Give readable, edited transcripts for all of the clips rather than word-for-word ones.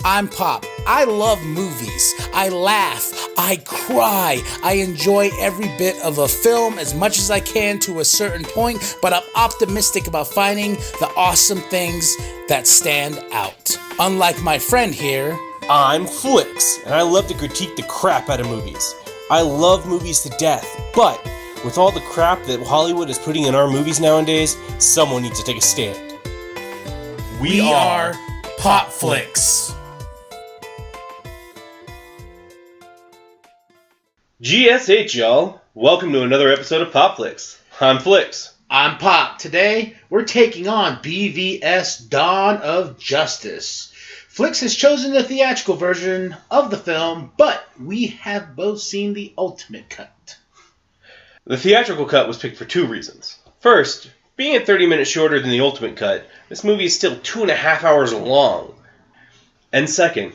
I'm Pop. I love movies. I laugh. I cry. I enjoy every bit of a film as much as I can to a certain point, but I'm optimistic about finding the awesome things that stand out. Unlike my friend here, I'm Flix, and I love to critique the crap out of movies. I love movies to death, but with all the crap that Hollywood is putting in our movies nowadays, someone needs to take a stand. we are Pop Flix. GSH, y'all. Welcome to another episode of Pop Flix. I'm Flix. I'm Pop. Today, we're taking on BVS Dawn of Justice. Flix has chosen the theatrical version of the film, but we have both seen the ultimate cut. The theatrical cut was picked for two reasons. First, being at 30 minutes shorter than the ultimate cut, this movie is still 2.5 hours long. And second,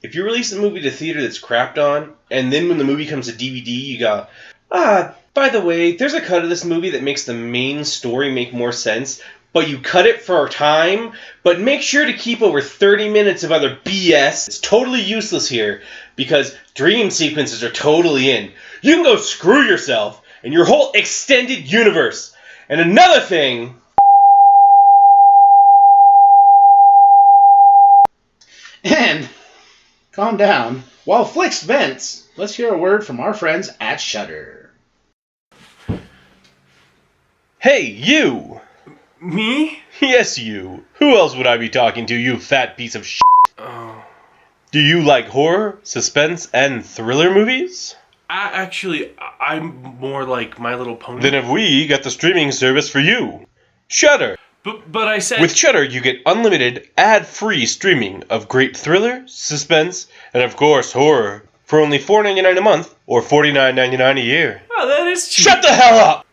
if you release a movie to theater that's crapped on, and then when the movie comes to DVD, you go, by the way, there's a cut of this movie that makes the main story make more sense, but you cut it for time, but make sure to keep over 30 minutes of other BS. It's totally useless here, because dream sequences are totally in. You can go screw yourself and your whole extended universe. And another thing... And, calm down. While Flix vents, let's hear a word from our friends at Shudder. Hey, you! Me? Yes, you. Who else would I be talking to, you fat piece of shit? Oh. Do you like horror, suspense, and thriller movies? I'm more like My Little Pony. Then have we got the streaming service for you. Shudder. But I said... With Shudder, you get unlimited, ad-free streaming of great thriller, suspense, and of course, horror for only $4.99 a month or $49.99 a year. Oh, that is cheap. Shut the hell up!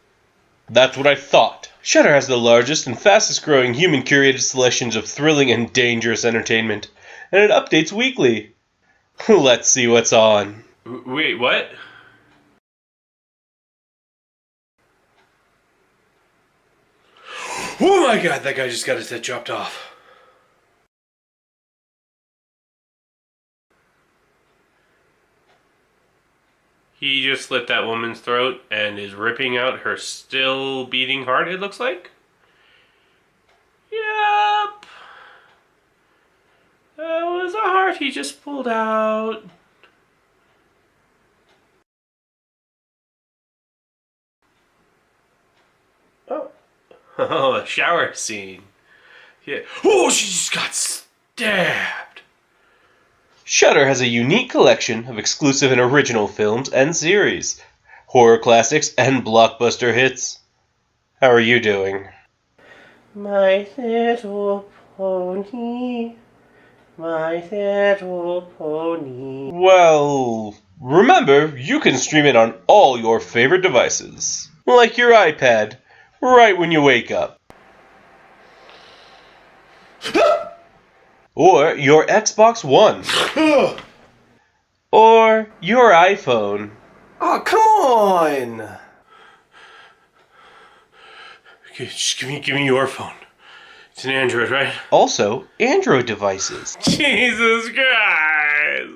That's what I thought. Shudder has the largest and fastest growing human-curated selections of thrilling and dangerous entertainment, and it updates weekly. Let's see what's on. Wait, what? Oh my god, that guy just got his head chopped off. He just slit that woman's throat and is ripping out her still beating heart, it looks like. Yep. That was a heart he just pulled out. Oh, a shower scene. Yeah. Oh, she just got stabbed. Shudder has a unique collection of exclusive and original films and series, horror classics, and blockbuster hits. How are you doing? My little pony, my little pony. Well, remember, you can stream it on all your favorite devices, like your iPad, right when you wake up. Or your Xbox One. Or your iPhone. Oh, come on! Okay, just give me your phone. It's an Android, right? Also, Android devices. Jesus Christ!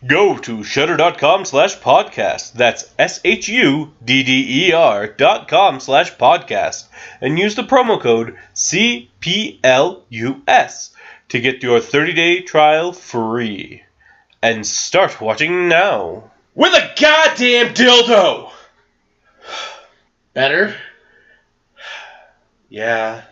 Go to shudder.com/podcast. That's SHUDDER.com/podcast. And use the promo code CPLUS to get your 30-day trial free. And start watching now. With a goddamn dildo! Better? Yeah.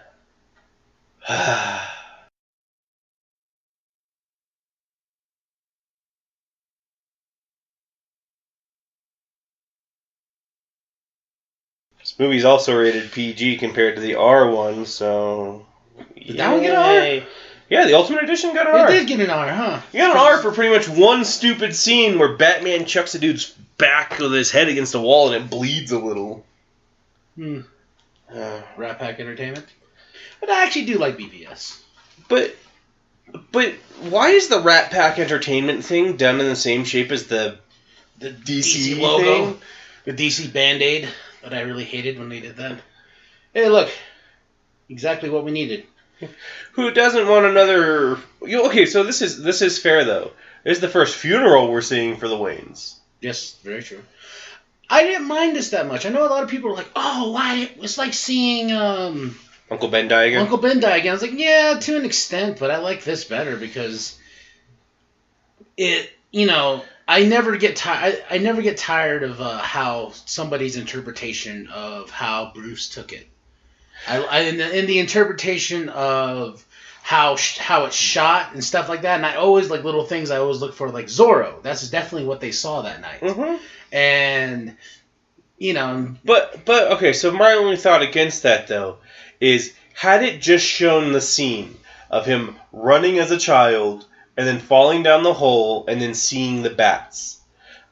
This movie's also rated PG compared to the R one, so... Did that one get an R? Yeah, the Ultimate Edition got an R. It did get an R, huh? You got an R for pretty much one stupid scene where Batman chucks a dude's back with his head against a wall and it bleeds a little. Rat Pack Entertainment. But I actually do like BVS. But why is the Rat Pack Entertainment thing done in the same shape as the DC logo? thing? The DC Band-Aid that I really hated when they did that. Hey, look. Exactly what we needed. Who doesn't want another... Okay, so this is fair, though. This is the first funeral we're seeing for the Waynes. Yes, very true. I didn't mind this that much. I know a lot of people are like, oh, why? It's like seeing Uncle Ben die again? Uncle Ben die again. I was like, yeah, to an extent, but I like this better because it, I never get tired of how somebody's interpretation of how Bruce took it. In the interpretation of how it's shot and stuff like that, and I always like little things. I always look for like Zorro. That's definitely what they saw that night. Mm-hmm. And But okay. So my only thought against that though is had it just shown the scene of him running as a child and then falling down the hole and then seeing the bats,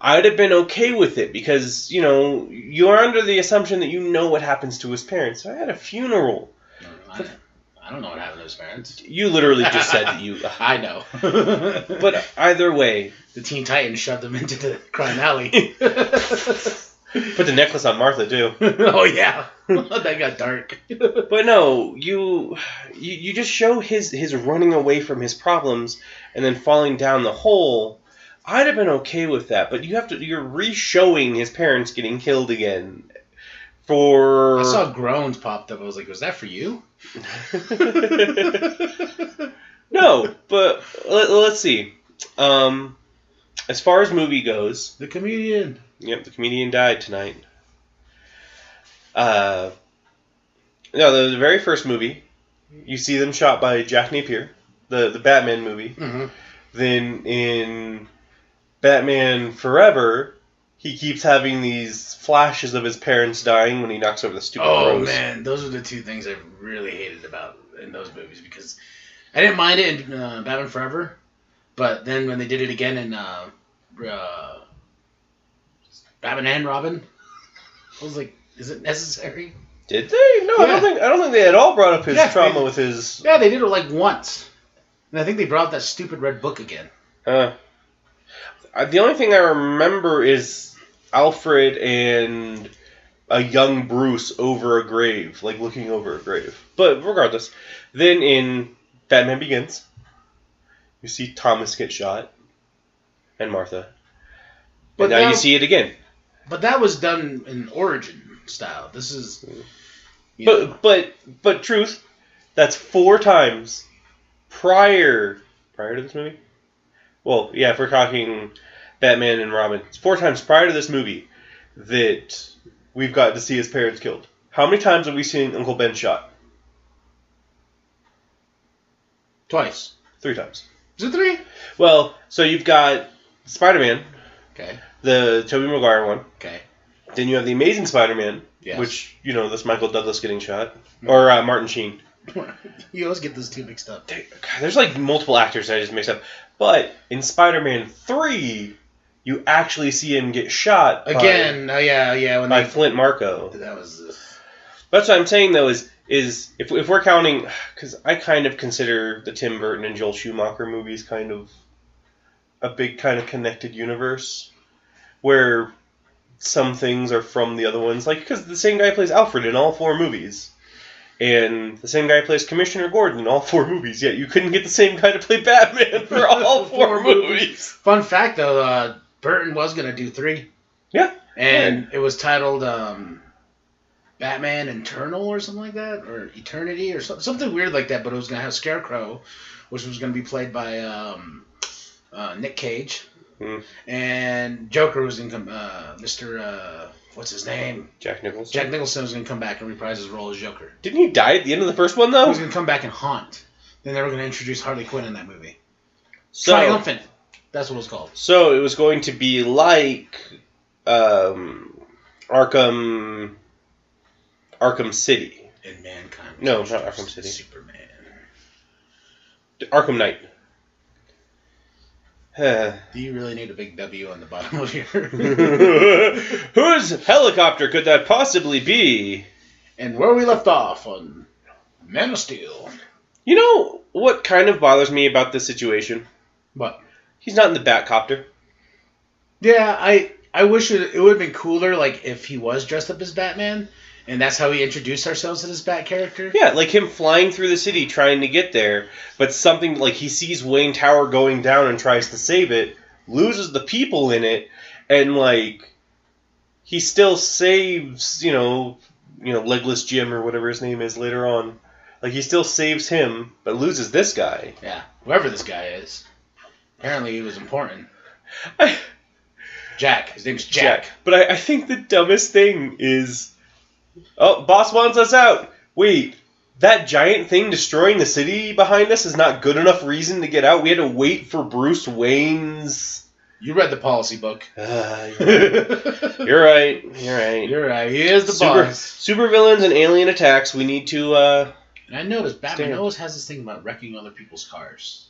I'd have been okay with it because, you're under the assumption that you know what happens to his parents. So I had a funeral. I don't know what happened to his parents. You literally just said that you... I know. But either way... The Teen Titans shoved him into the crime alley. Put the necklace on Martha, too. Oh, yeah. That got dark. But no, you just show his running away from his problems and then falling down the hole... I'd have been okay with that, but you're re-showing his parents getting killed again. I saw groans popped up. I was like, was that for you? No, but let's see. As far as movie goes... The comedian. Yep, the comedian died tonight. No, the very first movie, you see them shot by Jack Napier, the Batman movie. Mm-hmm. Then in... Batman Forever, he keeps having these flashes of his parents dying when he knocks over the stupid rose. Oh, man. Those are the two things I really hated about in those movies because I didn't mind it in Batman Forever, but then when they did it again in Batman and Robin, I was like, is it necessary? Did they? No, yeah. I don't think they at all brought up his trauma with his... Yeah, they did it like once. And I think they brought up that stupid red book again. The only thing I remember is Alfred and a young Bruce over a grave, like looking over a grave. But regardless, then in Batman Begins, you see Thomas get shot and Martha. But now you see it again. But that was done in origin style. This is... But truth, that's 4 times prior to this movie? Well, yeah, if we're talking Batman and Robin, it's 4 times prior to this movie that we've got to see his parents killed. How many times have we seen Uncle Ben shot? Twice. 3 times. Is it 3? Well, so you've got Spider-Man. Okay. The Tobey Maguire one. Okay. Then you have The Amazing Spider-Man, yes. Which, this Michael Douglas getting shot. Or Martin Sheen. You always get those two mixed up. God, there's like multiple actors that I just mixed up. But in Spider-Man 3, you actually see him get shot again. By Flint Marko. That was. That's what I'm saying though. Is if we're counting, because I kind of consider the Tim Burton and Joel Schumacher movies kind of a big kind of connected universe, where some things are from the other ones. Like because the same guy plays Alfred in all 4 movies. And the same guy plays Commissioner Gordon in all 4 movies, yet you couldn't get the same guy to play Batman for all 4 movies. Fun fact, though, Burton was going to do 3. Yeah. And it was titled Batman Eternal or something like that, or Eternity, or something weird like that, but it was going to have Scarecrow, which was going to be played by Nick Cage. Mm. And Joker was going to come, Mr. What's his name? Jack Nicholson. Jack Nicholson was going to come back and reprise his role as Joker. Didn't he die at the end of the first one, though? He was going to come back and haunt. Then they were going to introduce Harley Quinn in that movie. So, Triumphant. That's what it was called. So it was going to be like Arkham City. And Mankind. No, not Arkham City. Superman. Arkham Knight. Do you really need a big W on the bottom of your... Whose helicopter could that possibly be? And where we left off on Man of Steel. You know what kind of bothers me about this situation? What? He's not in the Batcopter. Yeah, I wish it would have been cooler, like, if he was dressed up as Batman, And that's how we introduce ourselves to this Bat character? Yeah, like him flying through the city trying to get there, but something like he sees Wayne Tower going down and tries to save it, loses the people in it, and like he still saves, Legless Jim or whatever his name is later on. Like he still saves him, but loses this guy. Yeah, whoever this guy is. Apparently he was important. Jack. His name's Jack. But I think the dumbest thing is... Oh, boss wants us out. Wait, that giant thing destroying the city behind us is not good enough reason to get out? We had to wait for Bruce Wayne's... You read the policy book. You're right. You're right. He is the boss. Super villains and alien attacks. We need to... And I noticed Batman always has this thing about wrecking other people's cars.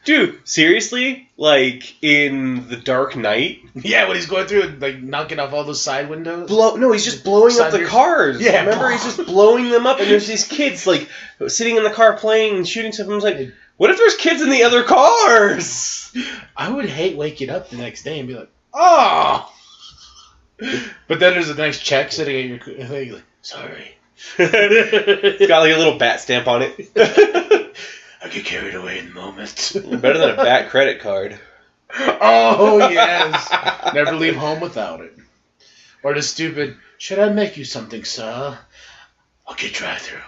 Dude, seriously? Like, in The Dark Knight? Yeah, when he's going through and, like, knocking off all those side windows. No, he's just blowing up the cars. Yeah. Remember? He's just blowing them up, and there's these kids, like, sitting in the car playing and shooting stuff. And I was like, what if there's kids in the other cars? I would hate waking up the next day and be like, oh! But then there's a nice check sitting at your thing, like, sorry. It's got, like, a little bat stamp on it. I get carried away in the moment. Better than a bat credit card. Oh, yes. Never leave home without it. Or the stupid, should I make you something, sir? I'll get drive-through.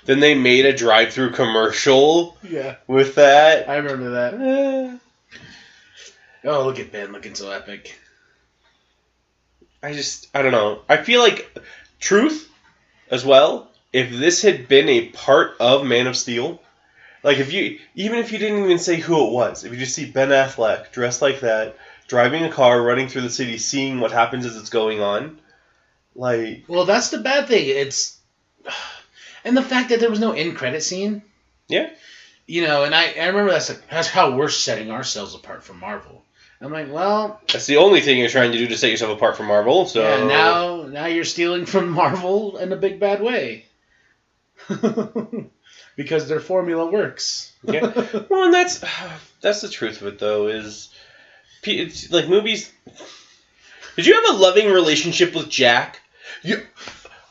Then they made a drive-through commercial Yeah. with that. I remember that. Oh, look at Ben looking so epic. I don't know. I feel like, truth, as well, if this had been a part of Man of Steel... Like, even if you didn't even say who it was, if you just see Ben Affleck dressed like that, driving a car, running through the city, seeing what happens as it's going on, like... Well, that's the bad thing. And the fact that there was no end-credit scene. Yeah. And I remember that's how we're setting ourselves apart from Marvel. I'm like, well... That's the only thing you're trying to do to set yourself apart from Marvel, so... Yeah, now you're stealing from Marvel in a big bad way. Because their formula works. Yeah. Well, and that's the truth of it, though, is... It's like, movies... Did you have a loving relationship with Jack?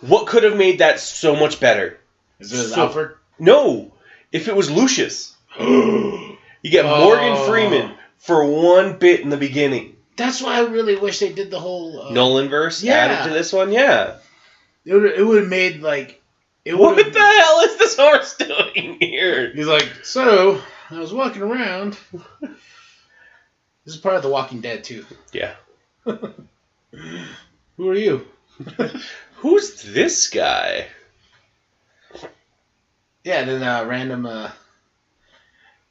What could have made that so much better? Is it Alfred? No! If it was Lucius. You get Morgan Freeman for one bit in the beginning. That's why I really wish they did the whole... Nolanverse added to this one? Yeah. It would have made, like... What the hell is this horse doing here? He's like, so, I was walking around. This is part of The Walking Dead, too. Yeah. Who are you? Who's this guy? Yeah, then random...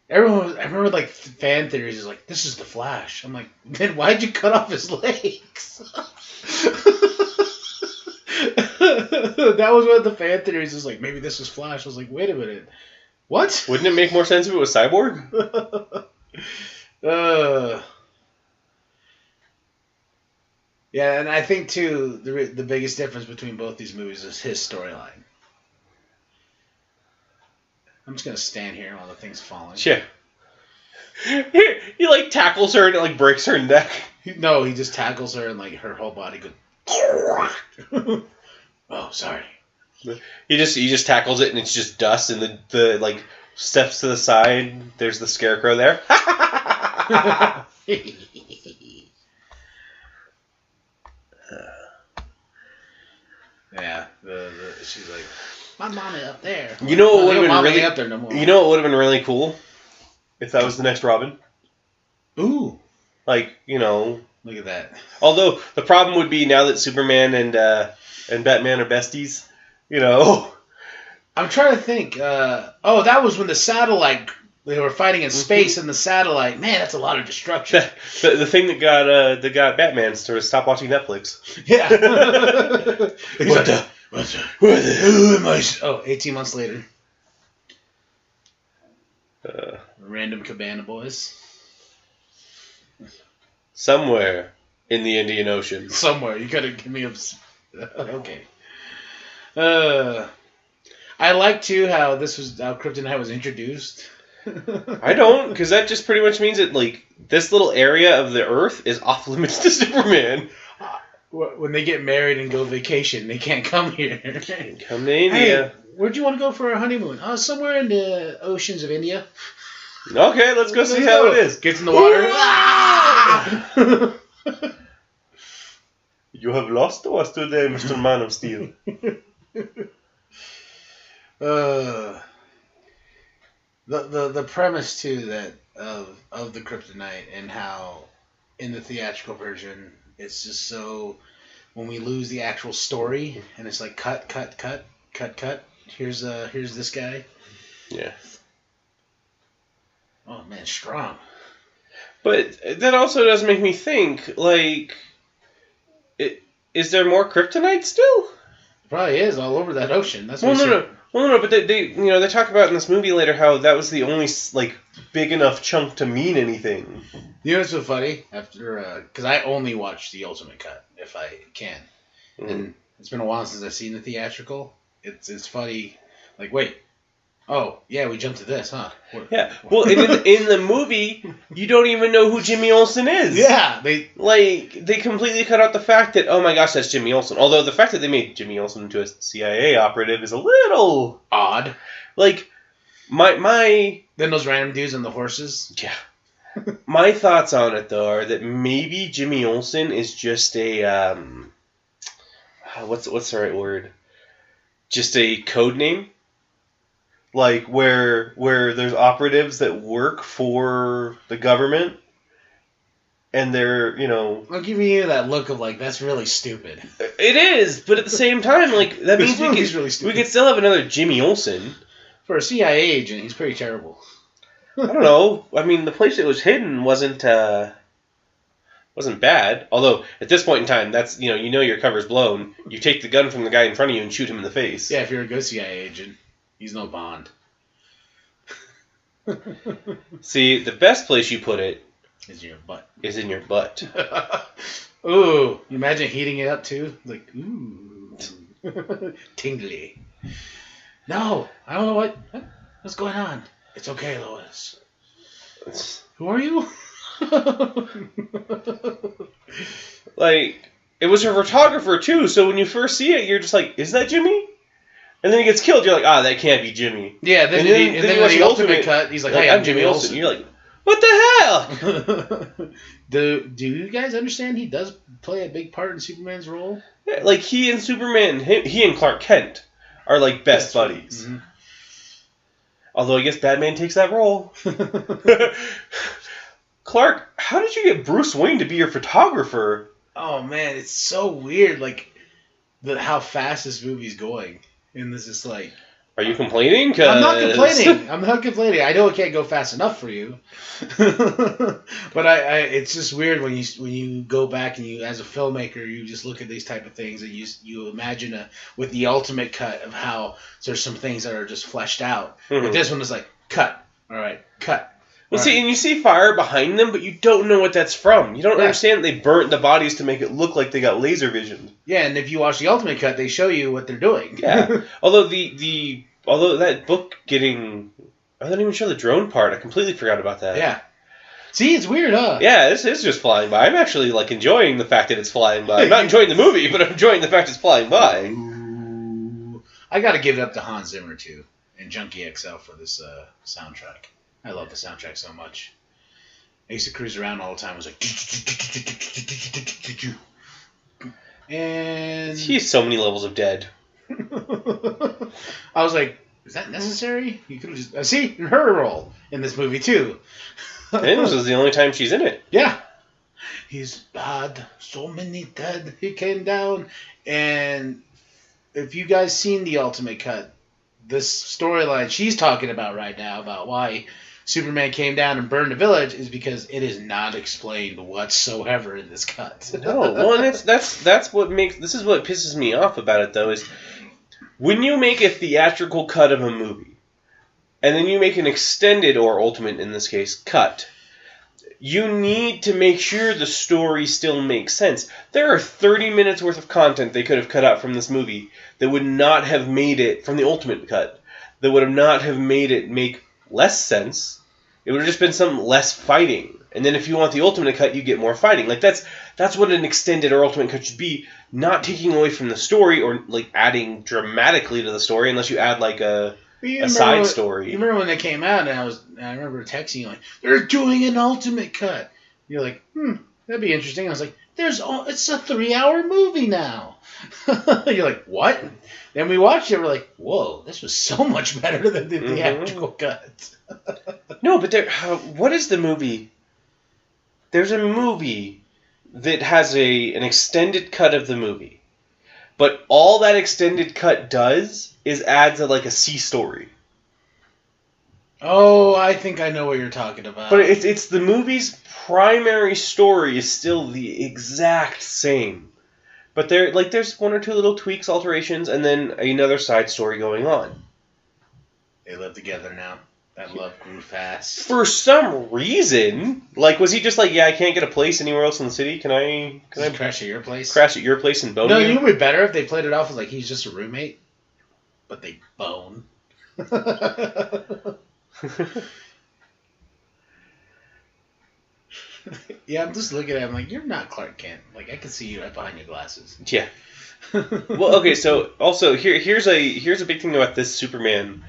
Everyone, I remember, like, fan theories is like, this is the Flash. I'm like, man, why'd you cut off his legs? That was one of the fan theories. Is like, maybe this is Flash. I was like, wait a minute, what? Wouldn't it make more sense if it was Cyborg? Yeah, and I think too the biggest difference between both these movies is his storyline. I'm just gonna stand here while the thing's falling. Yeah. He like tackles her and it like breaks her neck. No, he just tackles her and like her whole body goes. Oh, sorry. He just tackles it and it's just dust and the like steps to the side. There's the scarecrow there. Yeah, she's like, my mommy up there. You know what would have been really up there no more. You know what would have been really cool if that was the next Robin. Ooh, like look at that. Although the problem would be now that Superman and Batman are besties, I'm trying to think. That was when the satellite. They were fighting in space in the satellite. Man, that's a lot of destruction. The thing that got Batman to stop watching Netflix. Yeah. Who am I? 18 months later. Random Cabana Boys. Somewhere in the Indian Ocean. Somewhere. You gotta give me a... Okay. I like, too, how Kryptonite was introduced. I don't, because that just pretty much means that, like, this little area of the Earth is off limits to Superman. when they get married and go vacation, they can't come here. Come to India. Hey, where'd you want to go for a honeymoon? Oh, somewhere in the oceans of India. Okay, let's go see how it is. Gets in the water. You have lost to us today, Mr. Man of Steel. The premise too that of the kryptonite and how in the theatrical version it's just so when we lose the actual story and it's like cut. Here's this guy. Yeah. Oh man, strong. But that also does make me think, like, is there more kryptonite still? Probably is all over that ocean. That's Well, what no. But they talk about in this movie later how that was the only like big enough chunk to mean anything. You know what's so funny? After because I only watch the ultimate cut if I can, and it's been a while since I've seen the theatrical. It's funny. Like, wait. Oh, yeah, we jumped to this, huh? Yeah. Well, in the movie, you don't even know who Jimmy Olsen is. Yeah, they completely cut out the fact that, oh my gosh, that's Jimmy Olsen. Although the fact that they made Jimmy Olsen into a CIA operative is a little odd. Like, my then those random dudes on the horses. Yeah. My thoughts on it though are that maybe Jimmy Olsen is just a what's the right word? Just a code name. Like, where there's operatives that work for the government, and they're, I'm giving you that look of, like, that's really stupid. It is, but at the same time, like, that means we could still have another Jimmy Olsen. For a CIA agent, he's pretty terrible. I don't know. I mean, the place it was hidden wasn't bad. Although, at this point in time, that's, your cover's blown. You take the gun from the guy in front of you and shoot him in the face. Yeah, if you're a good CIA agent. He's no Bond. See, the best place you put it is in your butt. Ooh, you imagine heating it up too? Like, ooh. Tingly. No, I don't know what's going on. It's okay, Lois. Who are you? Like, it was a photographer too, so when you first see it, you're just like, is that Jimmy? And then he gets killed. You're like, that's can't be Jimmy. Yeah. Then the ultimate cut, he's like, hey, I'm Jimmy Olsen. You're like, what the hell? Do you guys understand? He does play a big part in Superman's role. Yeah, like he and Superman, he and Clark Kent are like best buddies. Mm-hmm. Although I guess Batman takes that role. Clark, how did you get Bruce Wayne to be your photographer? Oh man, it's so weird. Like how fast this movie's going. And this is like... Are you complaining? I'm not complaining. I know it can't go fast enough for you. But it's just weird when you go back and you, as a filmmaker, you just look at these type of things and you imagine with the ultimate cut of how there's some things that are just fleshed out. Mm-hmm. But this one is like, cut. All right, cut. Well, see, and you see fire behind them, but you don't know what that's from. You don't understand that they burnt the bodies to make it look like they got laser visioned. Yeah, and if you watch the ultimate cut, they show you what they're doing. Yeah. Although although that book getting... I didn't even show the drone part. I completely forgot about that. Yeah. See, it's weird, huh? Yeah, it's just flying by. I'm actually, enjoying the fact that it's flying by. I'm not enjoying the movie, but I'm enjoying the fact it's flying by. Ooh. I gotta give it up to Hans Zimmer, too, and Junkie XL for this soundtrack. I love the soundtrack so much. I used to cruise around all the time. It was like... And... He's so many levels of dead. I was like, is that necessary? You could have just... see, in her role in this movie, too. And this is the only time she's in it. Yeah. He's bad. So many dead. He came down. And if you guys seen the ultimate cut, this storyline she's talking about right now, about why Superman came down and burned the village, is because it is not explained whatsoever in this cut. No, well, and that's what makes... This is what pisses me off about it, though, is when you make a theatrical cut of a movie, and then you make an extended, or ultimate in this case, cut, you need to make sure the story still makes sense. There are 30 minutes worth of content they could have cut out from this movie that would not have made it, from the ultimate cut, that would have not have made it make less sense. It would have just been some less fighting. And then if you want the ultimate cut, you get more fighting. Like, that's That's what an extended or ultimate cut should be, not taking away from the story or like adding dramatically to the story unless you add like a side story. You remember when they came out and I remember texting you like, they're doing an ultimate cut. You're like, that'd be interesting. I was like, it's a 3-hour movie now. You're like, what? Then we watched it. We're like, whoa, this was so much better than the theatrical cut. No, but what is the movie? There's a movie that has an extended cut of the movie, but all that extended cut does is adds a C story. Oh, I think I know what you're talking about. But it's the movie's primary story is still the exact same. But there's one or two little tweaks, alterations, and then another side story going on. They live together now. That love grew fast. For some reason, was he just like, yeah, I can't get a place anywhere else in the city. Can I crash at your place? Crash at your place and bone you? you? No, it would be better if they played it off as like he's just a roommate, but they bone. Yeah, I'm just looking at him like, you're not Clark Kent. Like, I can see you right behind your glasses. Yeah. Well, okay, so also here's a big thing about this Superman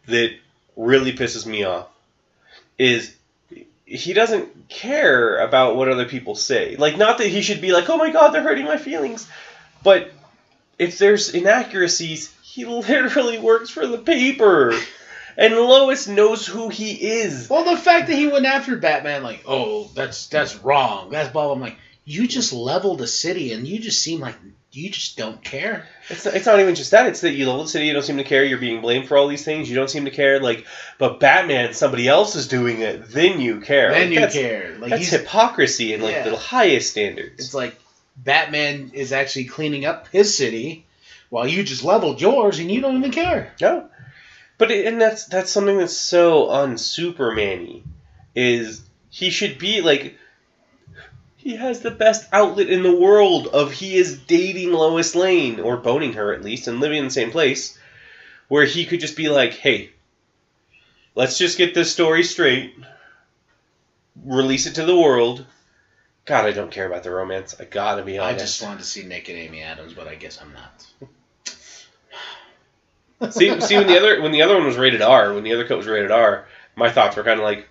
that really pisses me off is he doesn't care about what other people say. Like, not that he should be like, oh my god, they're hurting my feelings, but if there's inaccuracies, he literally works for the paper. And Lois knows who he is. Well, the fact that he went after Batman, like, oh, that's wrong. That's blah, blah. I'm like, you just leveled a city, and you just seem like you just don't care. It's not even just that. It's that you leveled a city, you don't seem to care. You're being blamed for all these things. You don't seem to care. But Batman, somebody else is doing it. Then you care. Then you care. Like, that's hypocrisy in the highest standards. It's like Batman is actually cleaning up his city, while you just leveled yours, and you don't even care. No. But that's something that's so un-Superman-y, is he should be he has the best outlet in the world of he is dating Lois Lane, or boning her at least, and living in the same place, where he could just be like, hey, let's just get this story straight, release it to the world. God, I don't care about the romance, I gotta be honest. I just wanted to see Nick and Amy Adams, but I guess I'm not. See when the other one was rated R, when the other cut was rated R, my thoughts were kind of like,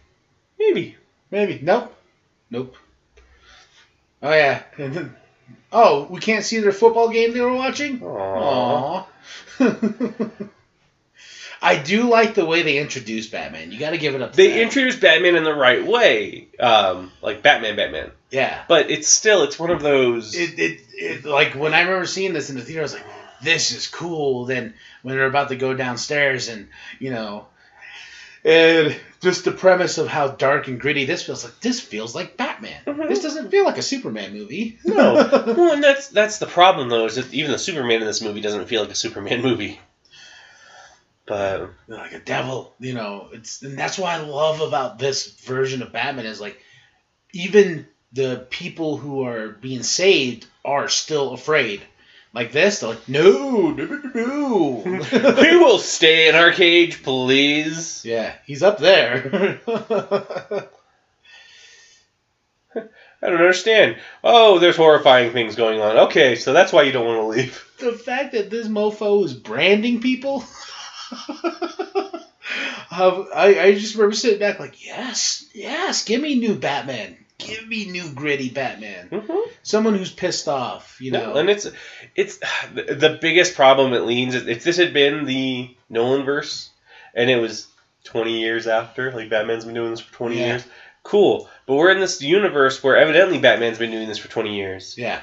maybe. Nope. Oh yeah. Oh, we can't see their football game they were watching? Aww. I do like the way they introduced Batman. You got to give it up to They introduced Batman in the right way, like Batman. Yeah. But it's one of those. It like when I remember seeing this in the theater, I was like, this is cool. Then when they're about to go downstairs and, and just the premise of how dark and gritty this feels like Batman. Mm-hmm. This doesn't feel like a Superman movie. No. Well, and that's the problem, though, is that even the Superman in this movie doesn't feel like a Superman movie. But like a devil, and that's what I love about this version of Batman is like, even the people who are being saved are still afraid. Like this, they're like, no. We will stay in our cage, please. Yeah, he's up there. I don't understand. Oh, there's horrifying things going on. Okay, so that's why you don't want to leave. The fact that this mofo is branding people, I just remember sitting back like, yes, give me new Batman. Give me new gritty Batman. Mm-hmm. Someone who's pissed off, No, and it's the biggest problem it leans. If this had been the Nolanverse, and it was 20 years after, like Batman's been doing this for 20 years, cool. But we're in this universe where evidently Batman's been doing this for 20 years. Yeah.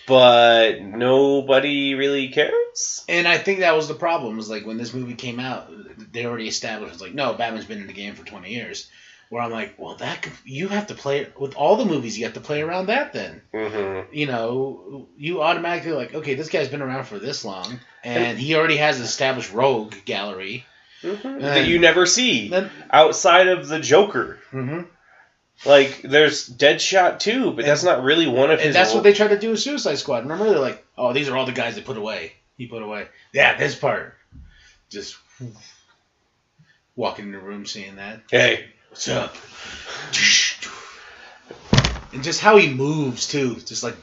But nobody really cares. And I think that was the problem. Was like when this movie came out, they already established it's like, no, Batman's been in the game for 20 years. Where I'm like, well, you have to play it with all the movies. You have to play around that then. Mm-hmm. You automatically like, okay, this guy's been around for this long, and he already has an established rogue gallery that you never see outside of the Joker. Mm-hmm. Like, there's Deadshot too, but that's not really one of his. And that's what they tried to do with Suicide Squad. Remember, they're like, oh, these are all the guys they put away. He put away. Yeah, this part. Just walking in the room, seeing that. Hey. What's up? And just how he moves, too. Just like,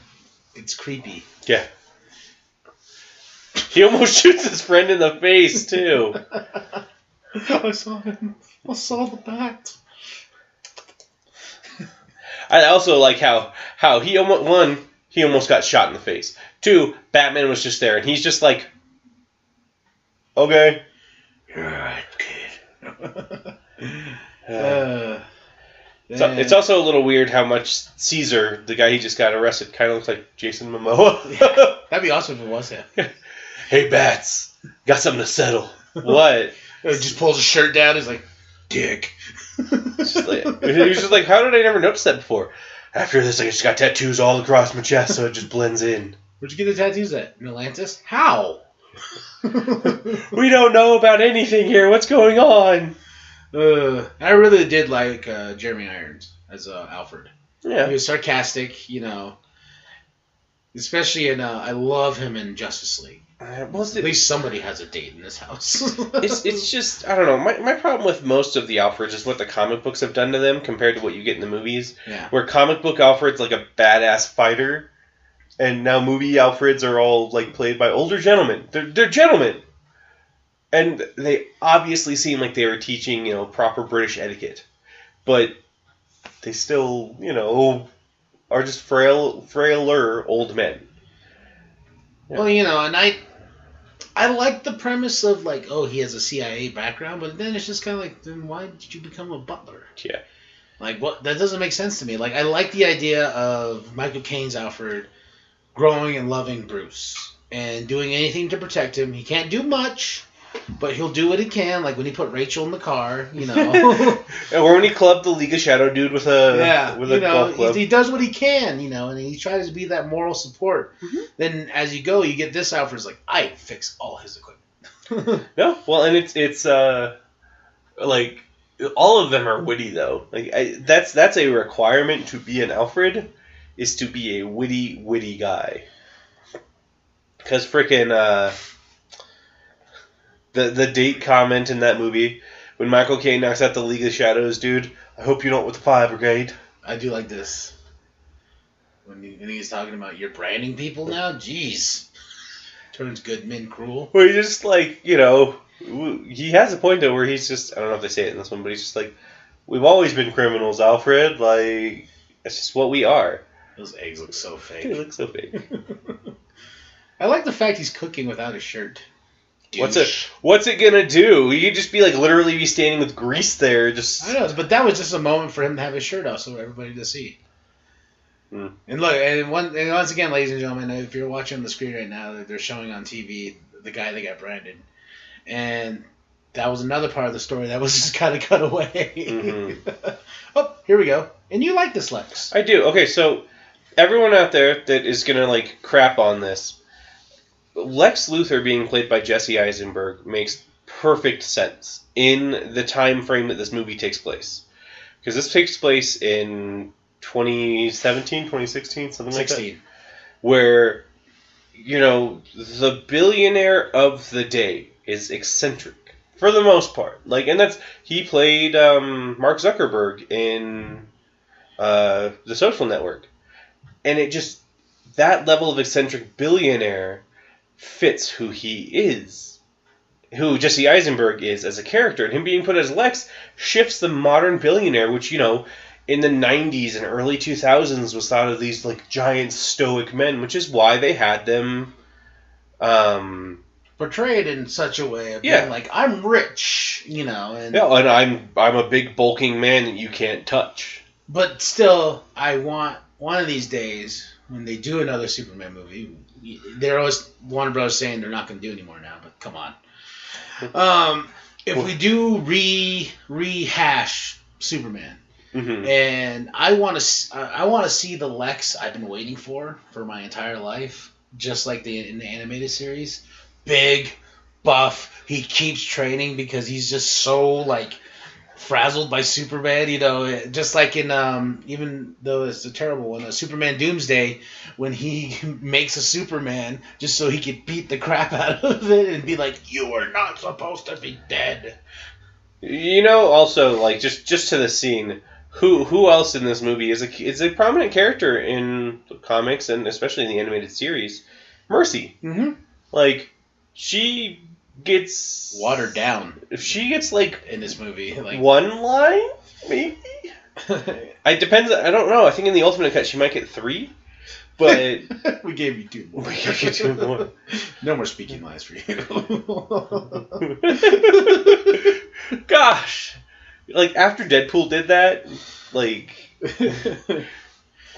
it's creepy. Yeah. He almost shoots his friend in the face, too. I saw him. I saw the bat. I also like how he almost got shot in the face. 2, Batman was just there, and he's just like, okay. You're right, kid. It's also a little weird how much Caesar, the guy he just got arrested, kind of looks like Jason Momoa. That'd be awesome if it was him. Hey, Bats, got something to settle. What? He just pulls his shirt down. He's like, dick. He was just like, how did I never notice that before? After this, I just got tattoos all across my chest, so it just blends in. Where'd you get the tattoos at? In Atlantis? How? We don't know about anything here. What's going on? I really did like Jeremy Irons as Alfred. Yeah. He was sarcastic, especially in, I love him in Justice League. At least somebody has a date in this house. it's just, I don't know. My problem with most of the Alfreds is what the comic books have done to them compared to what you get in the movies. Yeah. Where comic book Alfred's like a badass fighter, and now movie Alfreds are all like played by older gentlemen. They're gentlemen. And they obviously seem like they were teaching, proper British etiquette. But they still, are just frailer old men. Yeah. Well, and I like the premise of, like, oh, he has a CIA background, but then it's just kind of like, then why did you become a butler? Yeah. Like, what? That doesn't make sense to me. Like, I like the idea of Michael Caine's Alfred growing and loving Bruce and doing anything to protect him. He can't do much, but he'll do what he can, like when he put Rachel in the car, Or when he clubbed the League of Shadow dude with a golf club. He does what he can, and he tries to be that moral support. Mm-hmm. Then as you go, you get this Alfred's like, I fix all his equipment. No, well, and it's like all of them are witty though. Like that's a requirement to be an Alfred, is to be a witty guy. Because frickin' The date comment in that movie, when Michael Caine knocks out the League of Shadows dude, I hope you don't with the Fire Brigade. I do like this. When he's talking about, you're branding people now? Jeez. Turns good men cruel. Well, he just, like, he has a point, though, where he's just, I don't know if they say it in this one, but he's just like, we've always been criminals, Alfred. Like, that's just what we are. Those eggs look so fake. They look so fake. I like the fact he's cooking without a shirt. What's it gonna do? You could just be like literally be standing with grease there. I know, but that was just a moment for him to have his shirt off so everybody to see. And look, and once again, ladies and gentlemen, if you're watching on the screen right now, they're showing on TV the guy that got branded, and that was another part of the story that was just kind of cut away. Mm-hmm. Oh, here we go. And you like this, Lex? I do. Okay, so everyone out there that is gonna like crap on this. Lex Luthor being played by Jesse Eisenberg makes perfect sense in the time frame that this movie takes place. Because this takes place in 2017, 2016, something like that. Where, the billionaire of the day is eccentric. For the most part. Like, and he played Mark Zuckerberg in The Social Network. And it just, that level of eccentric billionaire fits who he is, who Jesse Eisenberg is as a character, and him being put as Lex shifts the modern billionaire, which, in the 90s and early 2000s was thought of these, like, giant stoic men, which is why they had them portrayed in such a way of being like, I'm rich, and... Yeah, and I'm a big bulking man that you can't touch. But still, I want, one of these days, when they do another Superman movie... They're always, Warner Bros. Saying they're not going to do anymore now, but come on. If we do rehash Superman, mm-hmm. and I want to see the Lex I've been waiting for my entire life, just like in the animated series, big, buff. He keeps training because he's just so like frazzled by Superman, just like in even though it's a terrible one, Superman Doomsday, when he makes a Superman just so he could beat the crap out of it and be like, you are not supposed to be dead. Also, like, just to the scene, Who else in this movie is a prominent character in the comics and especially in the animated series? Mercy. Mm-hmm. Like, she gets Watered down If she gets like in this movie. Like one line, maybe. It depends. I don't know. I think in the Ultimate Cut she might get 3, but we gave you 2 more. we gave you 2 more. No more speaking lines for you. Gosh, like after Deadpool did that, like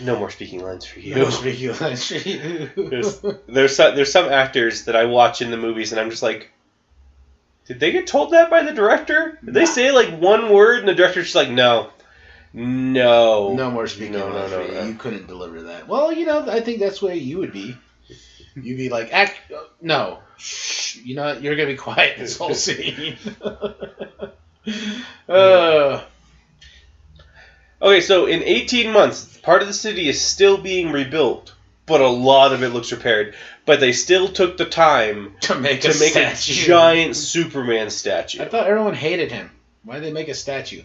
no more speaking lines for you. No more speaking lines for you. There's some actors that I watch in the movies and I'm just like, did they get told that by the director? Did they say like one word and the director's just like, no. No more speaking lines for you. You couldn't deliver that. Well, I think that's where you would be. You'd be like, no. Shh. You know what? You're going to be quiet this whole scene. Okay, so in 18 months, part of the city is still being rebuilt, but a lot of it looks repaired. But they still took the time to make a statue. Giant Superman statue. I thought everyone hated him. Why did they make a statue?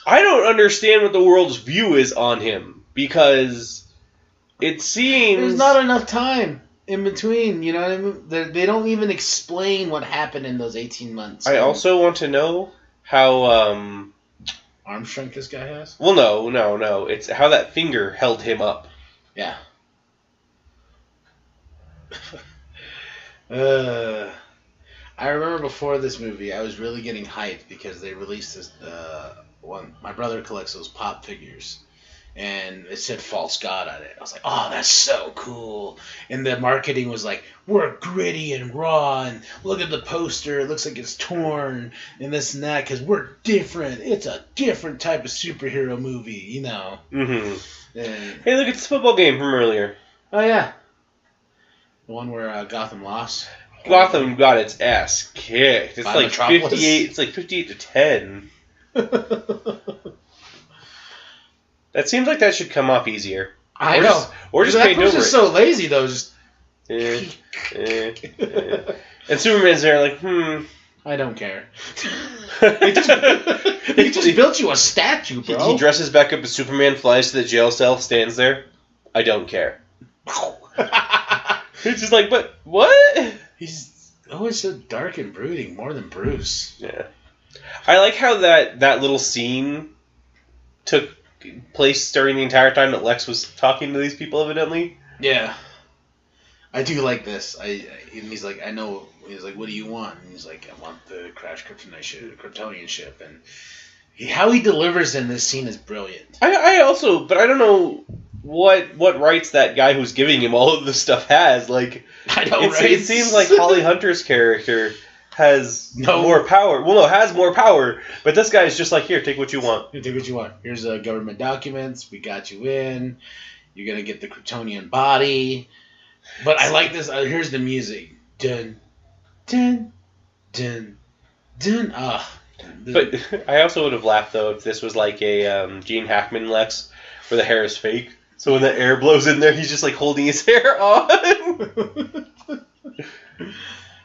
I don't understand what the world's view is on him, because it seems... There's not enough time in between, you know what I mean? They don't even explain what happened in those 18 months. I also want to know how... arm strength this guy has? Well, no. It's how that finger held him up. Yeah. I remember before this movie, I was really getting hyped because they released this one. My brother collects those Pop figures, and it said "False God" on it. I was like, "Oh, that's so cool!" And the marketing was like, "We're gritty and raw, and look at the poster. It looks like it's torn, and this and that, because we're different. It's a different type of superhero movie, you know." Mm-hmm. And, hey, look, it's this football game from earlier. oh yeah, the one where Gotham lost. Gotham got its ass kicked. It's By like Metropolis? 58. It's like 58 to 10. That seems like that should come off easier. I Or know. just- or just that paint over person's it. so lazy though. Just And Superman's there like, I don't care. He just built you a statue, bro. He dresses back up as Superman, flies to the jail cell, stands there. I don't care. It's just like, but what? He's always so dark and brooding, more than Bruce. Yeah. I like how that little scene took place during the entire time that Lex was talking to these people, evidently. Yeah. I do like this. And he's like, I know. He's like, what do you want? And he's like, I want the Crash Kryptonian ship. And how he delivers in this scene is brilliant. I also, but I don't know what rights that guy who's giving him all of this stuff has. Like, I know, it, right? it seems like Holly Hunter's character has No. more power. Well, no, has more power, but this guy is just like, here, take what you want. You take what you want. Here's government documents. We got you in. You're going to get the Kryptonian body. But I like this. Here's the music. Dun, dun, dun, dun. But I also would have laughed, though, if this was like a Gene Hackman Lex, where the hair is fake. So when the air blows in there, he's just like holding his hair on.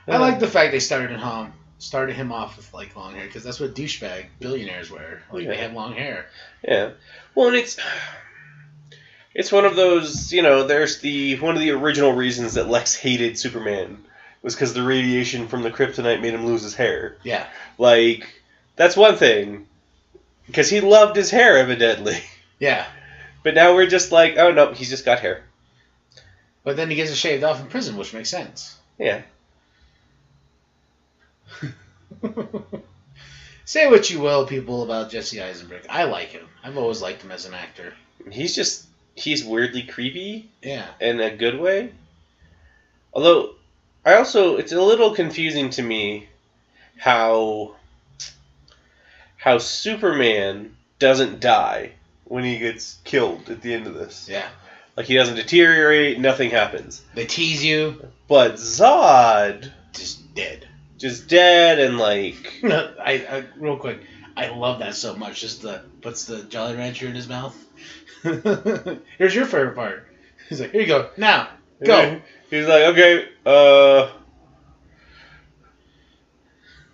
I like the fact they started him off with like long hair, because that's what douchebag billionaires wear. Like, Yeah. they have long hair. Yeah. Well, and it's one of those, there's one of the original reasons that Lex hated Superman was because the radiation from the kryptonite made him lose his hair. Yeah. Like, that's one thing. Because he loved his hair, evidently. Yeah. But now we're just like, oh, no, he's just got hair. But then he gets it shaved off in prison, which makes sense. Yeah. Say what you will, people, about Jesse Eisenberg. I like him. I've always liked him as an actor. He's weirdly creepy. Yeah. In a good way. Although, it's a little confusing to me how Superman doesn't die when he gets killed at the end of this. Yeah. Like, he doesn't deteriorate, nothing happens. They tease you. But Zod... Just dead. Just dead and like... I real quick, I love that so much. Just puts the Jolly Rancher in his mouth. Here's your favorite part. He's like, here you go. Now, go. He's like, okay,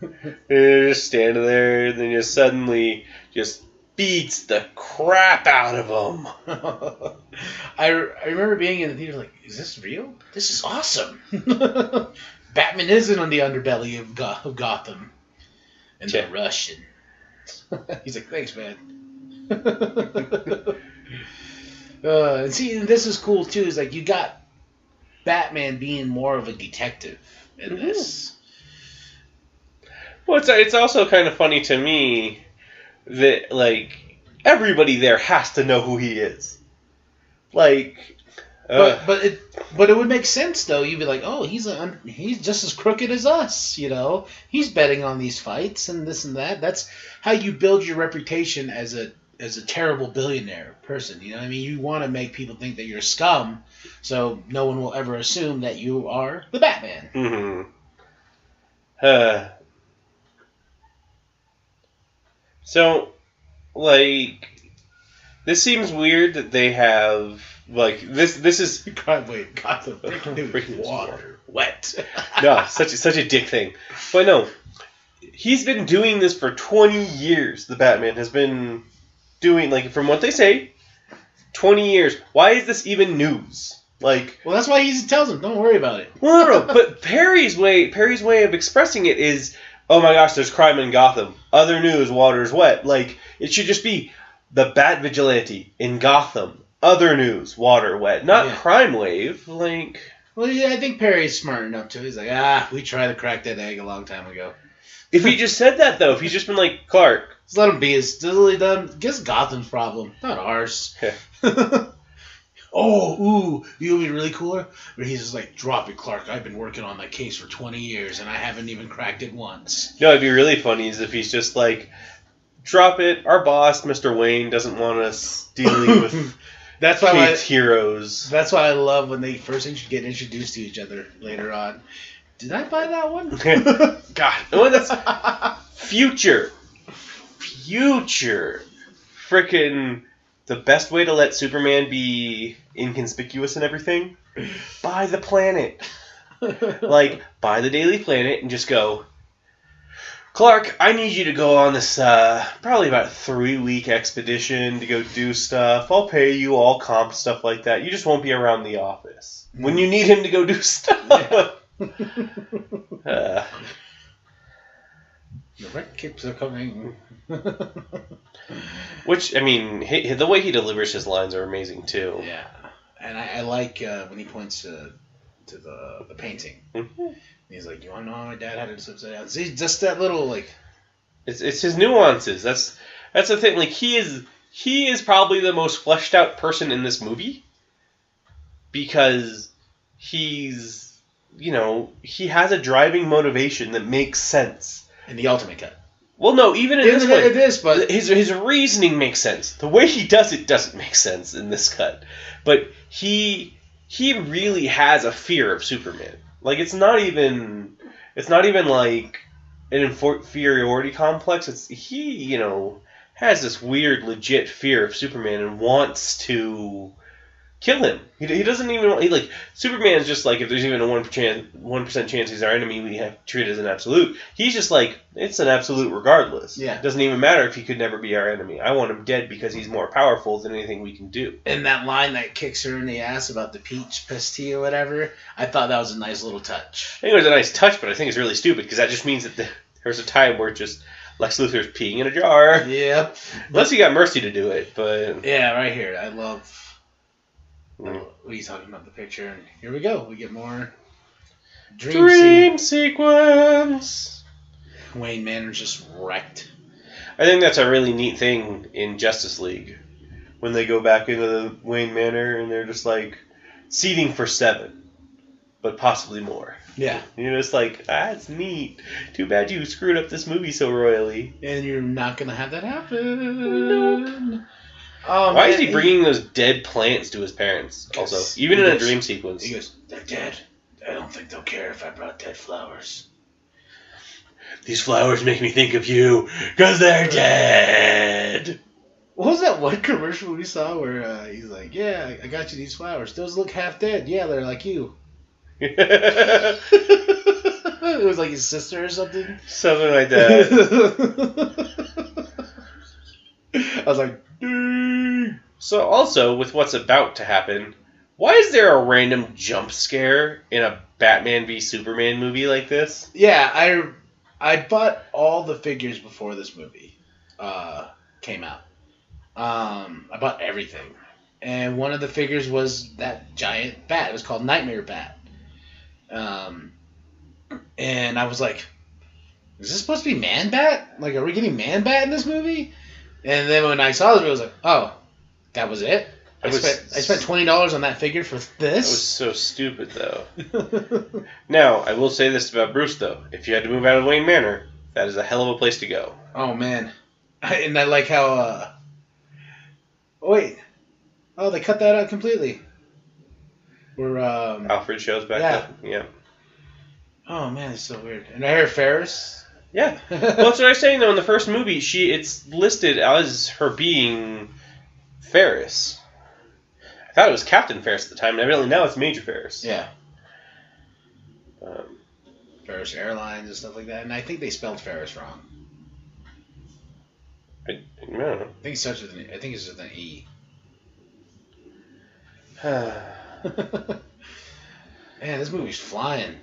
and you're just standing there, and then you suddenly just beats the crap out of him. I remember being in the theater like, is this real? This is awesome. Batman isn't on the underbelly of Gotham. And they're Russian. He's like, thanks, man. And see, and this is cool, too. Is like, you got Batman being more of a detective in this. Well, it's also kind of funny to me that, like, everybody there has to know who he is. Like, but it would make sense though. You'd be like, oh, he's just as crooked as us, you know. He's betting on these fights and this and that. That's how you build your reputation as a terrible billionaire person. You know what I mean? You want to make people think that you're scum, so no one will ever assume that you are the Batman. Mm-hmm. So, like, this seems weird that they have, like, this is... Wait, Gotham, breaking water, wet. No, such a dick thing. But no, he's been doing this for 20 years, the Batman has been doing, like, from what they say, 20 years. Why is this even news? Like... Well, that's why he tells him, don't worry about it. No, but Perry's way of expressing it is... Oh my gosh, there's crime in Gotham. Other news, water's wet. Like, it should just be the Bat Vigilante in Gotham. Other news, water wet. Not crime wave. Like... Well, yeah, I think Perry's smart enough too. He's like, we tried to crack that egg a long time ago. If he just said that, though, if he's just been like, Clark... Just let him be. It's totally done. Guess Gotham's problem, not ours. You would be really cooler? But he's just like, drop it, Clark. I've been working on that case for 20 years, and I haven't even cracked it once. No, it'd be really funny is if he's just like, drop it. Our boss, Mr. Wayne, doesn't want us dealing with Kate's heroes. That's why I love when they first get introduced to each other later on. Did I buy that one? God. Oh, that's future. Frickin' the best way to let Superman be inconspicuous and everything? Buy the planet. Like, buy the Daily Planet and just go, Clark, I need you to go on this probably about 3-week expedition to go do stuff. I'll pay you all comp, stuff like that. You just won't be around the office when you need him to go do stuff. Yeah. The red capes are coming. Which, I mean, the way he delivers his lines are amazing, too. Yeah. And I like when he points to the painting. Mm-hmm. He's like, you want to know how my dad had it upside down? See, just that little, like... It's his nuances. That's the thing. Like, he is probably the most fleshed out person in this movie. Because he's, you know, he has a driving motivation that makes sense. In the Ultimate Cut. Well, no, even in this one. It is, but... His reasoning makes sense. The way he does it doesn't make sense in this cut. But he really has a fear of Superman. Like, it's not even like an inferiority complex. He, you know, has this weird, legit fear of Superman and wants to kill him. He doesn't even want... Like, Superman's just like, if there's even a 1% chance he's our enemy, we have to treat it as an absolute. He's just like, it's an absolute regardless. Yeah. It doesn't even matter if he could never be our enemy. I want him dead because he's more powerful than anything we can do. And that line that kicks her in the ass about the peach pasty or whatever, I thought that was a nice little touch. I think it was a nice touch, but I think it's really stupid because that just means that there's a time where just Lex Luthor's peeing in a jar. Yep. Unless you got Mercy to do it, but... Yeah, right here. I love... What are you talking about, the picture? And here we go. We get more dream sequence. Wayne Manor's just wrecked. I think that's a really neat thing in Justice League. When they go back into the Wayne Manor and they're just like seating for 7, but possibly more. Yeah. You're just like, that's neat. Too bad you screwed up this movie so royally. And you're not going to have that happen. Nope. Oh, why is he bringing those dead plants to his parents? Also, even in a dream sequence. He goes, they're dead. I don't think they'll care if I brought dead flowers. These flowers make me think of you, because they're dead. What was that one commercial we saw where he's like, yeah, I got you these flowers. Those look half dead. Yeah, they're like you. It was like his sister or something. Something like that. was like, ding. So also, with what's about to happen, why is there a random jump scare in a Batman v Superman movie like this? Yeah, I bought all the figures before this movie came out. I bought everything. And one of the figures was that giant bat. It was called Nightmare Bat. And I was like, is this supposed to be Man Bat? Like, are we getting Man Bat in this movie? And then when I saw this, I was like, oh, that was it? I spent $20 on that figure for this? That was so stupid, though. Now, I will say this about Bruce, though. If you had to move out of Wayne Manor, that is a hell of a place to go. Oh, man. And I like how... wait. Oh, they cut that out completely. Where, Alfred shows back up. Yeah. Oh, man, it's so weird. And I hear Ferris. Yeah. Well, that's what I was saying, though. In the first movie, it's listed as her being Ferris. I thought it was Captain Ferris at the time, and evidently now it's Major Ferris. Yeah. Ferris Airlines and stuff like that. And I think they spelled Ferris wrong. I don't know. I think it's with an E. Man, this movie's flying.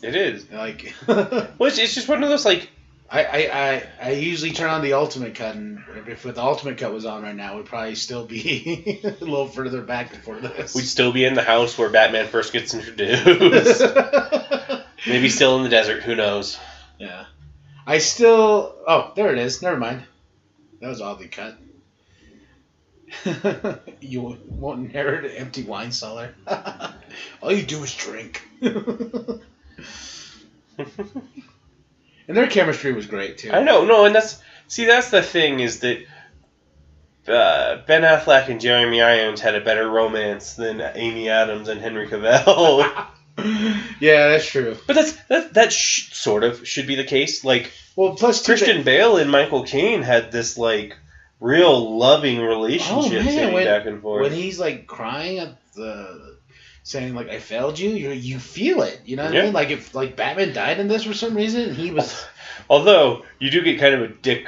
It is. Like, well, it's just one of those, like... I usually turn on the Ultimate Cut, and if the Ultimate Cut was on right now, we'd probably still be a little further back before this. We'd still be in the house where Batman first gets introduced. Maybe still in the desert, who knows? Yeah. Oh, there it is. Never mind. That was oddly cut. You won't inherit an empty wine cellar. All you do is drink. And their chemistry was great, too. I know, no, and that's the thing, is that Ben Affleck and Jeremy Irons had a better romance than Amy Adams and Henry Cavill. Yeah, that's true. But that sort of should be the case. Like, well, plus Christian Bale and Michael Caine had this, like, real loving relationship back and forth. When he's, like, crying at saying, like, I failed you, you feel it. You know what I mean? Like, if Batman died in this for some reason, and he was... Although, you do get kind of a dick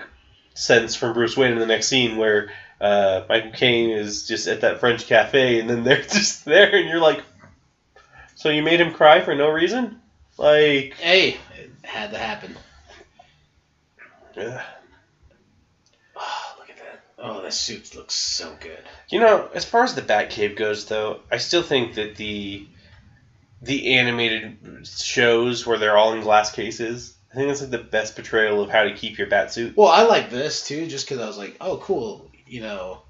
sense from Bruce Wayne in the next scene where Michael Caine is just at that French cafe, and then they're just there, and you're like, so you made him cry for no reason? Like... Hey, it had to happen. Ugh. Oh, look at that. Oh, that suit looks so good. You know, as far as the Batcave goes, though, I still think that the animated shows where they're all in glass cases, I think that's like the best portrayal of how to keep your Batsuit. Well, I like this, too, just because I was like, oh, cool, you know,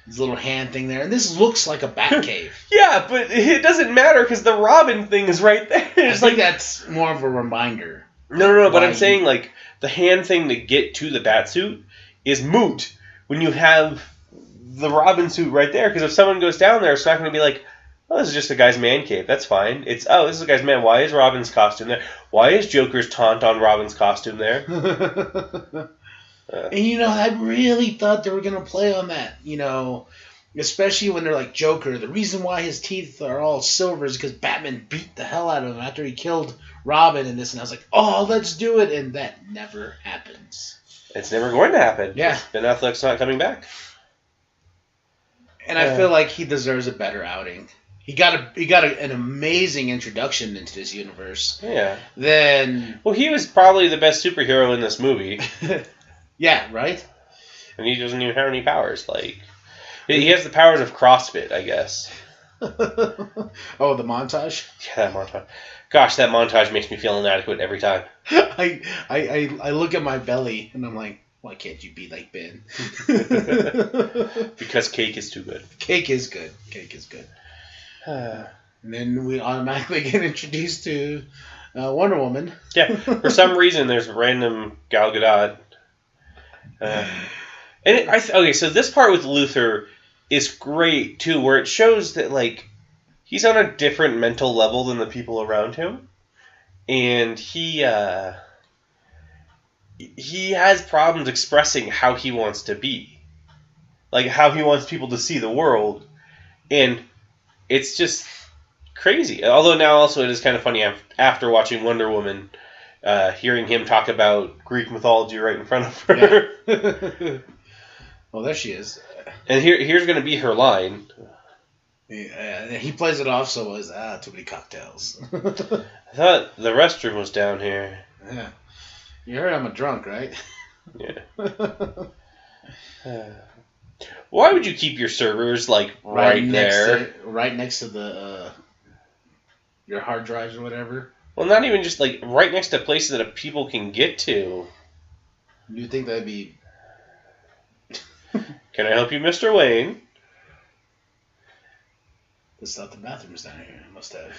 this little hand thing there. And this looks like a Batcave. Yeah, but it doesn't matter because the Robin thing is right there. I think that's more of a reminder. No, but I'm saying, like, the hand thing to get to the Batsuit is moot when you have the Robin suit right there, because if someone goes down there, it's not going to be like, oh, this is just a guy's man cave. That's fine. It's, oh, this is a guy's man. Why is Robin's costume there? Why is Joker's taunt on Robin's costume there? And, you know, I really thought they were going to play on that, you know, especially when they're like Joker. The reason why his teeth are all silver is because Batman beat the hell out of him after he killed Robin in this. And I was like, oh, let's do it. And that never happens. It's never going to happen. Yeah. Ben Affleck's not coming back. And I feel like he deserves a better outing. He got an amazing introduction into this universe. Yeah. Then... Well, he was probably the best superhero in this movie. Yeah, right? And he doesn't even have any powers. Like, he has the powers of CrossFit, I guess. Oh, the montage? Yeah, that montage. Gosh, that montage makes me feel inadequate every time. I look at my belly and I'm like, why can't you be like Ben? Because cake is too good. Cake is good. And then we automatically get introduced to Wonder Woman. Yeah, for some reason there's a random Gal Gadot. Okay, so this part with Luthor is great too, where it shows that like he's on a different mental level than the people around him, and he has problems expressing how he wants to be, like how he wants people to see the world, and it's just crazy. Although now also it is kind of funny after watching Wonder Woman, hearing him talk about Greek mythology right in front of her. Oh, there she is. And here's going to be her line. He plays it off so as too many cocktails. I thought the restroom was down here. Yeah. You heard I'm a drunk, right? Yeah. Why would you keep your servers like right there? Right next to the your hard drives or whatever. Well, not even just like right next to places that people can get to. You'd think that'd be. Can I help you, Mr. Wayne? That's not the bathrooms down here. I must have.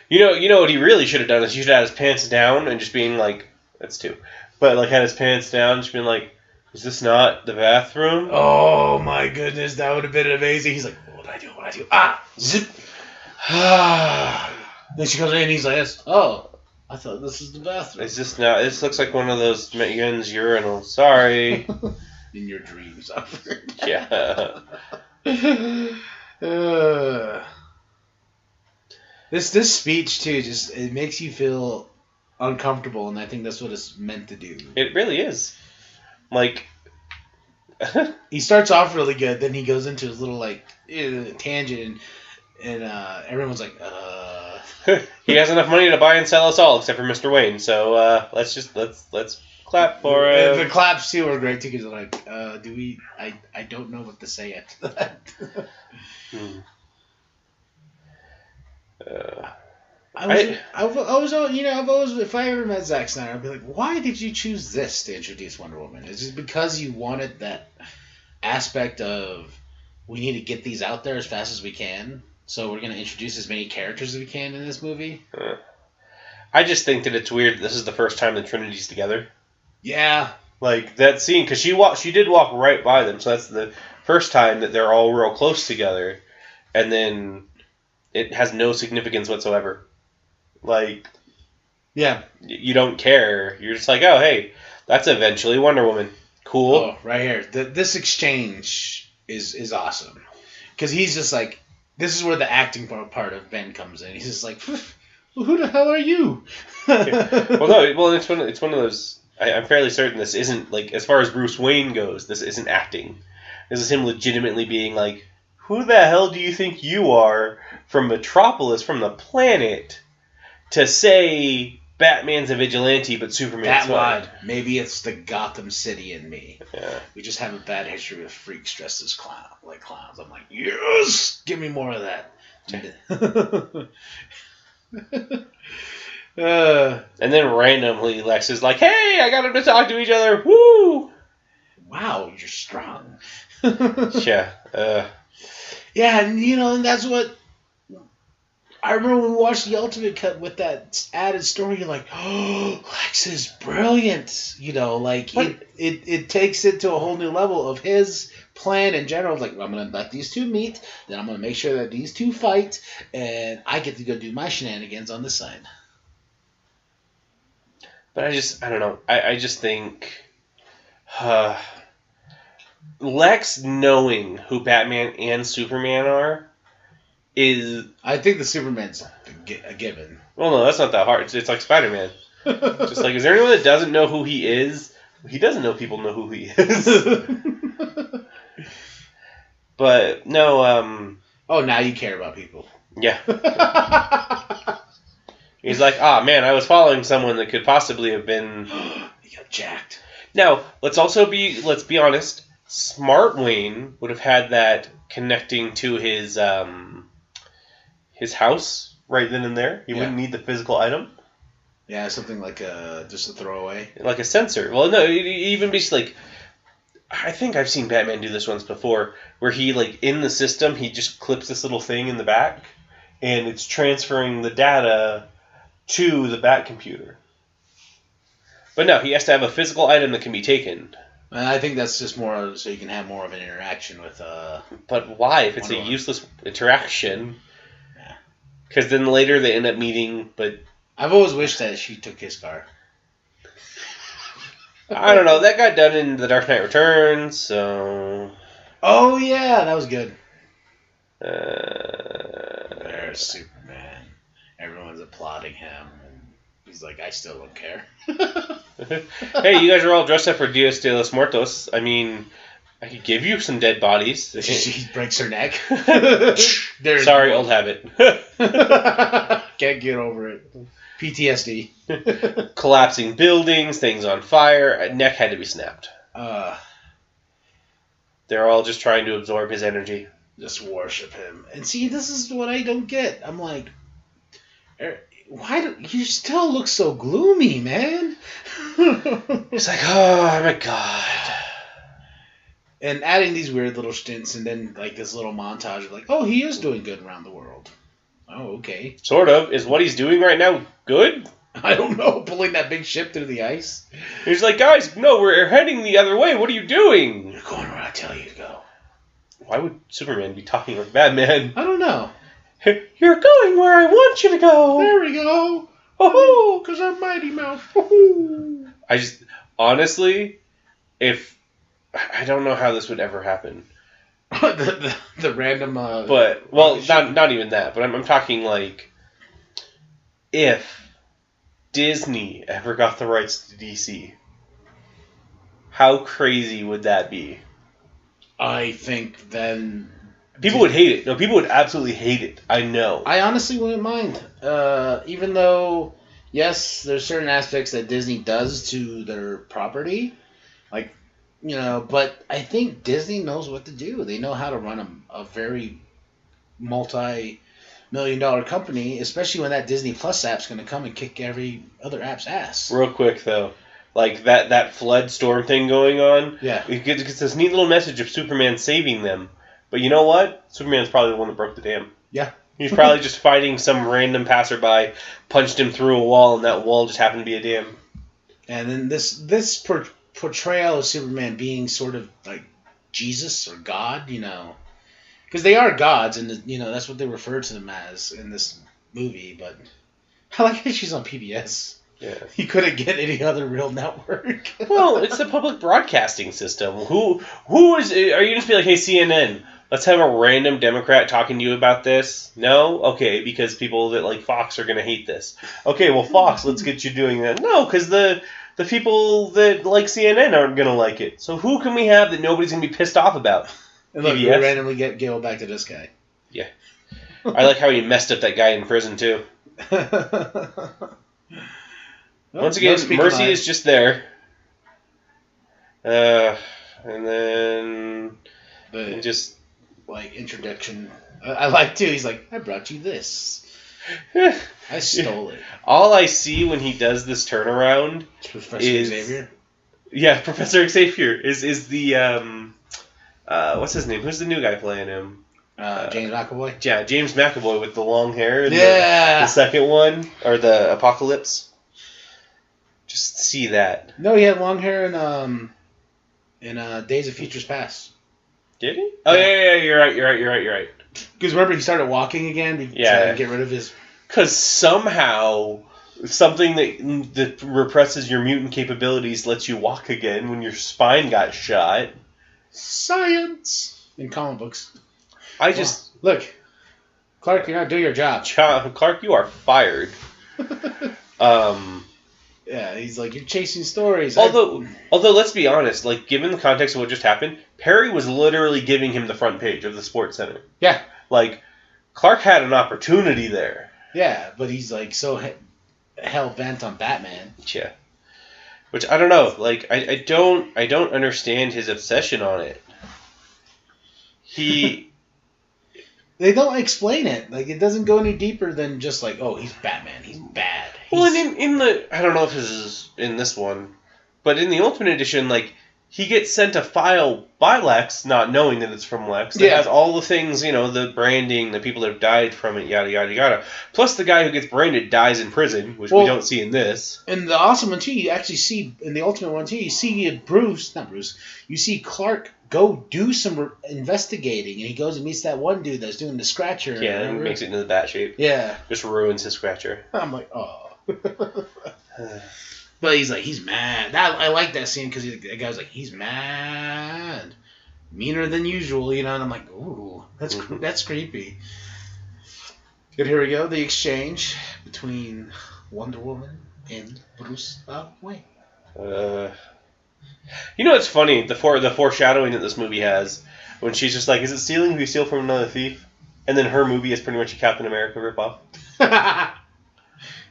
You know what he really should have done is he should have had his pants down and just being like, that's two, but like had his pants down, just being like, is this not the bathroom? Oh my goodness, that would have been amazing. He's like, what do I do? What do I do? Ah, zip. Ah. Then she comes in and he's like, oh, I thought this was the bathroom. Is this not? This looks like one of those men's urinals. Sorry. In your dreams, I've heard. Yeah. This speech too, just it makes you feel uncomfortable, and I think that's what it's meant to do. It really is. Like, he starts off really good, then he goes into his little like tangent, and everyone's like, he has enough money to buy and sell us all, except for Mr. Wayne. So let's clap for him. The claps too are great too, because they're like, I don't know what to say after that. I've always, if I ever met Zack Snyder, I'd be like, why did you choose this to introduce Wonder Woman? Is it because you wanted that aspect of, we need to get these out there as fast as we can, so we're going to introduce as many characters as we can in this movie? I just think that it's weird that this is the first time the Trinity's together. Yeah. Like, that scene, because she did walk right by them, so that's the first time that they're all real close together, and then it has no significance whatsoever. Like, yeah, you don't care. You're just like, oh, hey, that's eventually Wonder Woman. Cool. Oh, right here. This exchange is awesome. Because he's just like, this is where the acting part of Ben comes in. He's just like, well, who the hell are you? Well, it's one of those, I'm fairly certain this isn't, like, as far as Bruce Wayne goes, this isn't acting. This is him legitimately being like, who the hell do you think you are from Metropolis, from the planet, to say Batman's a vigilante, but Superman's not? Maybe it's the Gotham City in me. Yeah. We just have a bad history with freaks dressed as clowns. I'm like, yes! Give me more of that. And then randomly Lex is like, hey, I got them to talk to each other. Woo! Wow, you're strong. Yeah. Yeah, and that's what I remember when we watched the Ultimate Cut with that added story. You're like, oh, Lex is brilliant. It takes it to a whole new level of his plan in general. Like, I'm going to let these two meet, then I'm going to make sure that these two fight, and I get to go do my shenanigans on this side. But I don't know. I just think Lex knowing who Batman and Superman are is... I think the Superman's a given. Well, no, that's not that hard. It's like Spider-Man. Just like, is there anyone that doesn't know who he is? He doesn't know people know who he is. But, no, Oh, now you care about people. Yeah. He's like, man, I was following someone that could possibly have been... He got jacked. Now, let's be honest, Smart Wayne would have had that connecting to his house right then and there. He wouldn't need the physical item. Yeah, something like just a throwaway. Like a sensor. Well, no, even be like... I think I've seen Batman do this once before, where he, like, in the system, he just clips this little thing in the back, and it's transferring the data to the Bat computer. But no, he has to have a physical item that can be taken. And I think that's just more so you can have more of an interaction with... But why, if it's a useless interaction? Yeah. Because then later they end up meeting, but... I've always wished that she took his car. I don't know, that got done in The Dark Knight Returns, so... Oh, yeah, that was good. There's Superman. Everyone's applauding him, and he's like, I still don't care. Hey, you guys are all dressed up for Dias de los Muertos. I mean, I could give you some dead bodies. She breaks her neck. Sorry, old habit. Can't get over it. PTSD. Collapsing buildings, things on fire. A neck had to be snapped. They're all just trying to absorb his energy. Just worship him. And see, this is what I don't get. I'm like, why do you still look so gloomy, man? It's like, oh my god. And adding these weird little stints and then like this little montage of like, oh, he is doing good around the world. Oh, okay. Sort of. Is what he's doing right now good? I don't know, pulling that big ship through the ice. He's like, guys, no, we're heading the other way. What are you doing? You're going where I tell you to go. Why would Superman be talking like Batman? I don't know. You're going where I want you to go. There we go. Oh, because I'm Mighty Mouse. I just, honestly, I don't know how this would ever happen. the random. But, well, not even that. But I'm talking like, if Disney ever got the rights to DC, how crazy would that be? I think then people would hate it. No, people would absolutely hate it. I know. I honestly wouldn't mind. Even though, yes, there's certain aspects that Disney does to their property, like, you know, but I think Disney knows what to do. They know how to run a very multi-million-dollar company, especially when that Disney Plus app's going to come and kick every other app's ass. Real quick, though. Like, that flood storm thing going on. Yeah. It gets this neat little message of Superman saving them. But you know what? Superman's probably the one that broke the dam. Yeah. He's probably just fighting some random passerby, punched him through a wall, and that wall just happened to be a dam. And then this portrayal of Superman being sort of like Jesus or God, you know. Because they are gods, and, you know, that's what they refer to them as in this movie. But I like that she's on PBS. Yeah. You couldn't get any other real network. Well, it's the public broadcasting system. Who is? Are you just be like, hey, CNN, let's have a random Democrat talking to you about this? No? Okay, because people that like Fox are going to hate this. Okay, well, Fox, let's get you doing that. No, because the people that like CNN aren't going to like it. So who can we have that nobody's going to be pissed off about? And look, we randomly get Gale back to this guy. Yeah. I like how he messed up that guy in prison, too. Once again, Mercy is just there. And then just like introduction. I like too. He's like, I brought you this. I stole it. All I see when he does this turnaround is Xavier. Yeah, Professor Xavier is the what's his name? Who's the new guy playing him? James McAvoy. Yeah, James McAvoy with the long hair. And yeah. The second one or the Apocalypse. Just see that. No, he had long hair in Days of Futures Past. Did he? Oh yeah, you're right. Because remember, he started walking again to get rid of his. Because somehow something that represses your mutant capabilities lets you walk again when your spine got shot. Science in comic books. Look, Clark, you're not doing your job. Clark, you are fired. Yeah, he's like, you're chasing stories. Although, let's be honest, like, given the context of what just happened, Perry was literally giving him the front page of the Sports Center. Yeah. Like, Clark had an opportunity there. Yeah, but he's, like, so hell-bent on Batman. Yeah. Which, I don't know, like, I don't understand his obsession on it. They don't explain it. Like, it doesn't go any deeper than just like, oh, he's Batman. He's bad. Well, and in the... I don't know if this is in this one, but in the Ultimate Edition, like, he gets sent a file by Lex, not knowing that it's from Lex. That has all the things, you know, the branding, the people that have died from it, yada, yada, yada. Plus, the guy who gets branded dies in prison, which we don't see in this. In the Awesome one, too, you actually see... In the Ultimate one, too, you see you see Clark go do some investigating, and he goes and meets that one dude that's doing the scratcher. Yeah, and makes it into the bat shape. Yeah. Just ruins his scratcher. I'm like, oh. But he's like, he's mad. I like that scene because the guy's like, he's mad. Meaner than usual, you know, and I'm like, ooh, that's creepy. Good, here we go. The exchange between Wonder Woman and Bruce Wayne. You know what's funny? The foreshadowing that this movie has, when she's just like, "Is it stealing if you steal from another thief?" And then her movie is pretty much a Captain America ripoff.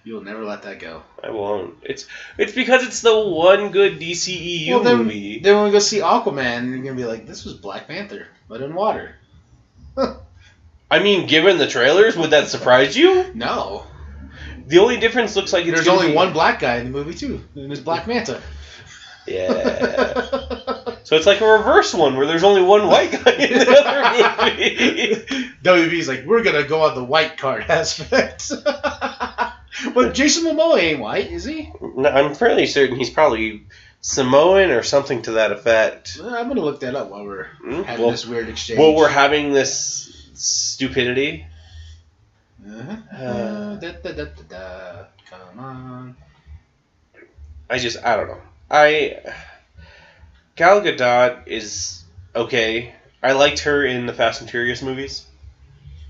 You'll never let that go. I won't. It's because it's the one good DCEU movie. Then when we go see Aquaman, you're gonna be like, "This was Black Panther, but in water." I mean, given the trailers, would that surprise you? No. The only difference looks like There's only one black guy in the movie too, and it's Black Manta. Yeah. So it's like a reverse one where there's only one white guy in the other movie. WB's like, we're gonna go on the white card aspect. But Jason Momoa ain't white, is he? No, I'm fairly certain he's probably Samoan or something to that effect. I'm gonna look that up while we're having this weird exchange. Well, we're having this stupidity. Come on. I don't know. Gal Gadot is okay. I liked her in the Fast and Furious movies.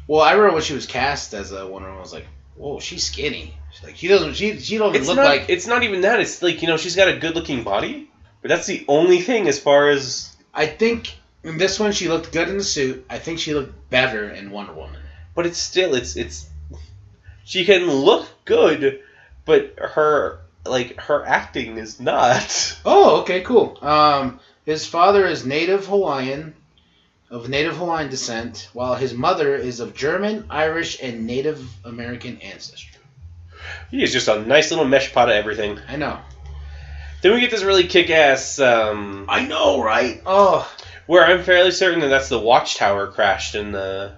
Well, I remember when she was cast as a Wonder Woman, I was like, whoa, she's skinny. She's like, she don't look like... It's not even that. It's like, she's got a good-looking body, but that's the only thing as far as... I think in this one she looked good in the suit. I think she looked better in Wonder Woman. But it's still, it's... She can look good, but her acting is not. Oh, okay, cool. His father is Native Hawaiian, of Native Hawaiian descent, while his mother is of German, Irish, and Native American ancestry. He is just a nice little mesh pot of everything. I know. Then we get this really kick-ass... I know, right? Oh. Where I'm fairly certain that's the watchtower crashed in the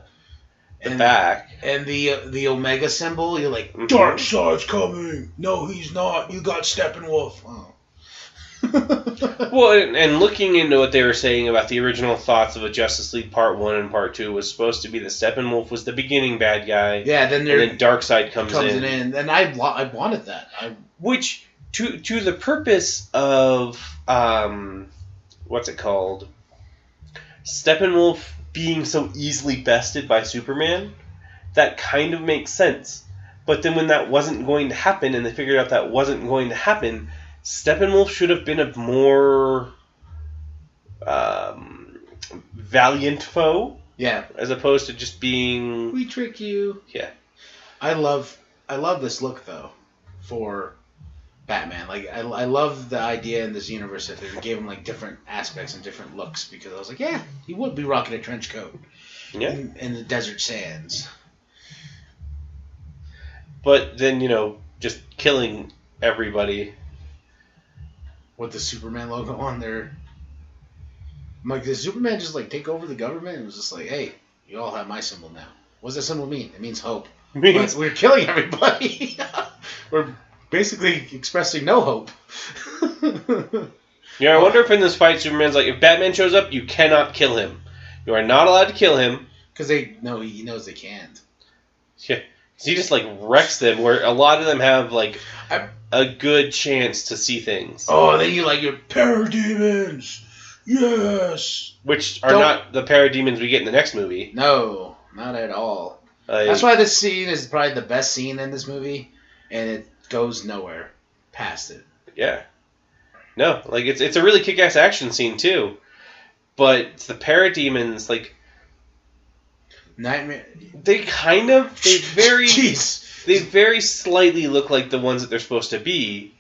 back. And the Omega symbol, you're like, Dark Side's coming. No, he's not. You got Steppenwolf. Oh. Well, and looking into what they were saying about the original thoughts of a Justice League Part 1 and Part 2 was supposed to be that Steppenwolf was the beginning bad guy. Yeah, then Darkseid comes in. And I wanted that. Which, to the purpose of, what's it called? Steppenwolf being so easily bested by Superman, that kind of makes sense. But then when that wasn't going to happen, and they figured out that wasn't going to happen, Steppenwolf should have been a more valiant foe. Yeah. As opposed to just being... We trick you. Yeah. I love this look, though, for Batman. Like, I love the idea in this universe that they gave him, like, different aspects and different looks, because I was like, yeah, he would be rocking a trench coat. Yeah. In the desert sands. But then, just killing everybody. With the Superman logo on there. I'm like, did Superman just, like, take over the government? It was just like, hey, you all have my symbol now. What does that symbol mean? It means hope. But we're killing everybody. We're basically expressing no hope. I wonder if in this fight, Superman's like, if Batman shows up, you cannot kill him. You are not allowed to kill him. Because he knows they can't. Yeah. So he just, wrecks them, where a lot of them have, a good chance to see things. Oh, then you your parademons! Yes! Which are not the parademons we get in the next movie. No, not at all. That's why this scene is probably the best scene in this movie, and it goes nowhere past it. Yeah. No, it's a really kick-ass action scene, too. But the parademons, Nightmare. They very slightly look like the ones that they're supposed to be,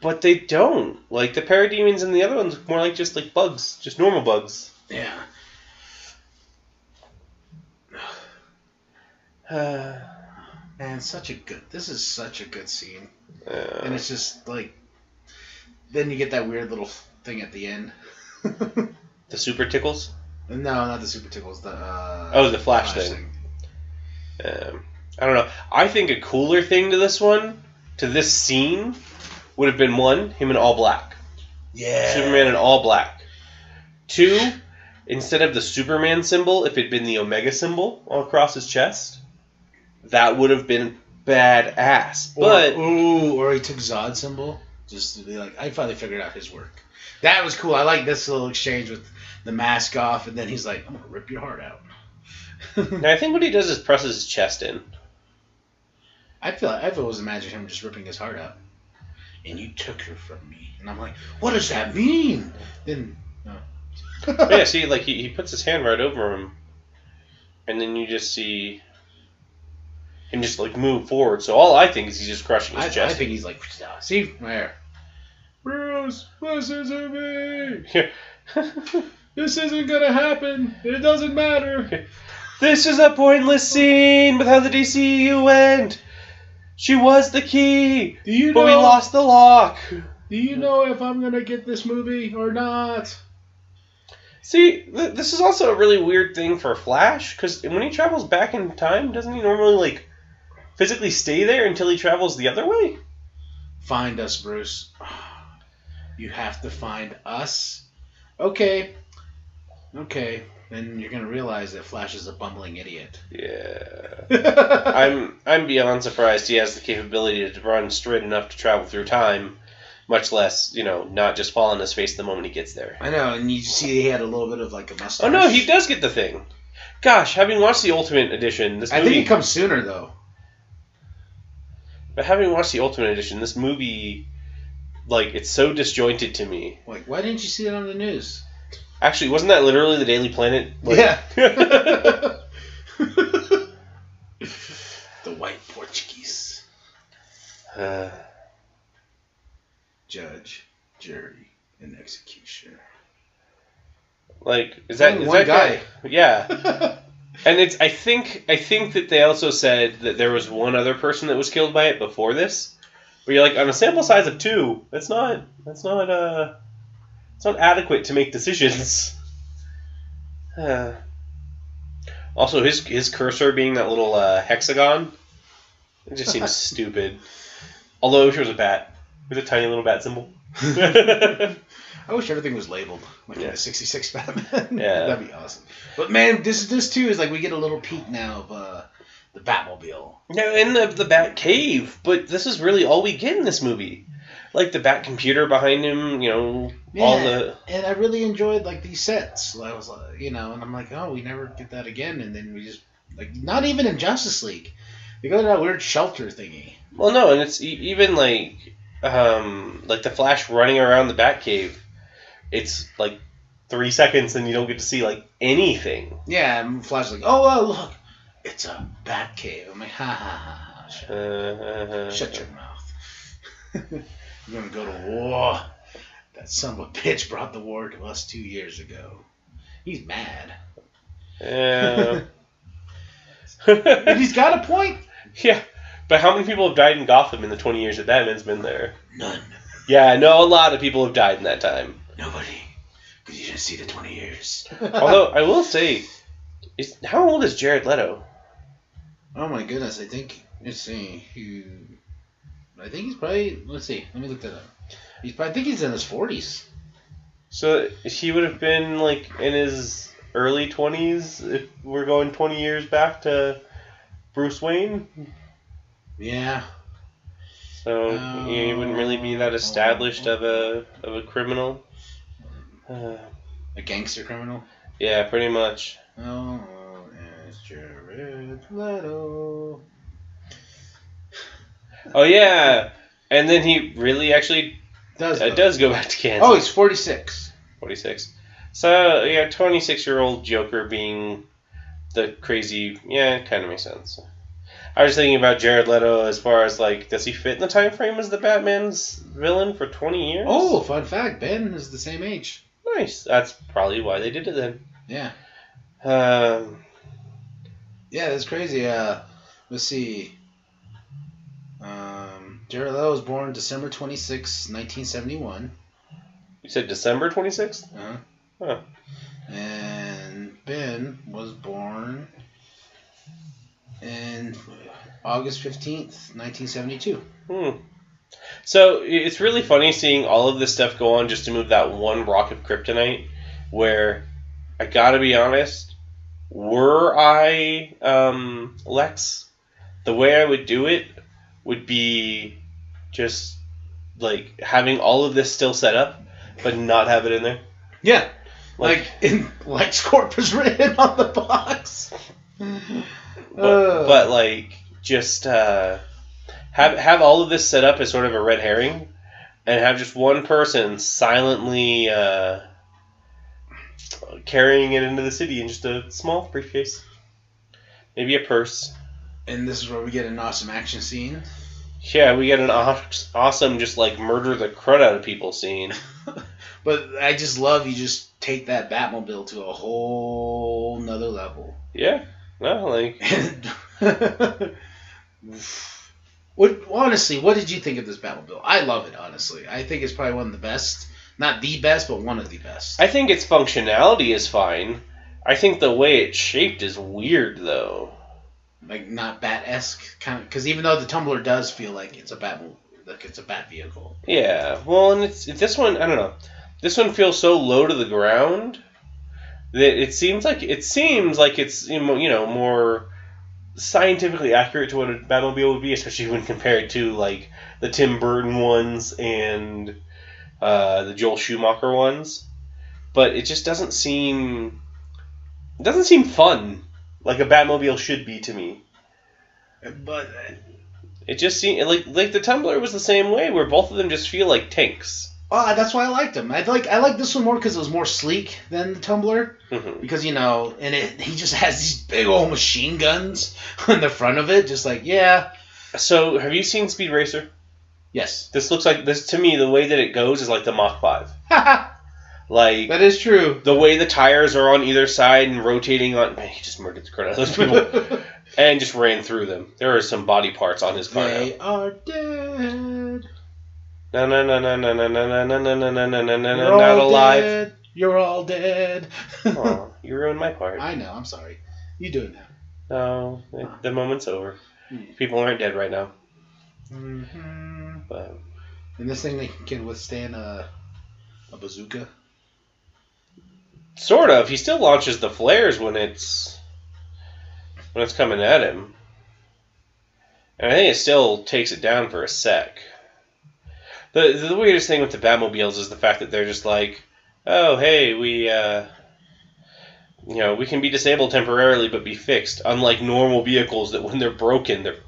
but they don't. The parademons and the other ones look more like just bugs, just normal bugs. Yeah. Man, this is such a good scene. And it's just then you get that weird little thing at the end. The super tickles? No, not the super tickles. The Flash thing. I don't know. I think a cooler thing to this scene, would have been him in all black. Yeah. Superman in all black. 2, instead of the Superman symbol, if it had been the Omega symbol all across his chest, that would have been badass. Or he took Zod's symbol, just to be I finally figured out his work. That was cool. I like this little exchange with the mask off, and then he's like, I'm going to rip your heart out. Now, I think what he does is presses his chest in. I feel was imagining him just ripping his heart out. and you took her from me. And I'm like, what does that mean? Then, Yeah, see, like, he puts his hand right over him, and then you just see him just, like, move forward. So all I think is he's just crushing his chest. I think he's like, see, there. Bruce, listen to me. This isn't gonna happen. It doesn't matter. This is a pointless scene with how the DCEU went. She was the key, but we lost the lock. Do you know if I'm gonna get this movie or not? See, this is also a really weird thing for Flash, because when he travels back in time, doesn't he normally, like, physically stay there until he travels the other way? Find us, Bruce. You have to find us. Okay. Then you're gonna realize that Flash is a bumbling idiot. Yeah. I'm beyond surprised he has the capability to run straight enough to travel through time, much less, not just fall on his face the moment he gets there. I know, and you see he had a little bit of like a mustache. Oh no, he does get the thing. Gosh, having watched the Ultimate Edition, this movie... I think it comes sooner, though. But having watched the Ultimate Edition, this movie, like, it's so disjointed to me. Like, why didn't you see it on the news? Actually, wasn't that literally the Daily Planet? Like, yeah. The white Portuguese. Judge, jury, and executioner. Like, is that one guy? Yeah. And it's I think that they also said that there was one other person that was killed by it before this. Where you're like, on a sample size of 2, it's not adequate to make decisions. Also, his cursor being that little hexagon, it just seems stupid. Although I wish it was a bat. With a tiny little bat symbol. I wish everything was labeled. Like in Yeah. the 66 Batman. Yeah. That'd be awesome. But man, this too is like we get a little peek now of the Batmobile. No, in the Bat Cave, but this is really all we get in this movie. Like the Bat computer behind him, all the... And I really enjoyed like these sets. I was like, and I'm like, oh, we never get that again. And then we just, like, not even in Justice League. They go to that weird shelter thingy. Well, no, and it's even like the Flash running around the Bat Cave. It's like 3 seconds and you don't get to see like anything. Yeah, and Flash's like, oh, look, it's a Bat Cave. I'm like, ha ha ha. Shut your mouth. We're going to go to war. That son of a bitch brought the war to us 2 years ago. He's mad. Yeah. And he's got a point. Yeah. But how many people have died in Gotham in the 20 years that Batman's been there? None. Yeah, no, a lot of people have died in that time. Nobody. Because you didn't see the 20 years. Although, I will say, how old is Jared Leto? Oh my goodness, I think, let's see, I think he's probably, let's see, let me look that up. I think he's in his 40s. So he would have been like in his early 20s if we're going 20 years back to Bruce Wayne. Yeah. So he wouldn't really be that established of a criminal. A gangster criminal? Yeah, pretty much. Oh, it's Jared Leto. Oh yeah, and then he really actually does go back to Kansas. Oh, he's 46. 46. So yeah, 26-year-old Joker being the crazy. Yeah, it kind of makes sense. I was thinking about Jared Leto as far as like, does he fit in the time frame as the Batman's villain for 20 years? Oh, fun fact, Ben is the same age. Nice. That's probably why they did it then. Yeah. Yeah, that's crazy. Let's see. Jared Leto was born December 26, 1971. You said December 26th? Uh-huh. Huh. And Ben was born in August 15th, 1972. So it's really funny seeing all of this stuff go on just to move that one rock of kryptonite, where I gotta be honest, were I Lex, the way I would do it would be just like having all of this still set up, but not have it in there. Yeah. Like in LexCorp is written on the box. But like just have all of this set up as sort of a red herring, and have just one person silently carrying it into the city in just a small briefcase. Maybe a purse. And this is where we get an awesome action scene. Yeah, we get an awesome just like murder the crud out of people scene. But I just love you just take that Batmobile to a whole nother level. Yeah. Well, like... Honestly, what did you think of this Batmobile? I love it, honestly. I think it's probably one of the best. Not the best, but one of the best. I think its functionality is fine. I think the way it's shaped is weird, though. Like, not Bat-esque, kind of. Because even though the Tumbler does feel like it's a Bat vehicle. Yeah. Well, and it's this one, I don't know. This one feels so low to the ground that it seems like it's more scientifically accurate to what a Batmobile would be, especially when compared to like the Tim Burton ones and the Joel Schumacher ones. But it just doesn't seem fun like a Batmobile should be to me. But it just seemed like the Tumbler was the same way, where both of them just feel like tanks. that's why I liked him. I like this one more because it was more sleek than the Tumbler. Mm-hmm. Because he just has these big old machine guns on the front of it, just like yeah. So, have you seen Speed Racer? Yes. This looks like to me. The way that it goes is like the Mach 5. Like that is true. The way the tires are on either side and rotating on. Man, he just murdered the crap out of those people and just ran through them. There are some body parts on his car. They are dead. No, You're not all alive. Dead. You're all dead. Oh, you ruined my part. I know. I'm sorry. You do it now. No, the moment's over. People aren't dead right now. Mm-hmm. But and this thing can withstand a bazooka. Sort of. He still launches the flares when it's coming at him. And I think it still takes it down for a sec. The weirdest thing with the Batmobiles is the fact that they're just like, oh, hey, we can be disabled temporarily but be fixed. Unlike normal vehicles that when they're broken, they're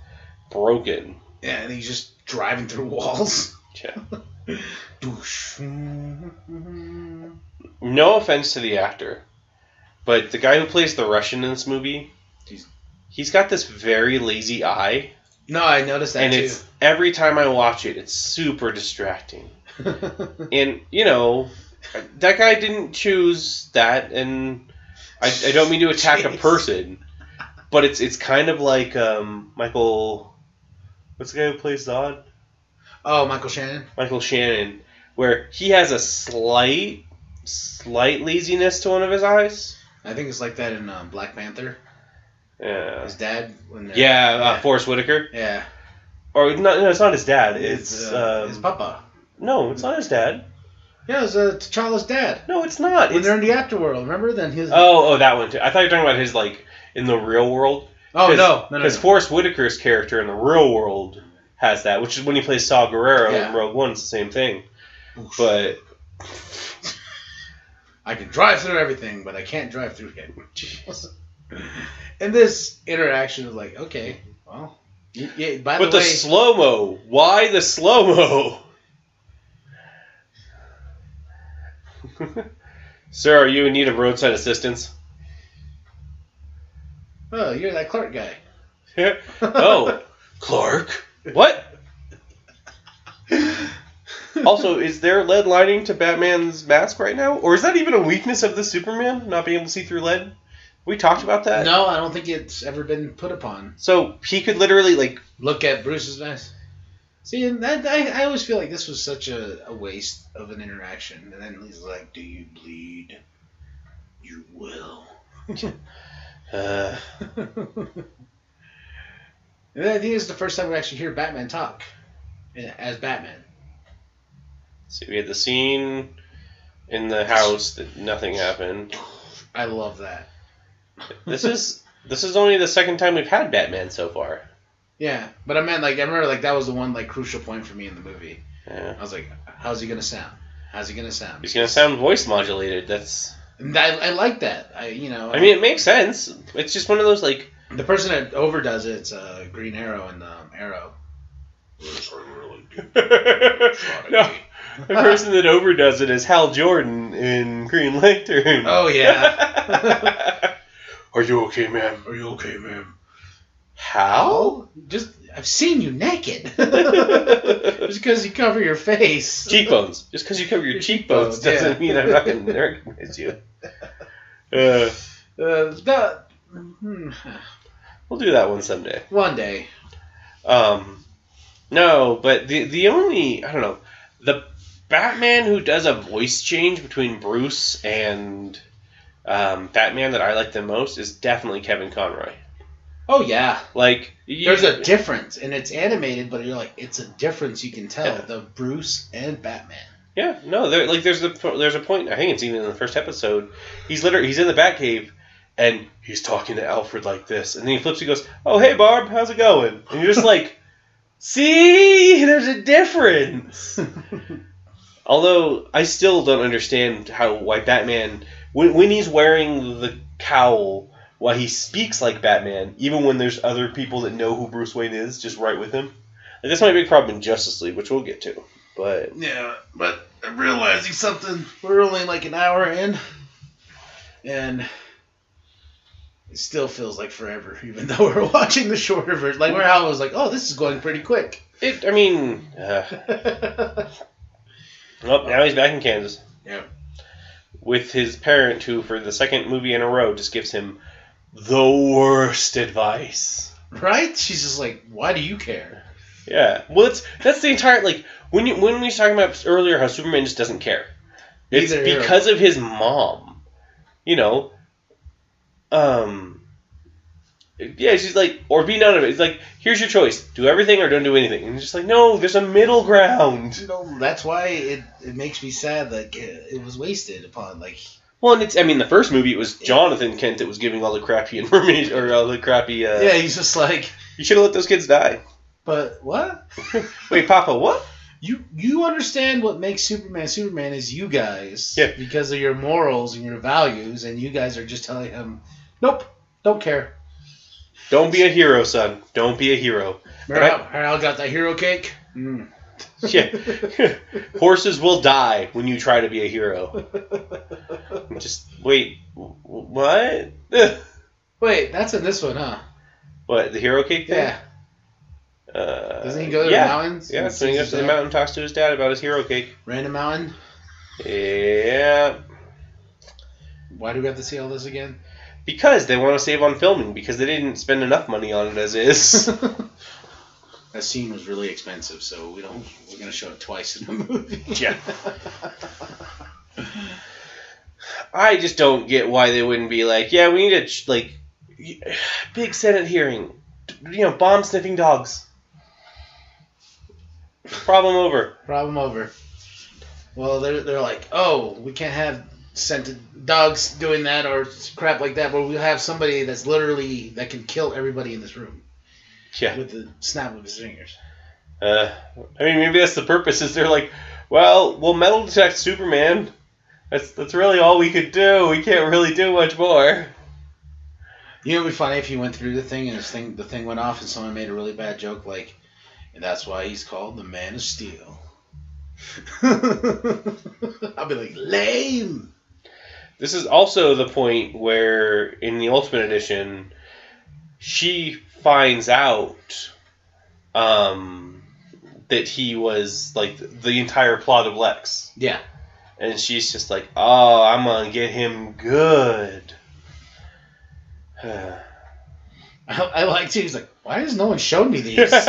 broken. Yeah, and he's just driving through walls. Yeah. No offense to the actor, but the guy who plays the Russian in this movie, he's got this very lazy eye. No, I noticed that too. And every time I watch it, it's super distracting. And, that guy didn't choose that, and I don't mean to attack a person, but it's kind of like Michael... What's the guy who plays Zod? Oh, Michael Shannon? Michael Shannon, where he has a slight laziness to one of his eyes. I think it's like that in Black Panther. Yeah. His dad? Forrest Whitaker. Yeah. Or, no, it's not his dad. It's his papa. No, it's not his dad. Yeah, it was T'Challa's dad. No, it's not. When they're in the afterworld, remember? Then his. Oh, that one too. I thought you were talking about his in the real world. Oh no. Because Forrest Whitaker's character in the real world has that, which is when he plays Saw Gerrera in Rogue One. It's the same thing. Oof. But I can drive through everything, but I can't drive through him. And this interaction is like, okay, well, yeah. By the way, the slow mo. Why the slow mo? Sir, are you in need of roadside assistance? Oh, you're that Clark guy. Oh, Clark? What? Also, is there lead lining to Batman's mask right now? Or is that even a weakness of the Superman, not being able to see through lead? We talked about that? No, I don't think it's ever been put upon. So, he could literally, look at Bruce's mask. See, and I always feel like this was such a waste of an interaction. And then he's like, do you bleed? You will. And I think it's the first time we actually hear Batman talk as Batman. See, we had the scene in the house that nothing happened. I love that. This is only the second time we've had Batman so far. Yeah, but I remember that was the one crucial point for me in the movie. Yeah. I was like, how's he gonna sound? How's he gonna sound? He's gonna sound voice modulated. I like that. I mean, it makes sense. It's just one of those the person that overdoes it's Green Arrow and Arrow. No, The person that overdoes it is Hal Jordan in Green Lantern. Oh, yeah. Are you okay, ma'am? Are you okay, ma'am? Hal? I've seen you naked. Just because you cover your face. Cheekbones. Just because you cover your cheekbones doesn't mean I'm not going to recognize you. We'll do that one someday. One day. No, but the only, I don't know, the Batman who does a voice change between Bruce and Batman that I like the most is definitely Kevin Conroy. Oh, yeah. Like, there's a difference, and it's animated, but you're like, it's a difference you can tell, Yeah. the Bruce and Batman. Yeah, no, there's a point, I think it's even in the first episode, he's in the Batcave, and he's talking to Alfred like this, and then he flips and goes, oh, hey, Barb, how's it going? And you're just like, see, there's a difference. Although, I still don't understand why Batman, when he's wearing the cowl, why he speaks like Batman, even when there's other people that know who Bruce Wayne is, just right with him. Like, that's my big problem in Justice League, which we'll get to. But Yeah, but I'm realizing something. We're only like an hour in, and it still feels like forever, even though we're watching the shorter version. Like, where I was like, oh, this is going pretty quick. Well, now he's back in Kansas. Yeah. With his parent, who for the second movie in a row just gives him the worst advice. Right? She's just like, why do you care? Yeah. Well, that's the entire, like, when we were talking about earlier how Superman just doesn't care. It's because of his mom. You know? Yeah, she's like, or be none of it. It's like, here's your choice. Do everything or don't do anything. And it's just like, no, there's a middle ground. You know, that's why it makes me sad that it was wasted upon, like... Well, and the first movie, it was Jonathan Kent that was giving all the crappy information, or all the crappy... yeah, he's just like... You should have let those kids die. But, what? Wait, Papa, what? You understand what makes Superman is you guys. Yeah. Because of your morals and your values, and you guys are just telling him, nope, don't care. Don't be a hero, son. Don't be a hero. Remember how Hal got that hero cake? Mm. Yeah. Horses will die when you try to be a hero. Just, wait, what? Wait, that's in this one, huh? What, the hero cake thing? Yeah. Doesn't he go to the mountains? Yeah, so he goes to the mountain and talks to his dad about his hero cake. Random mountain? Yeah. Why do we have to see all this again? Because they want to save on filming, because they didn't spend enough money on it as is. That scene was really expensive, so we're going to show it twice in the movie. Yeah. I just don't get why they wouldn't be like, yeah, we need a, big Senate hearing. Bomb sniffing dogs. Problem over. Problem over. Well, they're like, oh, we can't have scented dogs doing that or crap like that, but we'll have somebody that can kill everybody in this room. Yeah. With the snap of his fingers. Maybe that's the purpose, is they're like, well, we'll metal detect Superman. That's really all we could do. We can't really do much more. You know, it'd be funny if he went through the thing and the thing went off and someone made a really bad joke like, and that's why he's called the Man of Steel. I'll be like, lame. This is also the point where, in the Ultimate Edition, she finds out that he was, the entire plot of Lex. Yeah. And she's just like, oh, I'm going to get him good. I like to. He's like, why has no one shown me these? This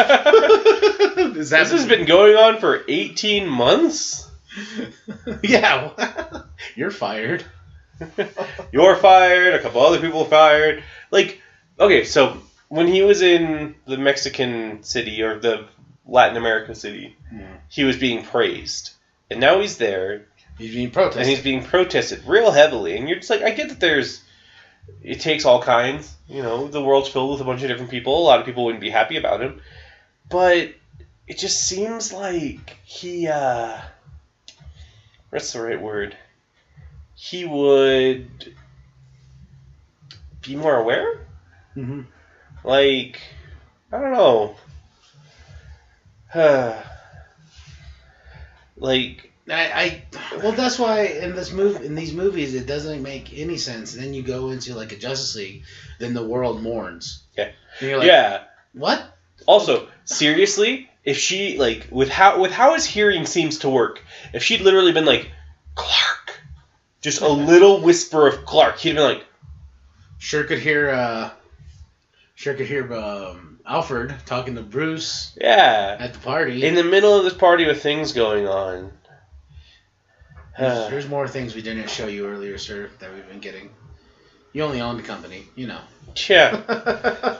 has been going on for 18 months? Yeah. You're fired. You're fired. A couple other people fired. Okay, so when he was in the Mexican city or the Latin American city, he was being praised. And now he's there. He's being protested. And he's being protested real heavily. And you're just like, I get that it takes all kinds. The world's filled with a bunch of different people. A lot of people wouldn't be happy about him. But it just seems like he, what's the right word? He would be more aware? Mm-hmm. I don't know. Well, that's why in these movies, it doesn't make any sense. And then you go into like a Justice League, then the world mourns. Yeah. And you're like, Yeah. what? Also, seriously, if she like with how his hearing seems to work, if she'd literally been like, Clark, just a little whisper of Clark, he'd been like, Sure could hear Alfred talking to Bruce. Yeah. At the party. In the middle of this party with things going on. There's more things we didn't show you earlier, sir, that we've been getting. You only own the company, you know. Yeah.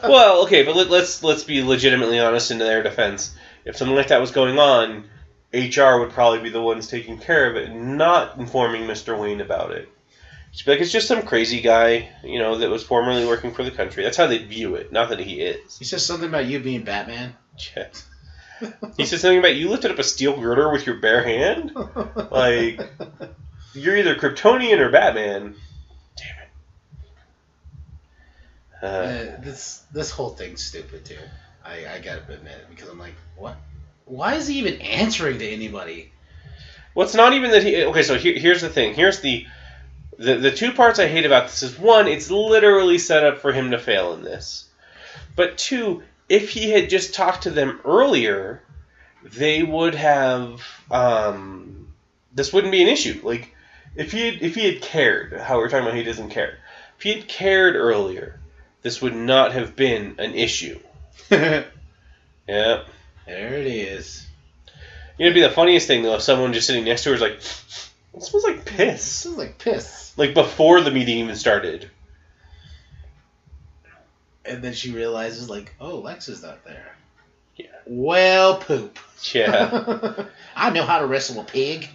Well, okay, but let's be legitimately honest in their defense. If something like that was going on, HR would probably be the ones taking care of it, and not informing Mr. Wayne about it. Like, it's just some crazy guy, you know, that was formerly working for the country. That's how they view it, not that he is. He says something about you being Batman. Yeah. He said something about you lifted up a steel girder with your bare hand? Like, you're either Kryptonian or Batman. Damn it. This whole thing's stupid, too. I gotta admit, because I'm like, what? Why is he even answering to anybody? Well, it's not even that he... Okay, so here's the thing. Here's the two parts I hate about this is, one, it's literally set up for him to fail in this. But two, if he had just talked to them earlier, they would have... this wouldn't be an issue. Like, if he had cared, how we're talking about he doesn't care. If he had cared earlier, this would not have been an issue. Yeah. There it is. You know, it'd be the funniest thing, though, if someone just sitting next to her is like, it smells like piss. It smells like piss. Like, before the meeting even started. And then she realizes, like, oh, Lex is not there. Yeah. Well, poop. Yeah. I know how to wrestle a pig.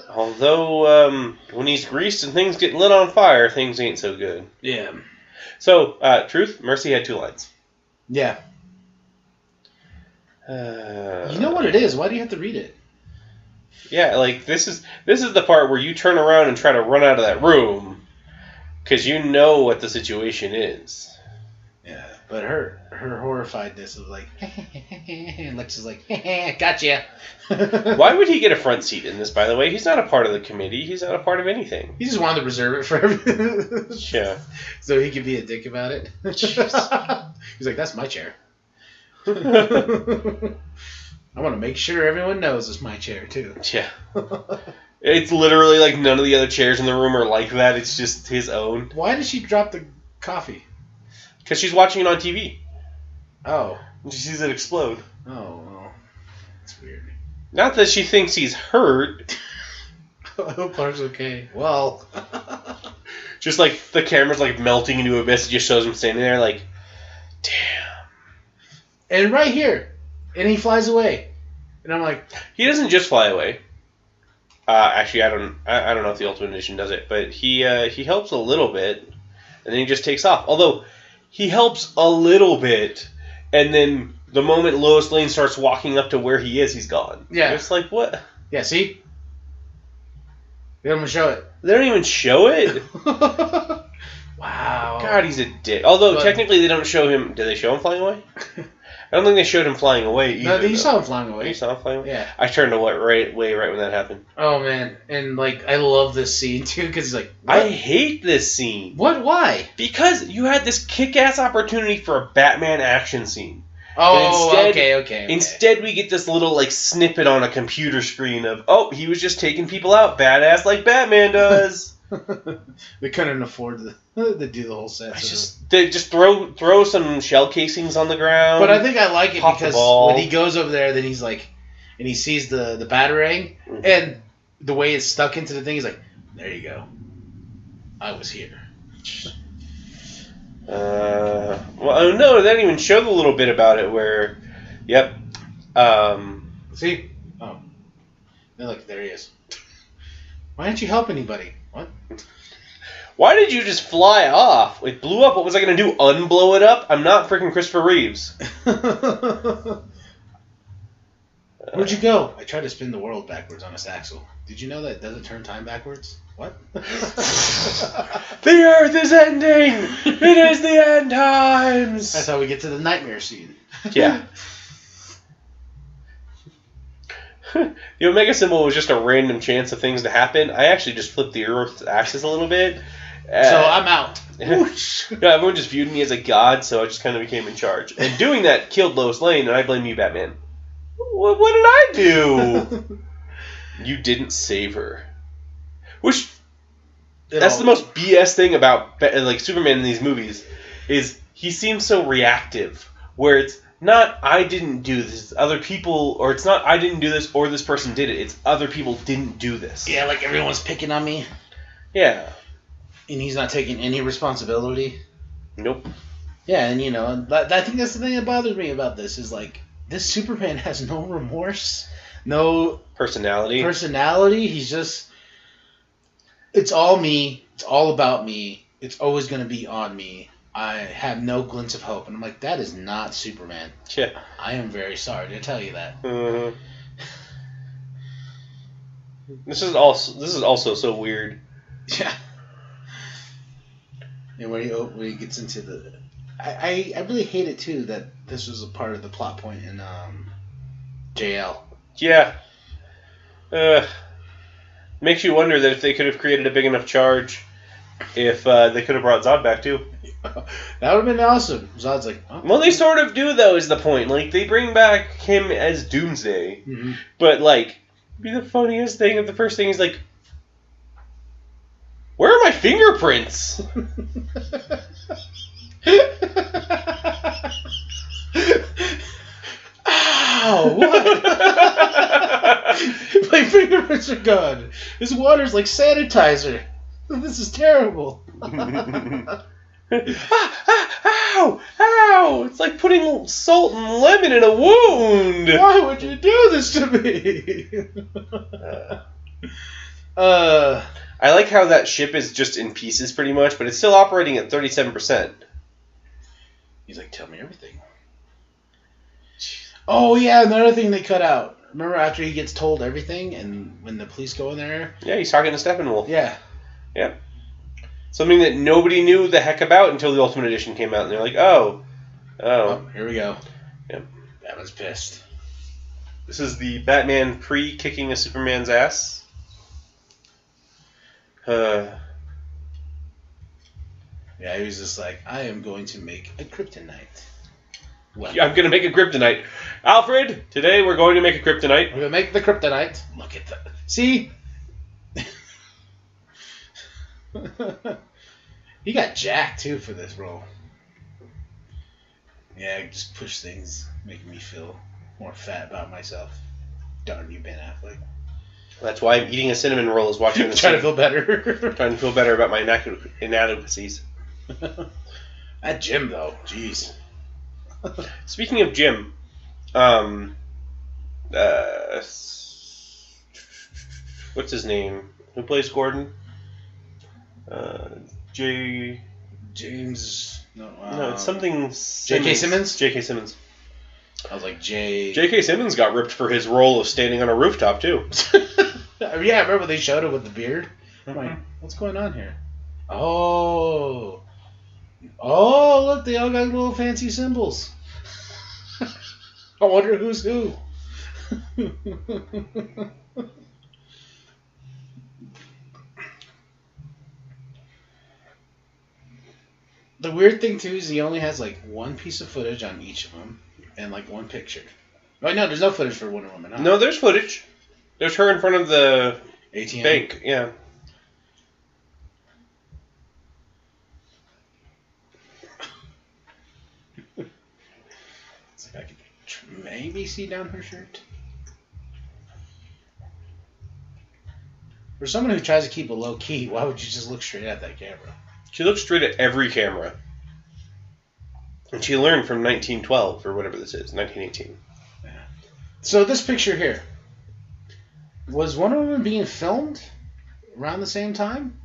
Although, when he's greased and things get lit on fire, things ain't so good. Yeah. So, truth, Mercy had 2 lines. Yeah. You know what it is. Why do you have to read it? Yeah, like, this is the part where you turn around and try to run out of that room, because you know what the situation is. Yeah, but her horrifiedness of like, and Lex is like, gotcha. Why would he get a front seat in this, by the way? He's not a part of the committee. He's not a part of anything. He just wanted to reserve it for everyone. Yeah. So he could be a dick about it. He's like, that's my chair. I want to make sure everyone knows it's my chair, too. Yeah. It's literally like none of the other chairs in the room are like that. It's just his own. Why did she drop the coffee? Because she's watching it on TV. Oh. And she sees it explode. Oh, well. That's weird. Not that she thinks he's hurt. I hope Clark's okay. Well. Just like the camera's like melting into abyss. It just shows him standing there like, damn. And right here. And he flies away. And I'm like... He doesn't just fly away. Actually, I don't know if the Ultimate Edition does it, but he helps a little bit, and then he just takes off. Although, he helps a little bit, and then the moment Lois Lane starts walking up to where he is, he's gone. Yeah. It's like, what? Yeah, see? They don't even show it. They don't even show it? Wow. God, he's a dick. Although, technically, they don't show him... Did they show him flying away? I don't think they showed him flying away either. No, you saw him flying away. You saw him flying away? Yeah. I turned away right when that happened. Oh, man. And, like, I love this scene, too, because he's like... What? I hate this scene. What? Why? Because you had this kick-ass opportunity for a Batman action scene. Oh, okay. Instead, we get this little, like, snippet on a computer screen of, oh, he was just taking people out badass like Batman does. We couldn't afford to do the whole set. They just throw some shell casings on the ground. But I think I like it because the when he goes over there, then he's like, and he sees the batarang, and the way it's stuck into the thing, he's like, there you go. I was here. Well, no, they didn't even show the little bit about it where, yep. See? Oh. They're like, there he is. Why didn't you help anybody? What? Why did you just fly off? It blew up. What was I going to do? Unblow it up? I'm not freaking Christopher Reeves. Where'd you go? I tried to spin the world backwards on this axle. Did you know that it doesn't turn time backwards? What? The Earth is ending! It is the end times! That's how we get to the nightmare scene. Yeah. The Omega symbol was just a random chance of things to happen. I actually just flipped the Earth's axis a little bit. So I'm out. No, everyone just viewed me as a god, so I just kind of became in charge. And doing that killed Lois Lane, and I blame you, Batman. What did I do? You didn't save her. Which, that's the most BS thing about like Superman in these movies, is he seems so reactive, where it's not I didn't do this, other people, or it's not I didn't do this or this person did it, it's other people didn't do this. Yeah, like everyone's picking on me. Yeah. And he's not taking any responsibility. Nope. Yeah, and I think that's the thing that bothers me about this, is like, this Superman has no remorse, no personality. He's just, it's all me, it's all about me, it's always going to be on me. I have no glints of hope. And I'm like, that is not Superman. Yeah. I am very sorry to tell you that. Mm-hmm. This is also so weird. Yeah. And when he gets into the... I really hate it, too, that this was a part of the plot point in JL. Yeah. Makes you wonder that if they could have created a big enough charge, if they could have brought Zod back, too. That would have been awesome. Zod's like... Oh. Well, they sort of do, though, is the point. Like, they bring back him as Doomsday. Mm-hmm. But, like, be the funniest thing if the first thing is like, where are my fingerprints? Ow! What? My fingerprints are gone. This water's like sanitizer. This is terrible. Ow! Ow! It's like putting salt and lemon in a wound. Why would you do this to me? I like how that ship is just in pieces pretty much, but it's still operating at 37%. He's like, tell me everything. Oh, yeah, another thing they cut out. Remember after he gets told everything, and when the police go in there? Yeah, he's talking to Steppenwolf. Yeah. Yep. Something that nobody knew the heck about until the Ultimate Edition came out, and they're like, oh, here we go. Yep. Batman's pissed. This is the Batman pre-kicking a Superman's ass. Yeah, he was just like, I am going to make a kryptonite. Yeah, I'm going to make a kryptonite. Alfred, today we're going to make a kryptonite. We're going to make the kryptonite. Look at that. See? He got jacked, too, for this role. Yeah, just push things, making me feel more fat about myself. Darn you, Ben Affleck. That's why I'm eating a cinnamon roll is watching this. Trying to feel better. Trying to feel better about my inadequacies. That gym, though. Jeez. Speaking of Jim, what's his name? Who plays Gordon? James. No, it's something. J.K. Simmons? J.K. Simmons. I was like, J.K. Simmons got ripped for his role of standing on a rooftop, too. Yeah, remember they showed him with the beard? I'm like, what's going on here? Oh, look, they all got little fancy symbols. I wonder who's who. The weird thing, too, is he only has, like, one piece of footage on each of them, and, like, one picture. Oh, no, there's no footage for Wonder Woman. Huh? No, there's footage. There's her in front of the ATM? bank, yeah. It's like I could maybe see down her shirt. For someone who tries to keep a low key, why would you just look straight at that camera? She looks straight at every camera. And she learned from 1912, or whatever this is, 1918. Yeah. So this picture here, was Wonder Woman being filmed around the same time?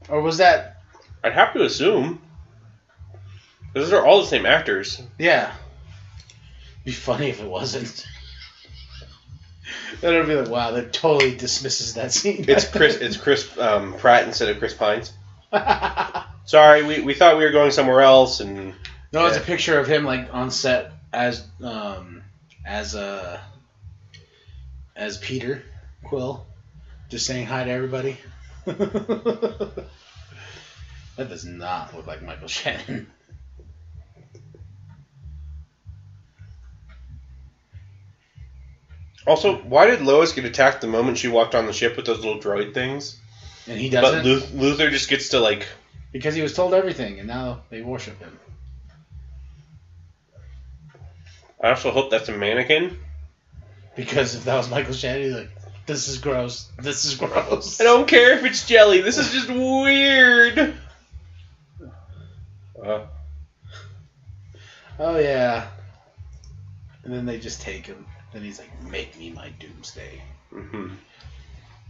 Or was that... I'd have to assume. Those are all the same actors. Yeah. Be funny if it wasn't. Then it'd be like, wow, that totally dismisses that scene. It's Chris Pratt instead of Chris Pines. Sorry, we thought we were going somewhere else, and no, it's a picture of him like on set as as Peter Quill, just saying hi to everybody. That does not look like Michael Shannon. Also, why did Lois get attacked the moment she walked on the ship with those little droid things? And he doesn't? But Luther just gets to, like... Because he was told everything, and now they worship him. I also hope that's a mannequin. Because if that was Michael Shannon, he'd be like, this is gross. This is gross. I don't care if it's jelly. This is just weird. Oh, yeah. And then they just take him. Then he's like, make me my doomsday. Mm-hmm.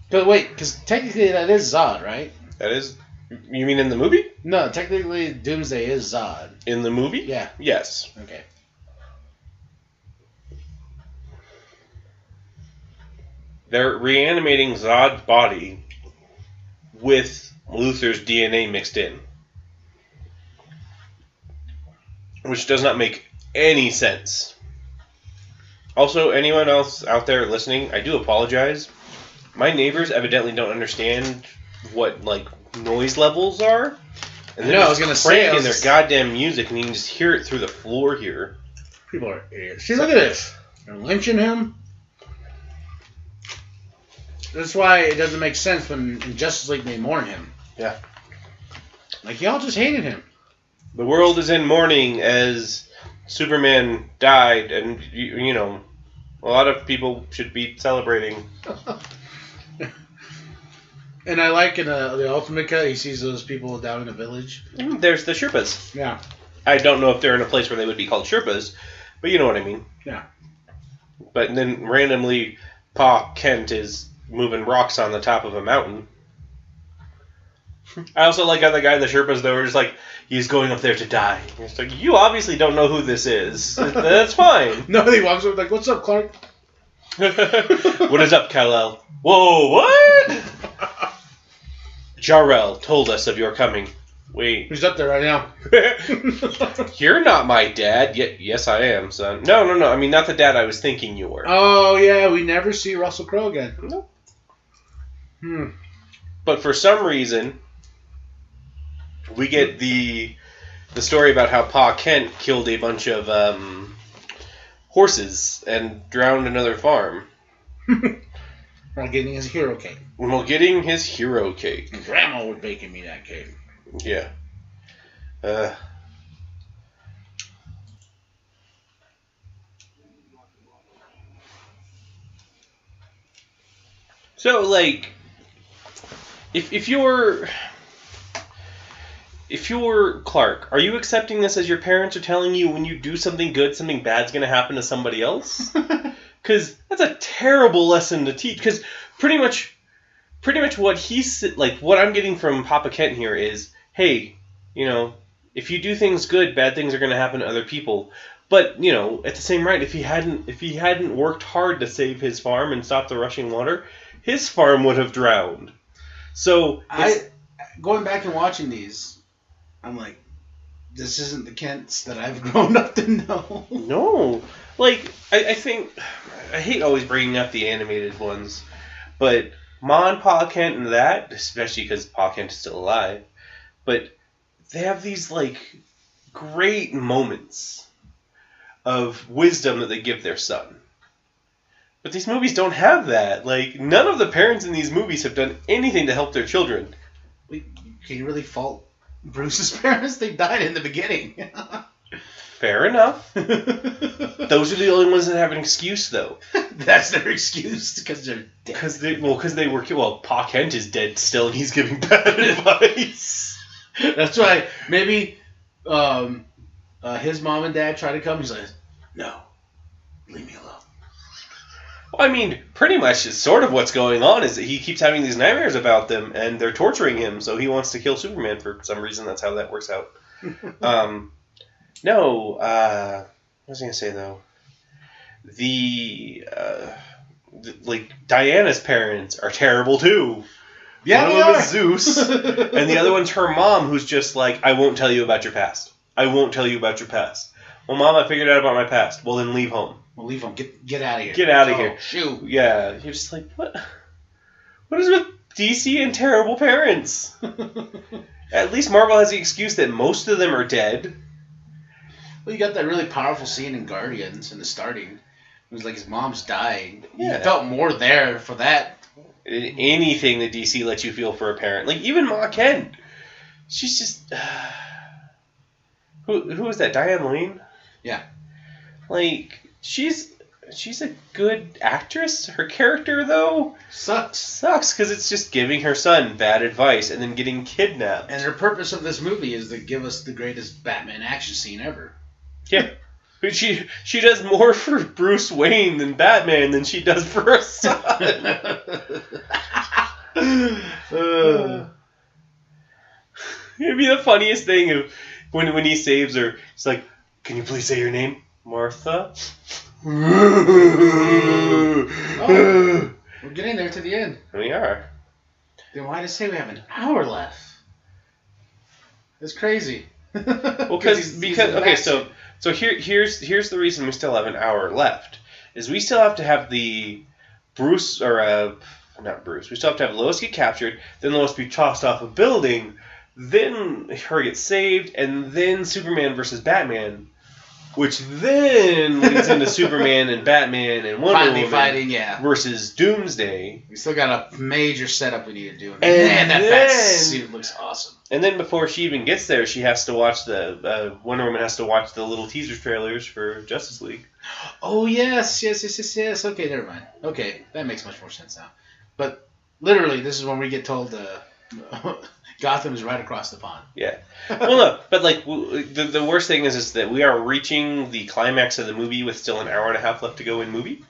But wait, because technically that is Zod, right? That is... You mean in the movie? No, technically Doomsday is Zod. In the movie? Yeah. Yes. Okay. They're reanimating Zod's body with Luther's DNA mixed in. Which does not make any sense. Also, anyone else out there listening, I do apologize. My neighbors evidently don't understand what, like, noise levels are. And they're I was gonna say, cranking their goddamn music, and you can just hear it through the floor here. People are idiots. See, look at this. They're lynching him. That's why it doesn't make sense when in Justice League they mourn him. Yeah. Like, y'all just hated him. The world is in mourning as Superman died, and, you know, a lot of people should be celebrating. And I like in the Ultimate Cut, he sees those people down in the village. There's the Sherpas. Yeah. I don't know if they're in a place where they would be called Sherpas, but you know what I mean. Yeah. But then randomly, Pa Kent is moving rocks on the top of a mountain. I also like how the guy in the Sherpas, though, were just like, he's going up there to die. It's like, you obviously don't know who this is. That's fine. No, he walks up like, what's up, Clark? What is up, Kal-El? Whoa, what? Jor-El told us of your coming. Wait. He's up there right now. You're not my dad. Yes, I am, son. No. I mean, not the dad I was thinking you were. Oh, yeah, we never see Russell Crowe again. Nope. Hmm. But for some reason, we get the story about how Pa Kent killed a bunch of horses and drowned another farm. Not getting his hero cake. While getting his hero cake. Grandma was baking me that cake. Yeah. So, like, if you're Clark, are you accepting this as your parents are telling you when you do something good, something bad's going to happen to somebody else? Because that's a terrible lesson to teach. Because pretty much what what I'm getting from Papa Kent here is, hey, you know, if you do things good, bad things are going to happen to other people. But, you know, at the same rate, if he hadn't worked hard to save his farm and stop the rushing water, his farm would have drowned. So going back and watching these, I'm like, this isn't the Kents that I've grown up to know. No. Like, I think, I hate always bringing up the animated ones, but Ma and Pa Kent and that, especially because Pa Kent is still alive, but they have these, like, great moments of wisdom that they give their son. But these movies don't have that. Like, none of the parents in these movies have done anything to help their children. Wait, can you really fault Bruce's parents? They died in the beginning. Fair enough. Those are the only ones that have an excuse, though. That's their excuse, because they're dead. Because they were... Well, Pa Kent is dead still, and he's giving bad advice. That's why maybe his mom and dad try to come. He's like, no, leave me alone. Well, I mean, pretty much it's sort of what's going on is that he keeps having these nightmares about them, and they're torturing him, so he wants to kill Superman for some reason. That's how that works out. What was I going to say, though? Like, Diana's parents are terrible, too. Yeah, one of them is Zeus, and the other one's her mom, who's just like, I won't tell you about your past. I won't tell you about your past. Well, Mom, I figured out about my past. Well, then leave home. We'll leave him. Get out of here. Get out of here. Shoot. Yeah, you're just like, what? What is with DC and terrible parents? At least Marvel has the excuse that most of them are dead. Well, you got that really powerful scene in Guardians in the starting. It was like his mom's dying. Yeah. You felt more there for that. Anything that DC lets you feel for a parent. Like, even Ma Kent. She's just... Who was that? Diane Lane? Yeah. Like, she's a good actress. Her character, though... Sucks, because it's just giving her son bad advice and then getting kidnapped. And the purpose of this movie is to give us the greatest Batman action scene ever. Yeah. But she does more for Bruce Wayne than Batman than she does for her son. It'd be the funniest thing if when he saves her, he's like, "Can you please say your name, Martha?" Oh, we're getting there to the end. We are. Then why did it say we have an hour left? That's crazy. Well, because okay, so here's the reason we still have an hour left is we still have to have the Bruce or not Bruce. We still have to have Lois get captured, then Lois be tossed off a building, then her get saved, and then Superman versus Batman, which then leads into Superman and Batman and Wonder Finally Woman fighting, yeah. versus Doomsday. We still got a major setup we need to do. And that bat suit looks awesome. And then before she even gets there, she has to watch Wonder Woman has to watch the little teaser trailers for Justice League. Oh, yes. Okay, never mind. Okay, that makes much more sense now. But literally, this is when we get told Gotham is right across the pond. Yeah. Well, no, but like the worst thing is that we are reaching the climax of the movie with still an hour and a half left to go in movie.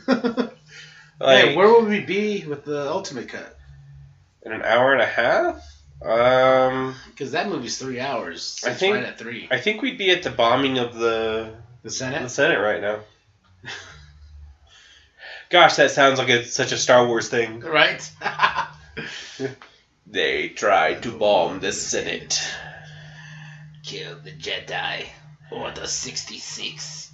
Hey, where would we be with the Ultimate Cut? In an hour and a half? Because that movie's 3 hours. It's right at 3. I think we'd be at the bombing of the Senate? The Senate right now. Gosh, that sounds like such a Star Wars thing. Right? They tried to bomb the Senate. Kill the Jedi. Order 66.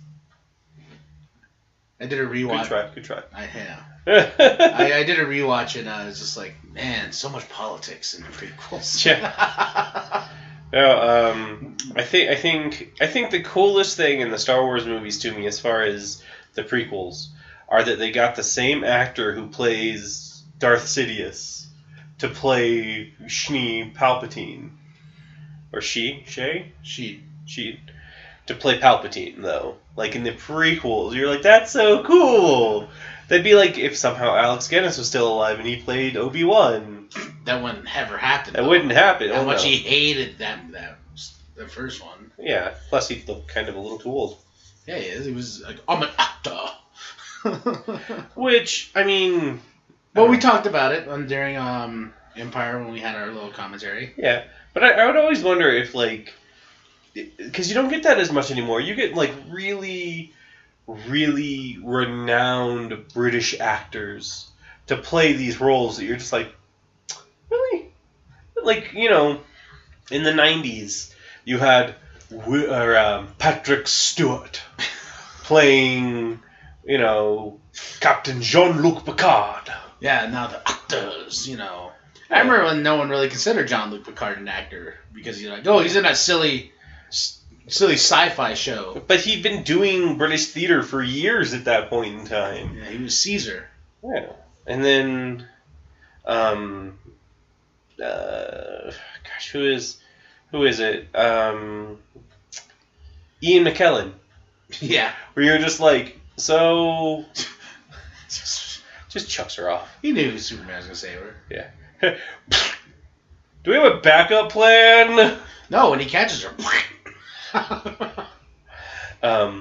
I did a rewatch. Good try. I did a rewatch and I was just like, man, so much politics in the prequels. Yeah. No, I think the coolest thing in the Star Wars movies to me, as far as the prequels, are that they got the same actor who plays Darth Sidious to play Shmi Palpatine, or She to play Palpatine though. Like in the prequels, you're like, that's so cool. That'd be like if somehow Alex Guinness was still alive and he played Obi-Wan. That wouldn't ever happen. That wouldn't happen. How much he hated the first one. Yeah. Plus, he looked kind of a little too old. Yeah, he is. He was like, I'm an actor. Which, I mean... Well, we talked about it during Empire when we had our little commentary. Yeah. But I would always wonder if, like... Because you don't get that as much anymore. You get, like, really, really renowned British actors to play these roles that you're just like, really? Like, you know, in the 90s, you had Patrick Stewart playing, you know, Captain Jean-Luc Picard. Yeah, now the actors, you know. I remember when no one really considered Jean-Luc Picard an actor because you're like, oh, he's in that silly sci-fi show. But he'd been doing British theater for years at that point in time. Yeah, he was Caesar. Yeah. And then, gosh, who is it? Ian McKellen. Yeah. Where you're just like, so... just chucks her off. He knew Superman was going to save her. Yeah. Do we have a backup plan? No, when he catches her... But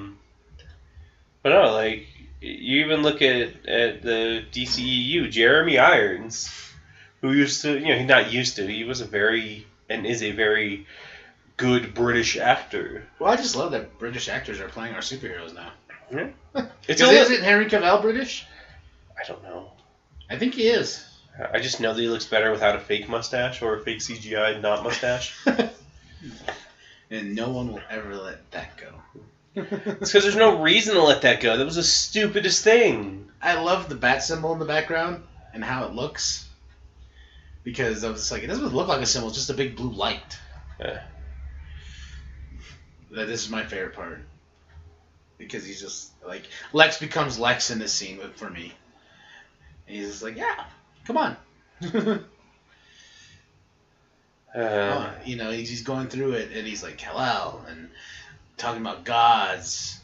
no, like, you even look at the DCEU, Jeremy Irons, who used to, you know, he was a very good British actor. Well, I just love that British actors are playing our superheroes now. Yeah. Isn't Henry Cavill British? I don't know. I think he is. I just know that he looks better without a fake mustache or a fake CGI not mustache. And no one will ever let that go. It's because there's no reason to let that go. That was the stupidest thing. I love the bat symbol in the background and how it looks. Because I was just like, it doesn't look like a symbol, it's just a big blue light. Yeah. This is my favorite part. Because he's just like, Lex becomes Lex in this scene for me. And he's just like, yeah, come on. He's going through it and he's like, hello, and talking about gods.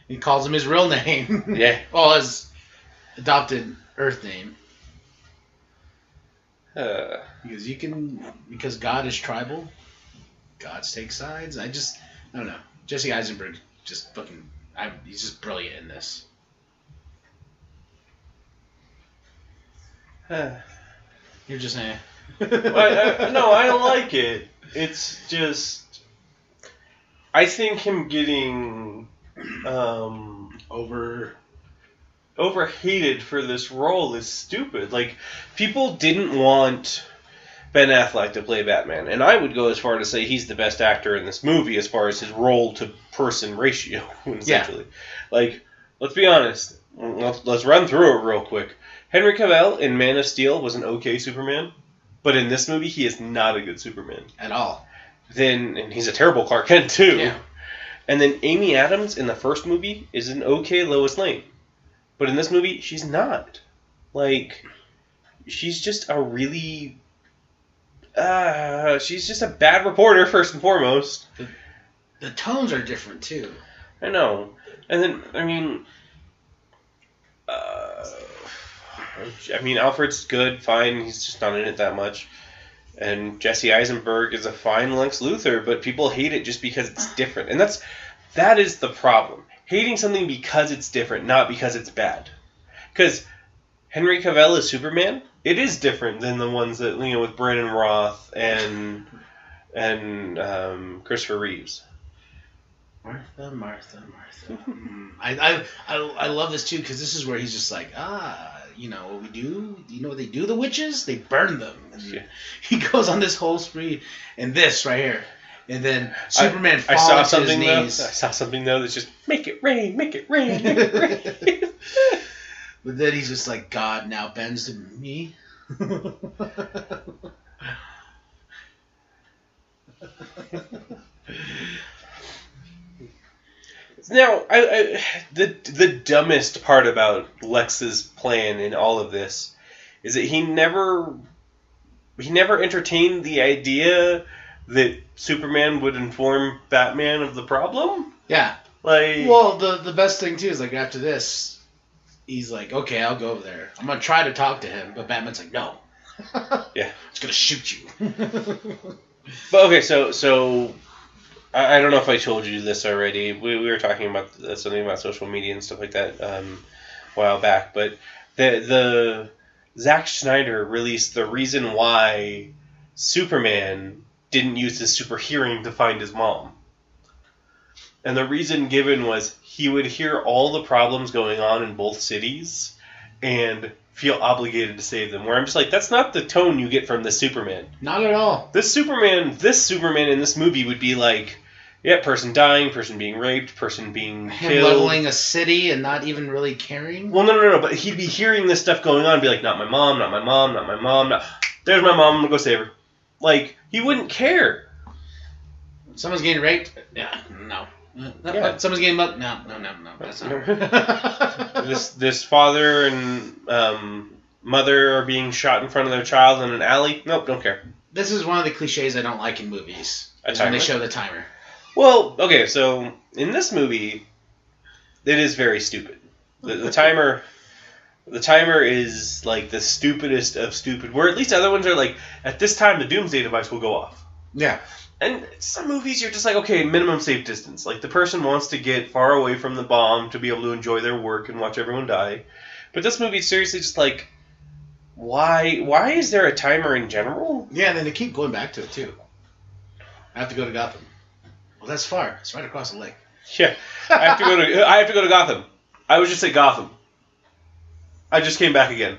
He calls him his real name. Yeah. Well, his adopted Earth name. Because God is tribal. Gods take sides. I don't know. Jesse Eisenberg he's just brilliant in this. You're just saying. No, I don't like it. It's just, I think him getting overhated for this role is stupid. Like, people didn't want Ben Affleck to play Batman, and I would go as far to say he's the best actor in this movie as far as his role to person ratio, essentially. Yeah. Like, let's be honest. Let's run through it real quick. Henry Cavill in Man of Steel was an okay Superman, but in this movie he is not a good Superman at all. And he's a terrible Clark Kent too. Yeah. And then Amy Adams in the first movie is an okay Lois Lane, but in this movie she's not. Like, she's just a really she's just a bad reporter first and foremost. The tones are different too. I know. And then Alfred's good, fine. He's just not in it that much. And Jesse Eisenberg is a fine Lex Luthor, but people hate it just because it's different. And that is the problem. Hating something because it's different, not because it's bad. Because Henry Cavill as Superman, it is different than the ones that, with Brandon Roth and Christopher Reeves. Martha. I love this too, because this is where he's just like, what we do? You know what they do? The witches, they burn them. Yeah. He goes on this whole spree, and this right here, and then Superman falls to his knees. I saw something though that's just make it rain, make it rain, make it rain. But then he's just like, God now bends to me. Now, the dumbest part about Lex's plan in all of this is that he never entertained the idea that Superman would inform Batman of the problem. Yeah. Well, the best thing too is like after this, he's like, okay, I'll go over there. I'm gonna try to talk to him, but Batman's like, no. Yeah. It's gonna shoot you. But okay, so. I don't know if I told you this already. We were talking about something about social media and stuff like that a while back. But the Zack Snyder released the reason why Superman didn't use his super hearing to find his mom. And the reason given was he would hear all the problems going on in both cities and feel obligated to save them. Where I'm just like, that's not the tone you get from the Superman. Not at all. This Superman in this movie would be like, yeah, person dying, person being raped, person being killed. Leveling a city and not even really caring? Well, no, but he'd be hearing this stuff going on and be like, not my mom, not my mom, not my mom, there's my mom, I'm gonna go save her. Like, he wouldn't care. Someone's getting raped? Yeah, no. Yeah. Someone's getting mugged? No, that's not her. This father and mother are being shot in front of their child in an alley? Nope, don't care. This is one of the cliches I don't like in movies. When they show the timer. Well, okay, so in this movie, it is very stupid. The timer is like the stupidest of stupid. Where at least other ones are like, at this time the doomsday device will go off. Yeah. And some movies you're just like, okay, minimum safe distance. Like the person wants to get far away from the bomb to be able to enjoy their work and watch everyone die. But this movie is seriously just like, why is there a timer in general? Yeah, and then they keep going back to it too. I have to go to Gotham. Well, that's far. It's right across the lake. Yeah, I have to go to Gotham. I was just at Gotham. I just came back again,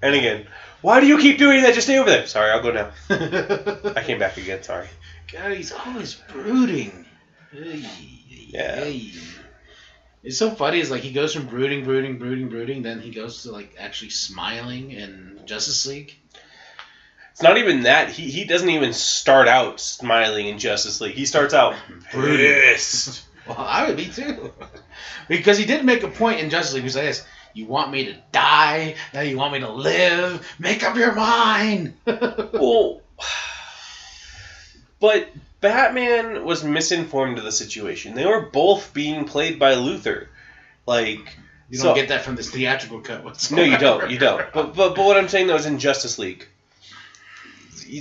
and again. Why do you keep doing that? Just stay over there. Sorry, I'll go now. I came back again. Sorry. God, he's always brooding. Yeah. It's so funny. It's like he goes from brooding, then he goes to like actually smiling in Justice League. It's not even that. He doesn't even start out smiling in Justice League. He starts out pissed. Well, I would be too. Because he did make a point in Justice League. He says, "You want me to die? Now you want me to live? Make up your mind." Well, but Batman was misinformed of the situation. They were both being played by Luthor. Like, you don't get that from this theatrical cut whatsoever. No, you don't. You don't. But what I'm saying though is in Justice League,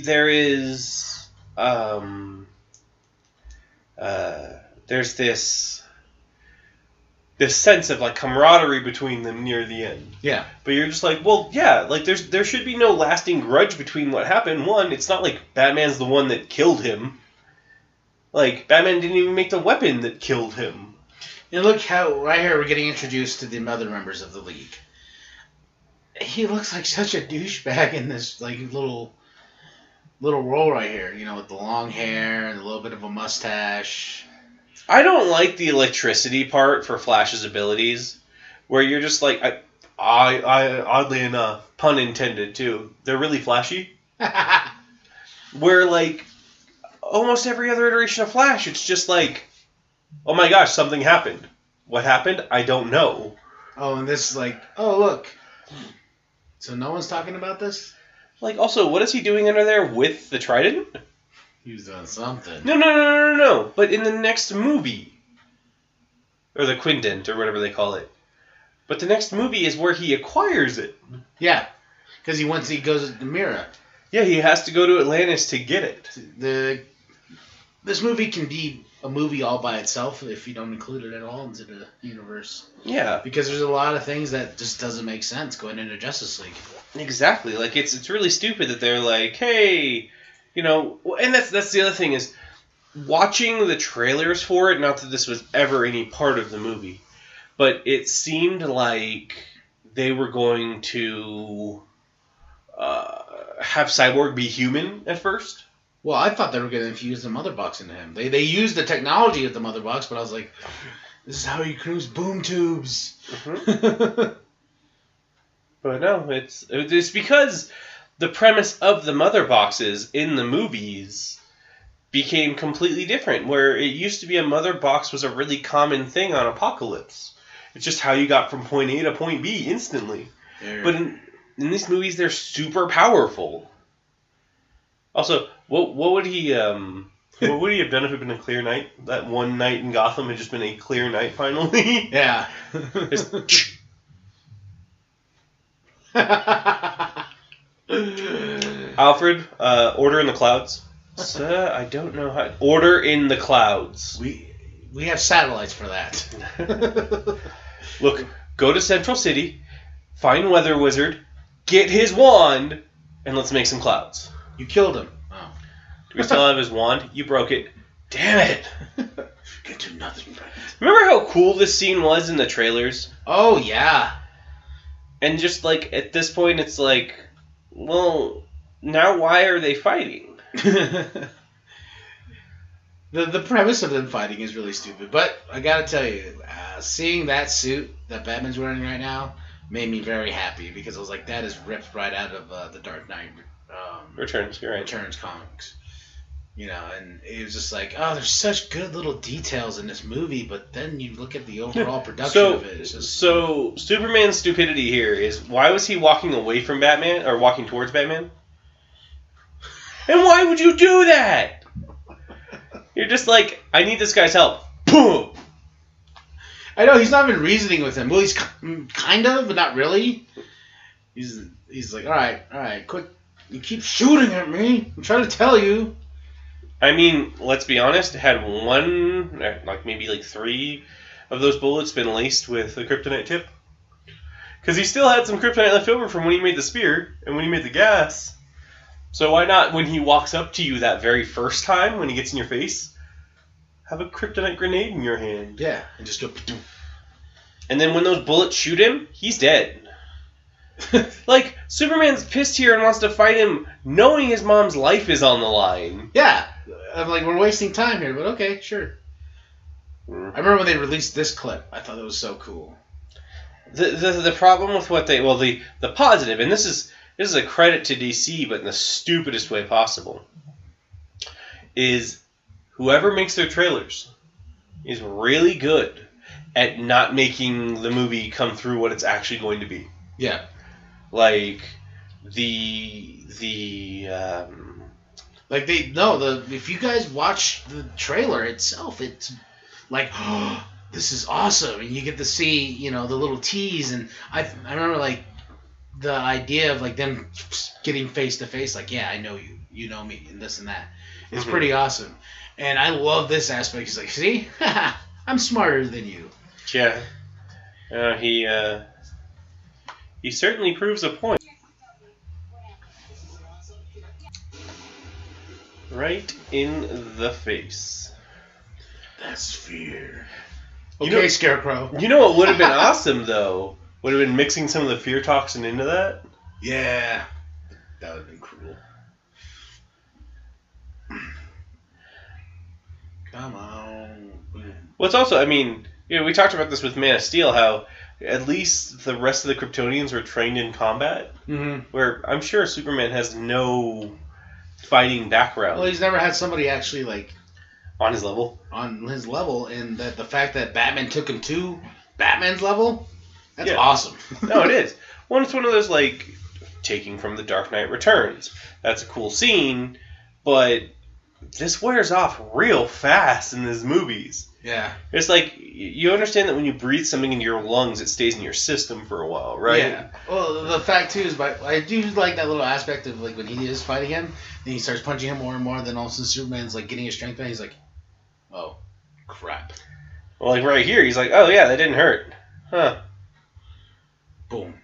there is there's this sense of like camaraderie between them near the end. Yeah. But you're just like, well, yeah, like there should be no lasting grudge between what happened. One, it's not like Batman's the one that killed him. Like, Batman didn't even make the weapon that killed him. And look how right here we're getting introduced to the other members of the League. He looks like such a douchebag in this like little role right here, you know, with the long hair and a little bit of a mustache. I don't like the electricity part for Flash's abilities, where you're just like, I oddly enough, pun intended too, they're really flashy. Where like, almost every other iteration of Flash, it's just like, oh my gosh, something happened. What happened? I don't know. Oh, and this is like, oh look. So no one's talking about this? Like, also, what is he doing under there with the trident? He was doing something. No. But in the next movie, or the Quindent, or whatever they call it. But the next movie is where he acquires it. Yeah, because he goes to Mira. Yeah, he has to go to Atlantis to get it. This movie can be a movie all by itself if you don't include it at all into the universe. Yeah. Because there's a lot of things that just doesn't make sense going into Justice League. Exactly. Like, it's really stupid that they're like, hey, you know, and that's the other thing is, watching the trailers for it, not that this was ever any part of the movie, but it seemed like they were going to have Cyborg be human at first. Well, I thought they were going to infuse the mother box into him. They used the technology of the mother box, but I was like, this is how you cruise boom tubes. Mm-hmm. But no, it's because the premise of the mother boxes in the movies became completely different, where it used to be a mother box was a really common thing on Apocalypse. It's just how you got from point A to point B instantly. Yeah. But in these movies, they're super powerful. Also, what would he have done if it had been a clear night? That one night in Gotham had just been a clear night finally? Yeah. Alfred, order in the clouds. Sir, I don't know how... Order in the clouds. We have satellites for that. Look, go to Central City, find Weather Wizard, get his wand, and let's make some clouds. You killed him. Oh. Do we still have his wand? You broke it. Damn it. Can do nothing right. Remember how cool this scene was in the trailers? Oh, yeah. And just, like, at this point, it's like, well, now why are they fighting? The premise of them fighting is really stupid. But I gotta tell you, seeing that suit that Batman's wearing right now made me very happy. Because I was like, that is ripped right out of the Dark Knight Returns, you're right. Returns comics. You know, and it was just like, oh, there's such good little details in this movie, but then you look at the overall production of it. It's just... So, Superman's stupidity here is, why was he walking away from Batman, or walking towards Batman? And why would you do that? You're just like, I need this guy's help. Boom! I know, he's not even reasoning with him. Well, he's kind of, but not really. He's like, all right, quit. You keep shooting at me. I'm trying to tell you. I mean, let's be honest, had one, like maybe like 3 of those bullets been laced with a kryptonite tip? Because he still had some kryptonite left over from when he made the spear and when he made the gas. So why not, when he walks up to you that very first time, when he gets in your face, have a kryptonite grenade in your hand? Yeah, and just go... And then when those bullets shoot him, he's dead. Like, Superman's pissed here and wants to fight him knowing his mom's life is on the line. Yeah. I'm like, we're wasting time here, but okay, sure. I remember when they released this clip. I thought it was so cool. The problem with what they the positive, and this is a credit to DC, but in the stupidest way possible, is whoever makes their trailers is really good at not making the movie come through what it's actually going to be. Yeah. Like if you guys watch the trailer itself, it's like, oh, this is awesome, and you get to see, the little tease, and I remember like the idea of like them getting face to face, like, yeah, I know you, you know me, and this and that. It's pretty awesome, and I love this aspect. He's like, see, I'm smarter than you. Yeah, he certainly proves a point. Right in the face. That's fear. Okay, Scarecrow. You know what would have been awesome, though? Would have been mixing some of the fear toxin into that. Yeah. That would have been cool. Come on. Well, it's also, we talked about this with Man of Steel, how at least the rest of the Kryptonians were trained in combat. Mm-hmm. Where I'm sure Superman has no fighting background. Well, he's never had somebody actually, like... On his level, and that the fact that Batman took him to Batman's level, that's awesome. No, it is. Well, it's one of those, like, taking from The Dark Knight Returns. That's a cool scene, but this wears off real fast in these movies. Yeah. It's like, you understand that when you breathe something into your lungs, it stays in your system for a while, right? Yeah. Well, the fact, too, is I do like that little aspect of, like, when he is fighting him, then he starts punching him more and more, then all of a sudden Superman's, like, getting his strength back, he's like, oh, crap. Well, like, right here, he's like, oh, yeah, that didn't hurt. Huh. Boom.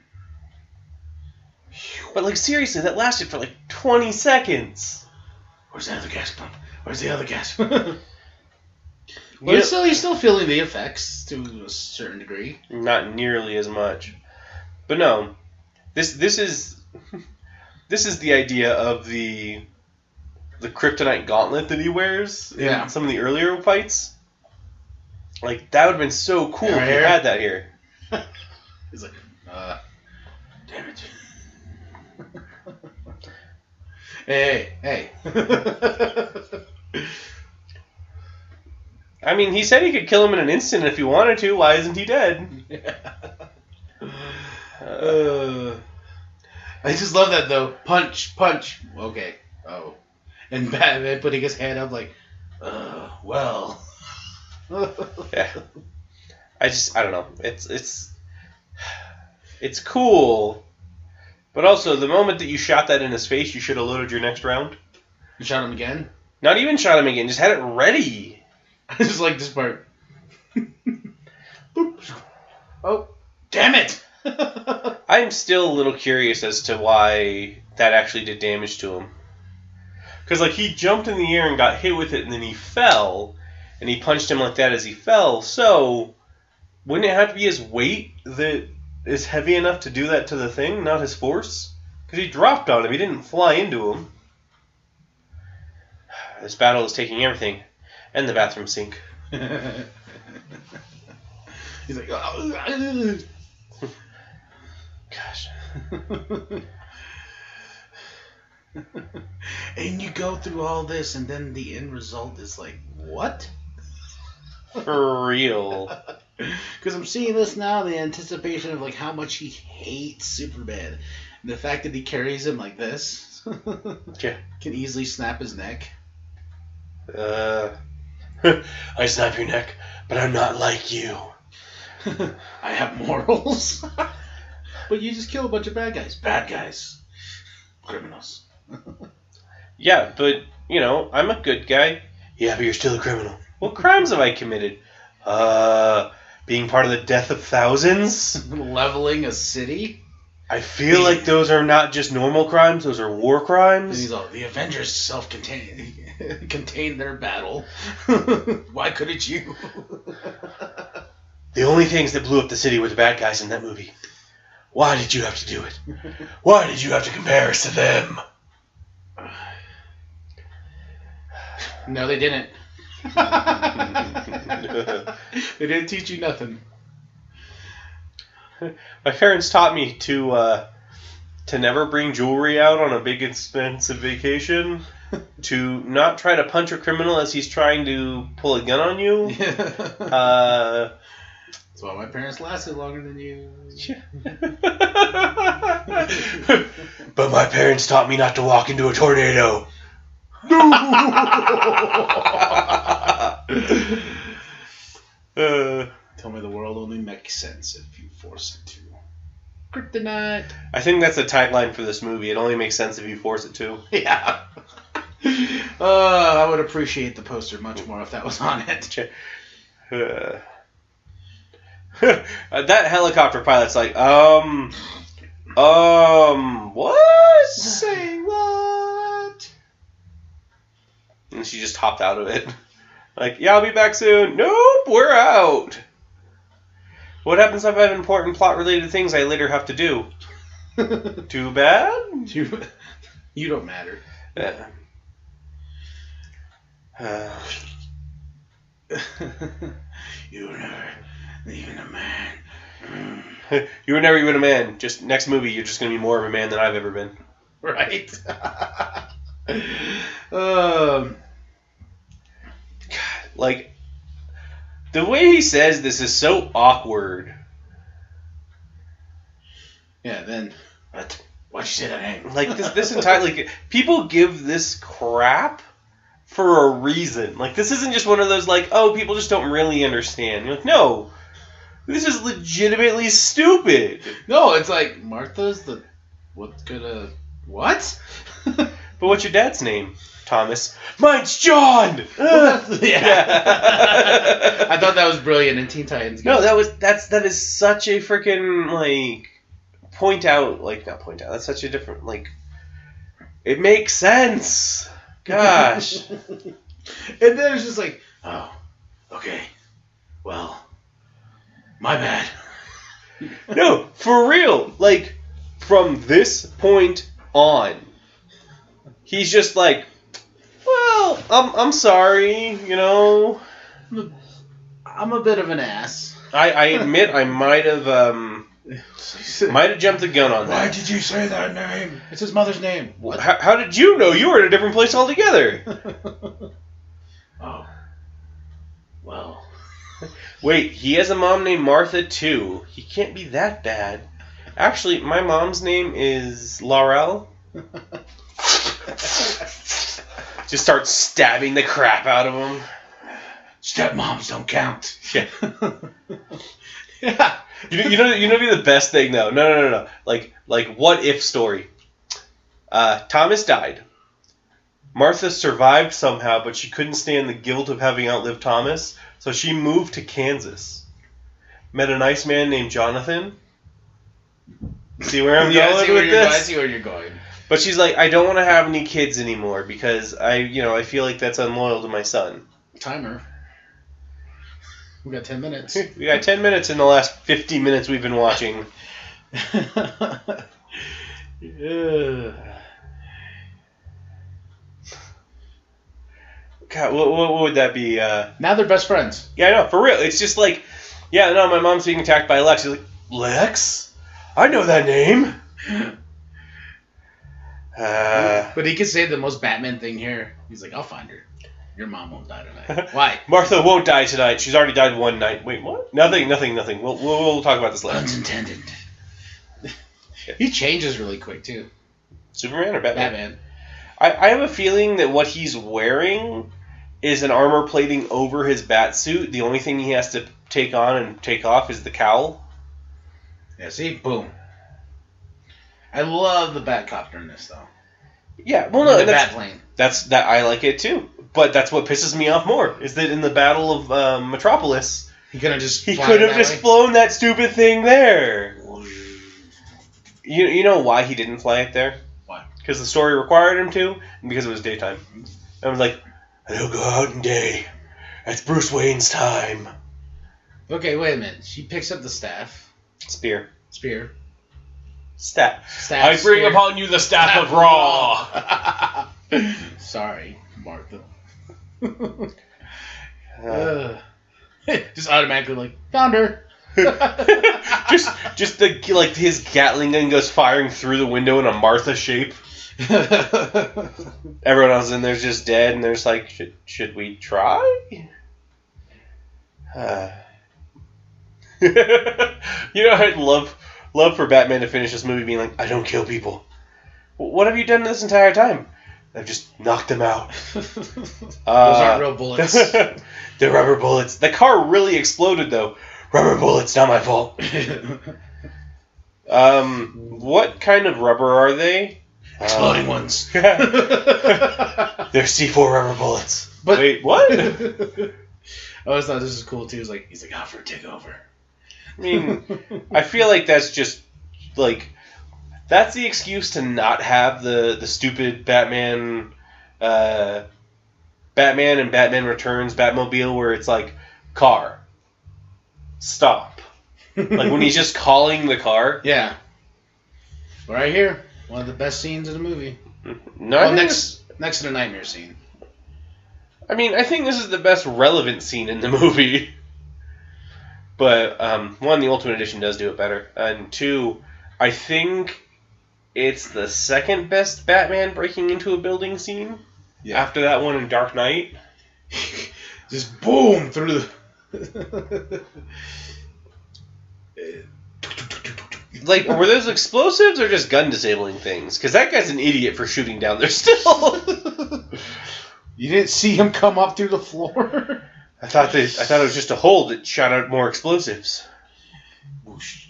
But, like, seriously, that lasted for, like, 20 seconds. Where's the other gas pump? Where's the other gas? Well, he's still feeling the effects to a certain degree. Not nearly as much. But no, this is the idea of the kryptonite gauntlet that he wears in some of the earlier fights. Like, that would have been so cool if he had that here. He's like, damn it. Hey. He said he could kill him in an instant if he wanted to. Why isn't he dead? I just love that, though. Punch. Okay. Oh. And Batman putting his hand up like, well. Yeah. I don't know. It's cool. But also, the moment that you shot that in his face, you should have loaded your next round. You shot him again? Not even shot him again. Just had it ready. I just like this part. Oh, damn it! I'm still a little curious as to why that actually did damage to him. Because, like, he jumped in the air and got hit with it, and then he fell, and he punched him like that as he fell. So, wouldn't it have to be his weight that is heavy enough to do that to the thing, not his force? Because he dropped on him. He didn't fly into him. This battle is taking everything. And the bathroom sink. He's like, gosh. And you go through all this, and then the end result is like, what? For real. Because I'm seeing this now, the anticipation of like how much he hates Superman. And the fact that he carries him like this. Yeah. Can easily snap his neck. I snap your neck, but I'm not like you. I have morals. But you just kill a bunch of bad guys. Bad guys. Criminals. Yeah, but, I'm a good guy. Yeah, but you're still a criminal. What crimes have I committed? Being part of the death of thousands? Leveling a city? I feel like those are not just normal crimes, those are war crimes. He's all, the Avengers contained their battle. Why couldn't you? The only things that blew up the city were the bad guys in that movie. Why did you have to do it? Why did you have to compare us to them? No, they didn't. They didn't teach you nothing. My parents taught me to never bring jewelry out on a big expensive vacation, to not try to punch a criminal as he's trying to pull a gun on you. That's why my parents lasted longer than you. But my parents taught me not to walk into a tornado. Tell me the world only makes sense if you force it to. Kryptonite. I think that's the tagline for this movie. It only makes sense if you force it to. Yeah. I would appreciate the poster much more if that was on it. That helicopter pilot's like, what? Say what? And she just hopped out of it. Like, yeah, I'll be back soon. Nope, we're out. What happens if I have important plot-related things I later have to do? Too bad? You don't matter. You were never even a man. You were never even a man. Just next movie, you're just going to be more of a man than I've ever been. Right? God, like, the way he says this is so awkward. Yeah, then, why'd you say that name? Like, this entire, like, people give this crap for a reason. Like, this isn't just one of those, like, oh, people just don't really understand. You're like, no, this is legitimately stupid. No, it's like, Martha's the, what? But what's your dad's name? Thomas. Mine's John! Yeah. I thought that was brilliant in Teen Titans. No, that is such a freaking, like, not point out, that's such a different, like, it makes sense. Gosh. And then it's just like, oh, okay, well, my bad. No, for real. Like, from this point on, he's just like, well, I'm sorry, you know. I'm a bit of an ass. I admit I might have jumped the gun on that. Why did you say that name? It's his mother's name. What? How did you know? You were in a different place altogether. Oh. Well. Wait, he has a mom named Martha too. He can't be that bad. Actually, my mom's name is Laurel. Just start stabbing the crap out of him. Stepmoms don't count. Yeah. Yeah. You know be the best thing though. No. Like what if story. Thomas died. Martha survived somehow, but she couldn't stand the guilt of having outlived Thomas, so she moved to Kansas. Met a nice man named Jonathan. See where I'm going with this? I see where you're going. But she's like, I don't want to have any kids anymore because I feel like that's unloyal to my son. Timer. We got 10 minutes. We got 10 minutes in the last 50 minutes we've been watching. Yeah. God, what would that be? Now they're best friends. Yeah, I know, for real. It's just like, yeah, no, my mom's being attacked by Lex. She's like, Lex? I know that name. But he could say the most Batman thing here. He's like, I'll find her. Your mom won't die tonight. Why? Martha won't die tonight. She's already died one night. Wait, what? Nothing. We'll talk about this later. Puns intended. He changes really quick, too. Superman or Batman? Batman. I have a feeling that what he's wearing is an armor plating over his bat suit. The only thing he has to take on and take off is the cowl. Yeah, see? Boom. I love the Batcopter in this, though. Yeah, well, no, the Batplane. That I like it too. But that's what pisses me off more is that in the Battle of Metropolis, He could have just flown that stupid thing there. You know why he didn't fly it there? Why? Because the story required him to, and because it was daytime. I was like, I don't go out in day. That's Bruce Wayne's time. Okay, wait a minute. She picks up the staff. Spear. Staff. I bring upon you the staff of Raw. Sorry, Martha. Just automatically like, found her. just his Gatling gun goes firing through the window in a Martha shape. Everyone else in there's just dead, and there's like, should we try? I'd love for Batman to finish this movie being like, I don't kill people. What have you done this entire time? I've just knocked them out. Those aren't real bullets. They're rubber bullets. The car really exploded, though. Rubber bullets, not my fault. What kind of rubber are they? Exploding ones. They're C4 rubber bullets. But, wait, what? I always thought this was cool, too. He's like, Alfred, take over. I mean, I feel like that's just, like, that's the excuse to not have the stupid Batman and Batman Returns Batmobile where it's like, car, stop. Like when he's just calling the car. Yeah. Right here. One of the best scenes in the movie. No, next to the nightmare scene. I mean, I think this is the best relevant scene in the movie. But, one, the Ultimate Edition does do it better. And two, I think it's the second best Batman breaking into a building scene. Yeah. After that one in Dark Knight. Just boom through the... Like, were those explosives or just gun disabling things? Because that guy's an idiot for shooting down there still. You didn't see him come up through the floor? I thought it was just a hole that shot out more explosives. Whoosh.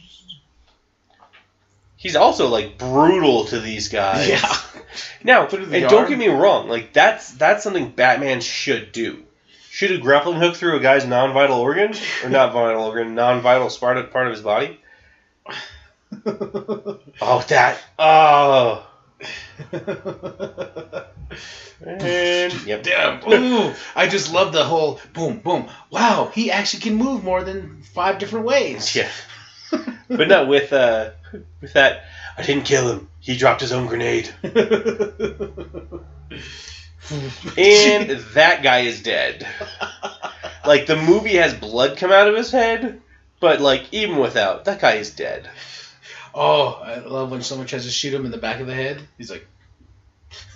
He's also like brutal to these guys. Yeah. Now, and don't get me wrong, like that's something Batman should do. Shoot a grappling hook through a guy's non-vital organ, or not vital organ, non-vital part of his body. And yep. Damn. Ooh, I just love the whole boom, boom. Wow, he actually can move more than 5 different ways. Yeah. But not with that. I didn't kill him. He dropped his own grenade. And that guy is dead. Like, the movie has blood come out of his head, but, like, even without, that guy is dead. Oh, I love when someone tries to shoot him in the back of the head. He's like...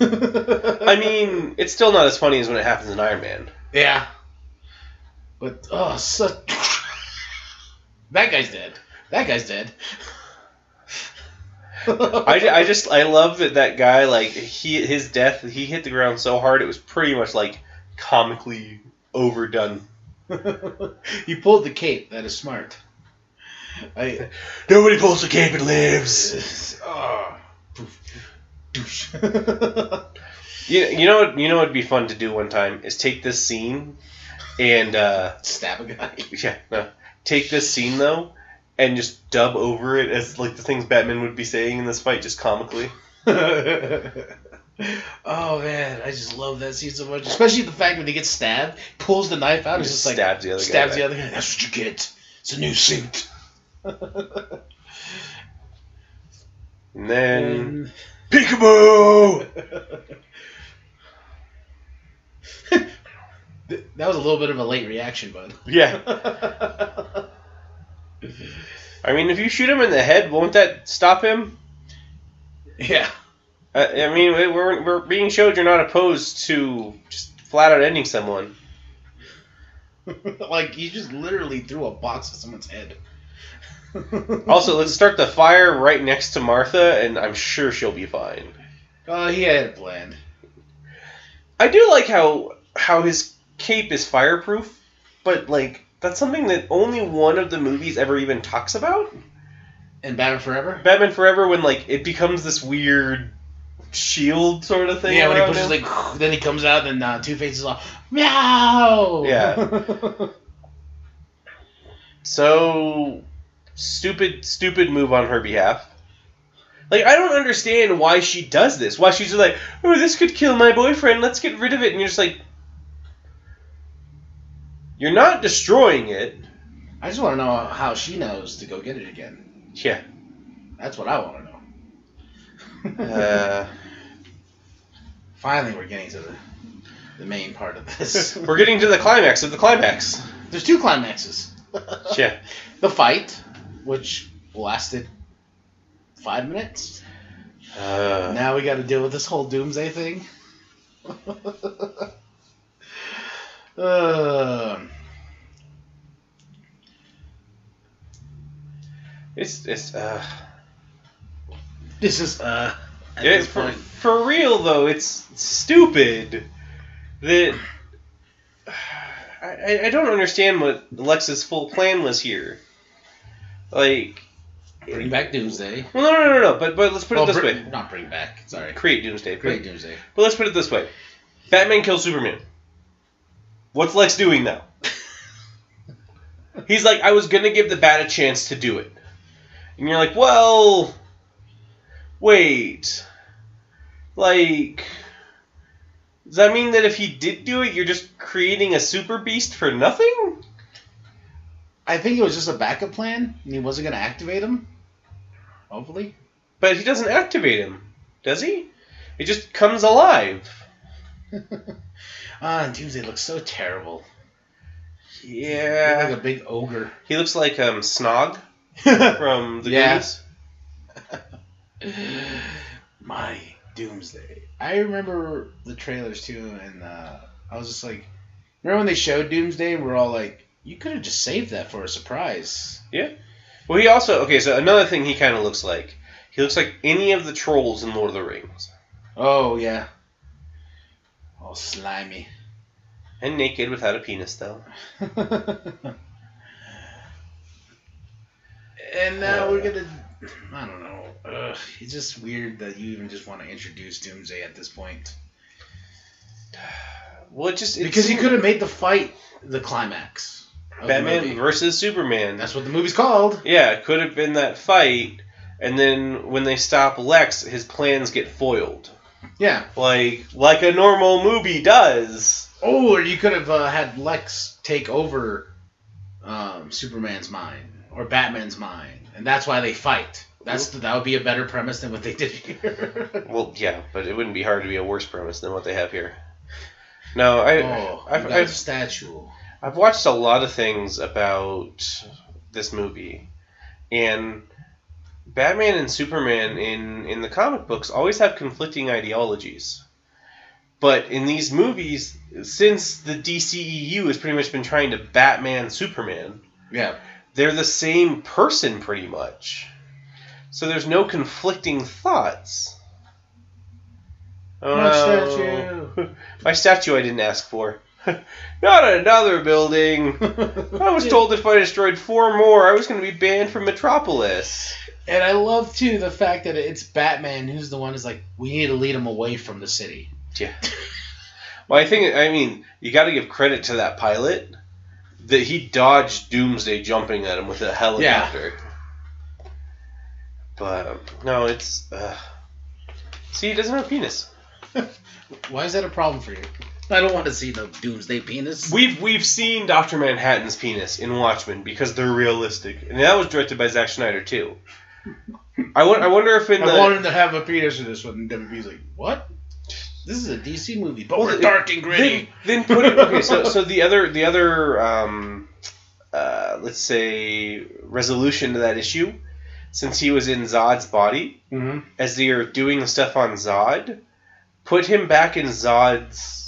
I mean, it's still not as funny as when it happens in Iron Man. Yeah. But, that guy's dead. That guy's dead. I love that guy, like, his death, he hit the ground so hard it was pretty much, like, comically overdone. He pulled the cape. That is smart. Nobody pulls the cape and lives. You know what'd be fun to do one time is take this scene and stab a guy. Yeah, no. Take this scene though and just dub over it as like the things Batman would be saying in this fight, just comically. Oh man, I just love that scene so much. Especially the fact when he gets stabbed, pulls the knife out, and just like stabs the other guy. That's what you get. It's a new suit. And then peekaboo. That was a little bit of a late reaction, bud. Yeah. I mean, if you shoot him in the head, won't that stop him? Yeah. I mean, we're being showed you're not opposed to just flat out ending someone. Like, you just literally threw a box at someone's head. Also, let's start the fire right next to Martha, and I'm sure she'll be fine. He had it planned. I do like how his cape is fireproof, but, like, that's something that only one of the movies ever even talks about. In Batman Forever? Batman Forever, when, like, it becomes this weird shield sort of thing. Yeah, when he pushes, like, then he comes out, and Two-Face is all, meow! Yeah. So, stupid move on her behalf. Like, I don't understand why she does this. Why she's just like, oh, this could kill my boyfriend, let's get rid of it. And you're just like, you're not destroying it. I just want to know how she knows to go get it again. Yeah. That's what I want to know. Finally, we're getting to the main part of this. We're getting to the climax of the climax. There's 2 climaxes. Yeah. The fight, which lasted 5 minutes. Now we got to deal with this whole Doomsday thing. This is at this point. for real though. It's stupid that I don't understand what Lex's full plan was here. Like, Bring back Doomsday. well, no. But let's put it this way. Not bring back. Sorry. Create Doomsday. Create Doomsday. But let's put it this way. Batman kills Superman. What's Lex doing now? He's like, I was gonna give the Bat a chance to do it. And you're like, well, wait. Like, does that mean that if he did do it, you're just creating a super beast for nothing? I think it was just a backup plan, and he wasn't going to activate him. Hopefully. But he doesn't activate him, does he? It just comes alive. Doomsday looks so terrible. Yeah. Like a big ogre. He looks like Snog from the Goonies. My Doomsday. I remember the trailers too, and I was just like, remember when they showed Doomsday and we're all like, you could have just saved that for a surprise. Yeah. Well, he also, okay, so another thing he kind of looks like. He looks like any of the trolls in Lord of the Rings. Oh, yeah. All slimy. And naked without a penis, though. And now we're gonna, I don't know. It's just weird that you even just want to introduce Doomsday at this point. Well, because you could have made the fight the climax. Batman versus Superman. That's what the movie's called. Yeah, it could have been that fight, and then when they stop Lex, his plans get foiled. Yeah. Like a normal movie does. Oh, or you could have had Lex take over Superman's mind or Batman's mind, and that's why they fight. That would be a better premise than what they did here. Well, yeah, but it wouldn't be hard to be a worse premise than what they have here. No, I've got a statue. I've watched a lot of things about this movie, and Batman and Superman in the comic books always have conflicting ideologies. But in these movies, since the DCEU has pretty much been trying to Batman Superman, yeah, they're the same person pretty much. So there's no conflicting thoughts. Oh, my statue. My statue I didn't ask for. Not another building. I was told that if I destroyed 4 more, I was going to be banned from Metropolis. And I love, too, the fact that it's Batman who's the one who's like, we need to lead him away from the city. Yeah. Well, I mean, you got to give credit to that pilot that he dodged Doomsday jumping at him with a helicopter. Yeah. But, no, it's... See, he doesn't have a penis. Why is that a problem for you? I don't want to see no Doomsday penis. We've seen Dr. Manhattan's penis in Watchmen because they're realistic. And that was directed by Zack Snyder, too. I wonder if I want him to have a penis in this one, and WB's like, what? This is a DC movie, but we're dark and gritty. Then put it... Okay, so the other let's say, resolution to that issue, since he was in Zod's body, as they are doing the stuff on Zod, put him back in Zod's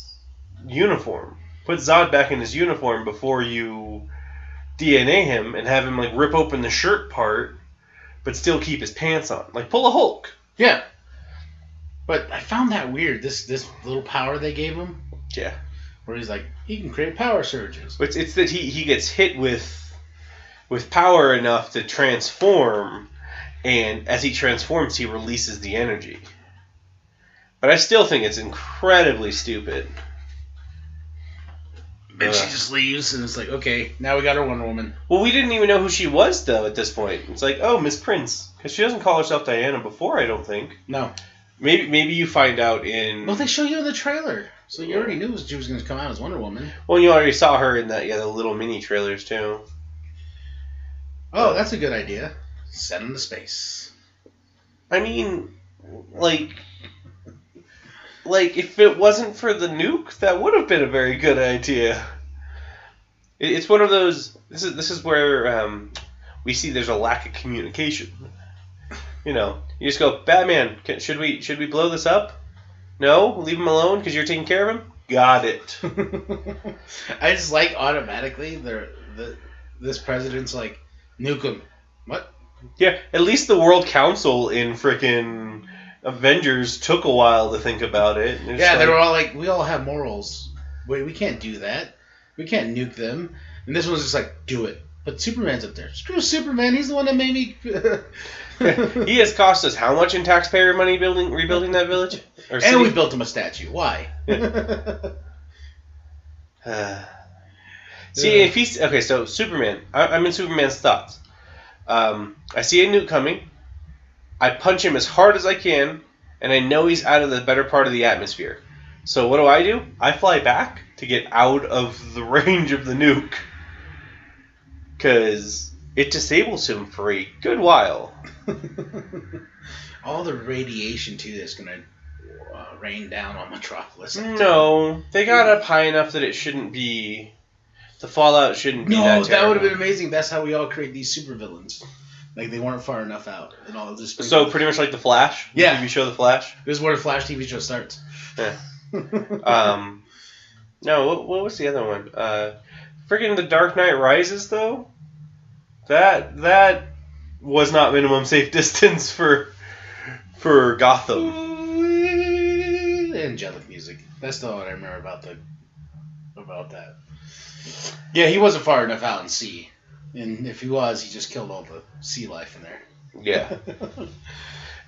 uniform. Put Zod back in his uniform before you DNA him and have him like rip open the shirt part, but still keep his pants on. Like pull a Hulk. Yeah. But I found that weird. This little power they gave him. Yeah. Where he's like, he can create power surges. It's that he gets hit with power enough to transform, and as he transforms, he releases the energy. But I still think it's incredibly stupid. And she just leaves, and it's like, okay, now we got our Wonder Woman. Well, we didn't even know who she was, though, at this point. It's like, oh, Miss Prince. Because she doesn't call herself Diana before, I don't think. No. Maybe you find out in... Well, they show you in the trailer. So you already knew she was going to come out as Wonder Woman. Well, you already saw her in the little mini trailers, too. Oh, that's a good idea. Send them to space. I mean, like like, if it wasn't for the nuke, that would have been a very good idea. It's one of those. This is where we see there's a lack of communication. You know, you just go, Batman. Should we blow this up? No, leave him alone because you're taking care of him. Got it. I just like automatically this president's like, nuke him. What? Yeah, at least the World Council in frickin' Avengers took a while to think about it. Yeah, they were all like, we all have morals. Wait, we can't do that. We can't nuke them. And this one's just like, do it. But Superman's up there. Screw Superman. He's the one that made me. He has cost us how much in taxpayer money rebuilding that village? And we built him a statue. Why? See, if he's okay, so Superman. I'm in Superman's thoughts. I see a nuke coming. I punch him as hard as I can, and I know he's out of the better part of the atmosphere. So what do? I fly back to get out of the range of the nuke, because it disables him for a good while. All the radiation too that's gonna rain down on Metropolis. No, they got up high enough that it shouldn't be. The fallout shouldn't be that terrible. No, that would have been amazing. That's how we all create these supervillains. Like, they weren't far enough out. And all this. So, pretty much like The Flash? Yeah. The TV show The Flash? This is where the Flash TV show starts. Yeah. No, what was the other one? Friggin' The Dark Knight Rises, though? That was not minimum safe distance for Gotham. The angelic music. That's the one I remember about that. Yeah, he wasn't far enough out in sea. And if he was, he just killed all the sea life in there. Yeah.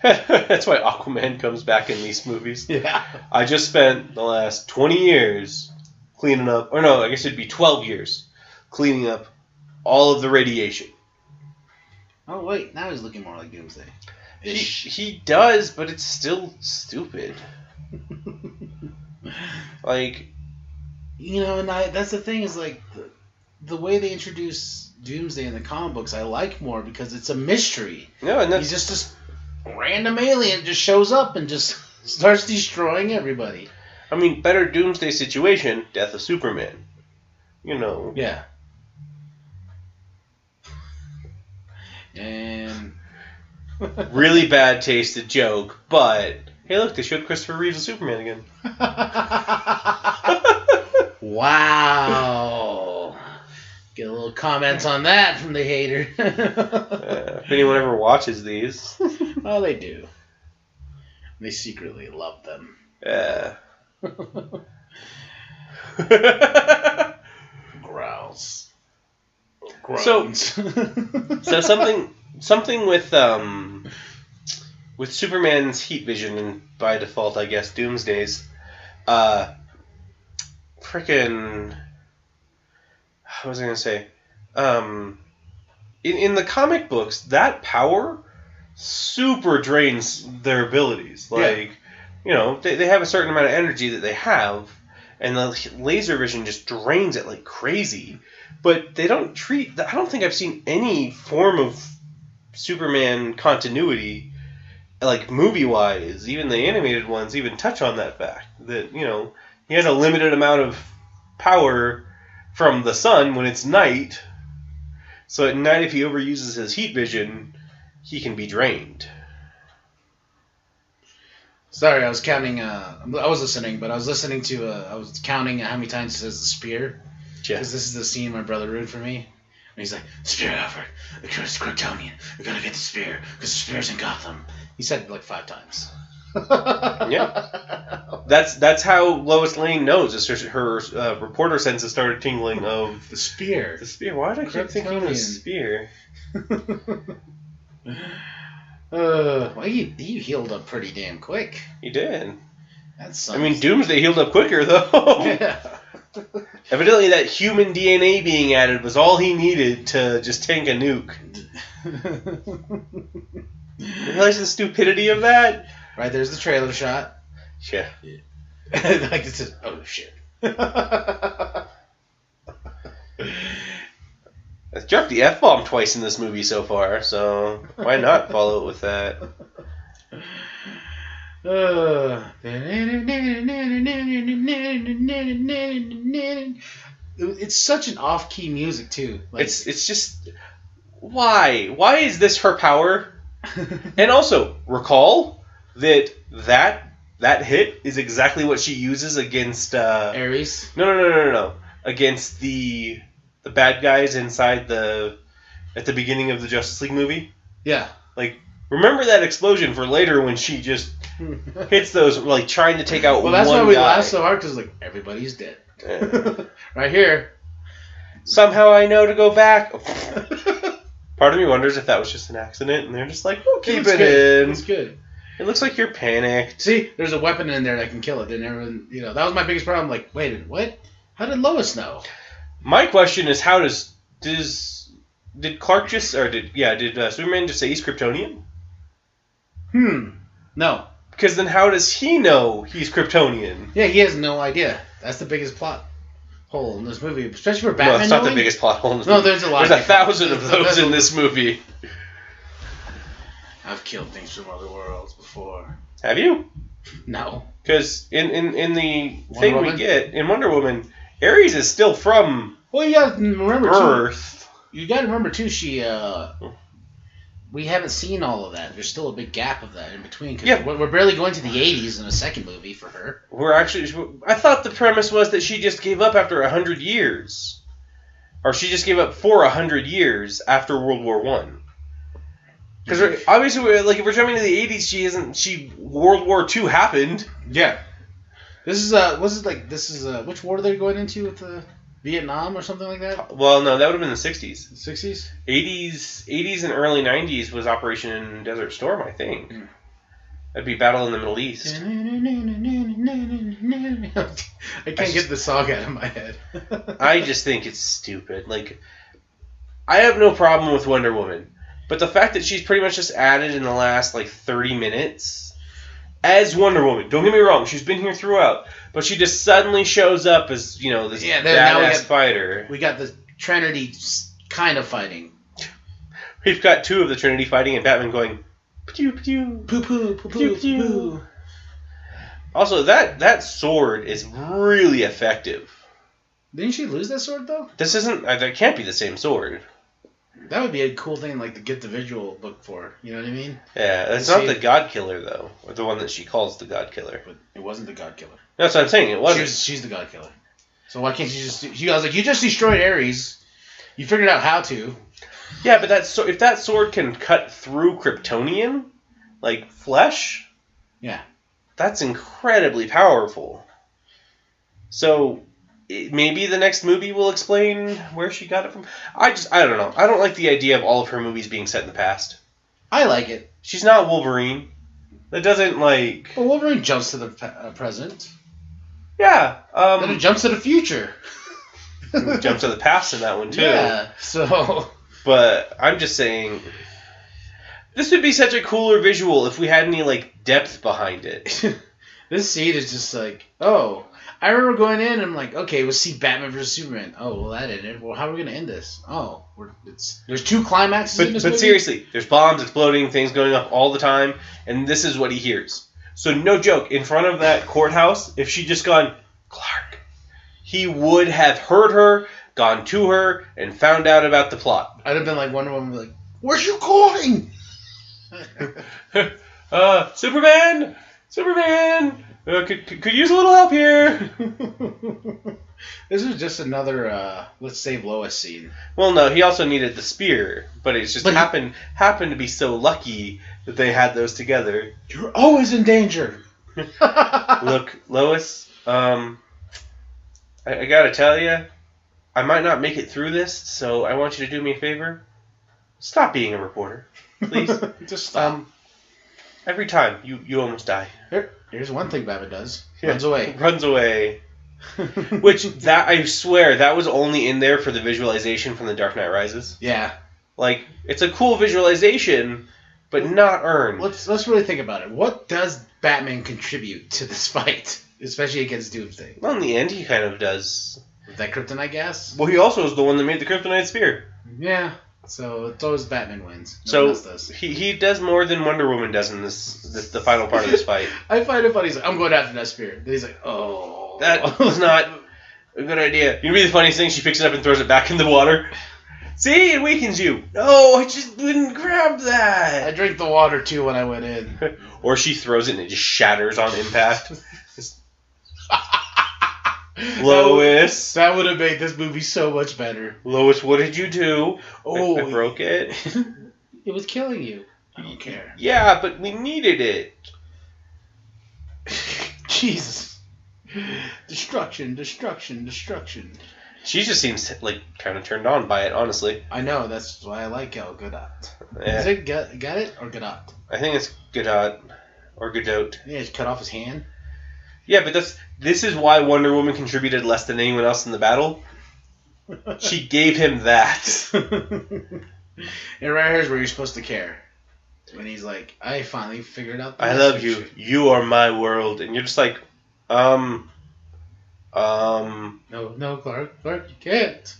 That's why Aquaman comes back in these movies. Yeah. I just spent the last 20 years cleaning up, or no, I guess it'd be 12 years, cleaning up all of the radiation. Oh, wait, now he's looking more like Doomsday. He does, but it's still stupid. Like... You know, and that's the thing is, like, the way they introduce Doomsday in the comic books, I like more because it's a mystery. No, and he's just this random alien just shows up and just starts destroying everybody. I mean, better Doomsday situation, Death of Superman. You know. Yeah. And... really bad tasted joke, but... Hey, look, they showed Christopher Reeves as Superman again. Wow. Get a little comments on that from the hater. If anyone ever watches these. Oh, they do. They secretly love them. Yeah. Growls. Groans. So something with Superman's heat vision and by default, I guess, Doomsday's, frickin', what was I gonna say? In the comic books, that power super drains their abilities. Like, you know, they have a certain amount of energy that they have, and the laser vision just drains it like crazy. But they don't treat... I don't think I've seen any form of Superman continuity, like movie-wise, even the animated ones, even touch on that fact. That, you know, he has a limited amount of power from the sun when it's night. So at night, if he overuses his heat vision, he can be drained. Sorry, I was counting... I was listening, but I was listening to... I was counting how many times he says the spear. Because this is the scene my brother ruined for me. And he's like, Spear Alfred, the cursed Kryptonian. We gotta get the spear, because the spear's in Gotham. He said it like 5 times. Yeah. That's how Lois Lane knows. It's just her reporter senses started tingling of... The spear. The spear. Why did I keep thinking of the spear? Well, he healed up pretty damn quick. He did. That's I mean, Doomsday healed up quicker, though. Yeah. Evidently, that human DNA being added was all he needed to just tank a nuke. You realize the stupidity of that? Right, there's the trailer shot. Yeah. Like, it's just, oh, shit. I've dropped the F-bomb twice in this movie so far, so why not follow it with that? It's such an off-key music too. Like, It's just why? Why is this her power? And also recall that hit is exactly what she uses against Ares. No. Against the bad guys inside at the beginning of the Justice League movie. Yeah. Like, remember that explosion for later when she just hits those, like, trying to take out one guy. Well, that's why we laugh so hard, because, like, everybody's dead. Right here. Somehow I know to go back. Part of me wonders if that was just an accident, and they're just like, we'll keep it in. It's good. It looks like you're panicked. See, there's a weapon in there that can kill it. They never, that was my biggest problem. Like, wait a minute, what? How did Lois know? My question is, how did Clark just, or did Superman just say he's Kryptonian? No. Because then how does he know he's Kryptonian? Yeah, he has no idea. That's the biggest plot hole in this movie, especially for Batman. No, it's not the biggest plot hole in this movie. No, there's a lot. There's 1,000 of those in this movie. I've killed things from other worlds before. Have you? No. Because in the Wonder thing Woman? we get, in Wonder Woman, Ares is still from Well, you gotta remember Earth. too. You gotta remember too. We haven't seen all of that. There's still a big gap of that in between. 'Cause Yeah. we're barely going to the 80s in a second movie for her. I thought the premise was that she just gave up after 100 years. Or she just gave up for 100 years after World War One. Because obviously, like, if we're jumping to the 80s, World War II happened. Yeah. This is which war are they going into with the Vietnam or something like that? Well, no, that would have been the 60s. 60s? 80s and early 90s was Operation Desert Storm, I think. That'd be Battle in the Middle East. I can't get the song out of my head. I just think it's stupid. Like, I have no problem with Wonder Woman, but the fact that she's pretty much just added in the last, like, 30 minutes as Wonder Woman. Don't get me wrong, she's been here throughout, but she just suddenly shows up as, this badass fighter. We got the Trinity kind of fighting. We've got two of the Trinity fighting and Batman going, pew pew, Poo poo, poo poo, poo. Also, that sword is really effective. Didn't she lose that sword though? That can't be the same sword. That would be a cool thing, like, to get the visual look for. You know what I mean? Yeah, that's not the God Killer though, or the one that she calls the God Killer. But it wasn't the God Killer. That's what I'm saying. It wasn't. She's the God Killer. So why can't you just? I was like, you just destroyed Ares. You figured out how to. Yeah, but if that sword can cut through Kryptonian, like flesh, yeah, that's incredibly powerful. So maybe the next movie will explain where she got it from. I don't know. I don't like the idea of all of her movies being set in the past. I like it. She's not Wolverine. That doesn't like. Well, Wolverine jumps to the present. Yeah. Then it jumps to the future. Jumps to the past in that one too. Yeah. So. But I'm just saying, this would be such a cooler visual if we had any, like, depth behind it. This scene is just like, oh. I remember going in and I'm like, okay, we'll see Batman vs. Superman. Oh, well, that ended. Well, how are we going to end this? Oh, there's two climaxes in this movie? But seriously, there's bombs exploding, things going up all the time, and this is what he hears. So no joke, in front of that courthouse, if she'd just gone, Clark, he would have heard her, gone to her, and found out about the plot. I'd have been like, Wonder Woman would be like, where's you going? Superman! Could use a little help here. This was just another let's save Lois scene. Well, no, he also needed the spear, but it just happened to be so lucky that they had those together. You're always in danger. Look, Lois, I gotta tell you, I might not make it through this, so I want you to do me a favor. Stop being a reporter, please. Just stop. Every time you almost die. Here's one thing Batman does. Yeah, Runs away. Which, I swear, that was only in there for the visualization from The Dark Knight Rises. Yeah. Like, it's a cool visualization, but not earned. Let's really think about it. What does Batman contribute to this fight? Especially against Doomsday. Well, in the end, he kind of does. With that kryptonite gas? Well, he also is the one that made the kryptonite spear. Yeah. So it's always Batman wins. No So one else does. he does more than Wonder Woman does in the final part of this fight. I find it funny. He's like, I'm going after that spear. Then he's like, oh. That was not a good idea. You know, the funniest thing? She picks it up and throws it back in the water. See, it weakens you. No, I just didn't grab I that. drank the water too when I went in. Or she throws it and it just shatters on impact. Lois. That would have made this movie so much better. Lois, what did you do? Oh, I broke it. It was killing you. I don't care. Yeah, but we needed it. Jesus. Destruction, destruction, destruction. She just seems like kind of turned on by it, honestly. I know, that's why I like Gal Gadot. Yeah. Is it got it or Gadot? I think it's Godot or Godot. Yeah, he cut off his hand. Yeah, but this is why Wonder Woman contributed less than anyone else in the battle. She gave him that. And right here's where you're supposed to care. When he's like, I finally figured out the I love message. you. You are my world. And you're just like, No, Clark, you can't.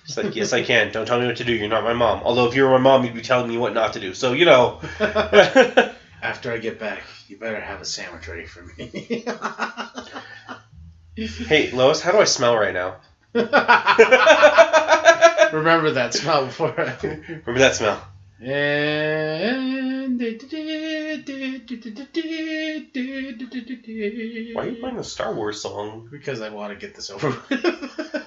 It's like, yes, I can. Don't tell me what to do. You're not my mom. Although if you were my mom, you'd be telling me what not to do. So, you know. After I get back, you better have a sandwich ready for me. Hey, Lois, how do I smell right now? Remember that smell before I... Remember that smell. And... Why are you playing the Star Wars song? Because I want to get this over with.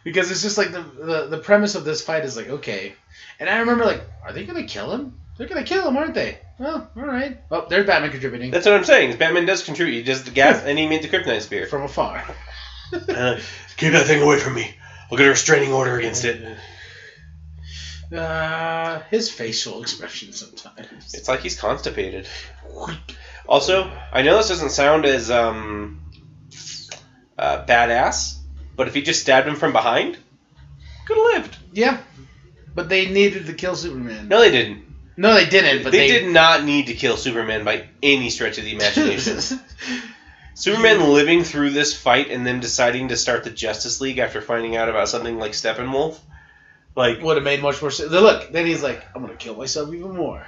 Because it's just like the premise of this fight is like, okay. And I remember like, are they going to kill him? They're going to kill him, aren't they? Well, alright. Oh, there's Batman contributing. That's what I'm saying. Batman does contribute. He does the gas and he made the kryptonite spear. From afar. Keep that thing away from me. I'll get a restraining order against it. His facial expression sometimes. It's like he's constipated. Also, I know this doesn't sound as badass, but if he just stabbed him from behind, could have lived. Yeah. But they needed to kill Superman. No, they didn't. No, they didn't. But they did not need to kill Superman by any stretch of the imagination. Superman living through this fight and then deciding to start the Justice League after finding out about something like Steppenwolf, like would have made much more sense. Look, then he's like, I'm gonna kill myself even more.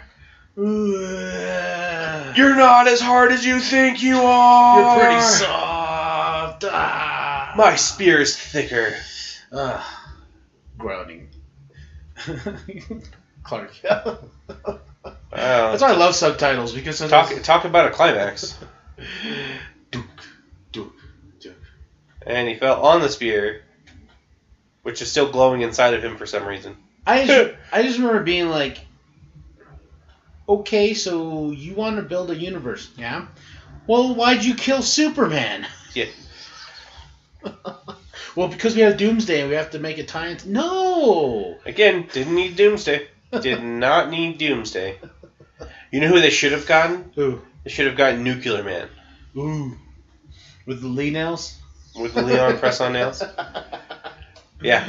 You're not as hard as you think you are. You're pretty soft. My spear is thicker. Groaning. Clark. That's why I love subtitles because talk about a climax. Duke. And he fell on the spear, which is still glowing inside of him for some reason. I just remember being like, okay, so you want to build a universe, yeah? Well, why'd you kill Superman? Yeah. Well, because we have Doomsday and we have to make a tie-in. No! Again, didn't need Doomsday. Did not need Doomsday. You know who they should have gotten? Who? They should have gotten Nuclear Man. Ooh. With the Lee nails? With the Leon press-on nails? Yeah.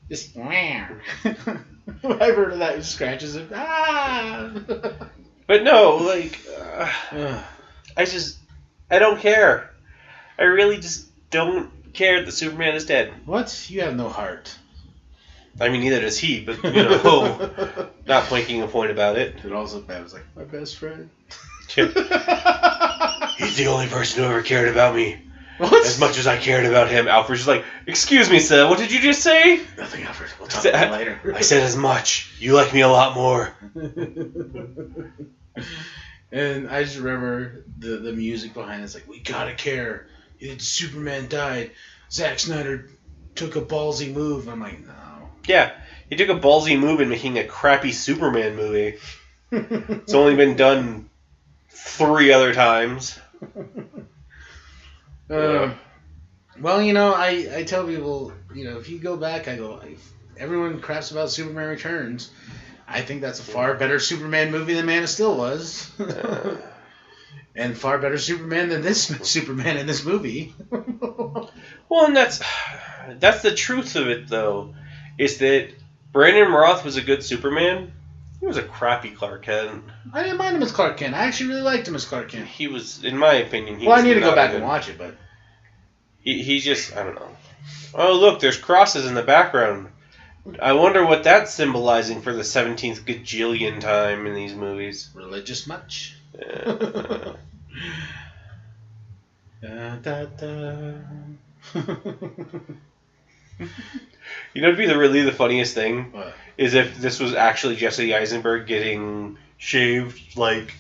Just, I've heard of that. It scratches it. Ah! But no, like, I don't care. I really just don't care that Superman is dead. What? You have no heart. I mean, neither does he, but, you know, not making a point about it. And also, Bat was like, my best friend. He's the only person who ever cared about me. What? As much as I cared about him. Alfred's just like, excuse me, sir, what did you just say? Nothing, Alfred. We'll talk about it later. I said as much. You like me a lot more. And I just remember the music behind it. It's like, we gotta care. Superman died. Zack Snyder took a ballsy move. I'm like, no. Yeah, he took a ballsy move in making a crappy Superman movie. It's only been done 3 other times. Well, you know, I tell people, you know, if you go back, everyone craps about Superman Returns. I think that's a far better Superman movie than Man of Steel was. And far better Superman than this Superman in this movie. Well, and that's the truth of it, though, is that Brandon Roth was a good Superman. He was a crappy Clark Kent. I didn't mind him as Clark Kent. I actually really liked him as Clark Kent. He was, in my opinion, Well, I need to go back and watch it, but... He just, I don't know. Oh, look, there's crosses in the background. I wonder what that's symbolizing for the 17th gajillion time in these movies. Religious much? Uh, Da, da, da. you know, it'd be really the funniest thing What? is if this was actually Jesse Eisenberg getting shaved. Like,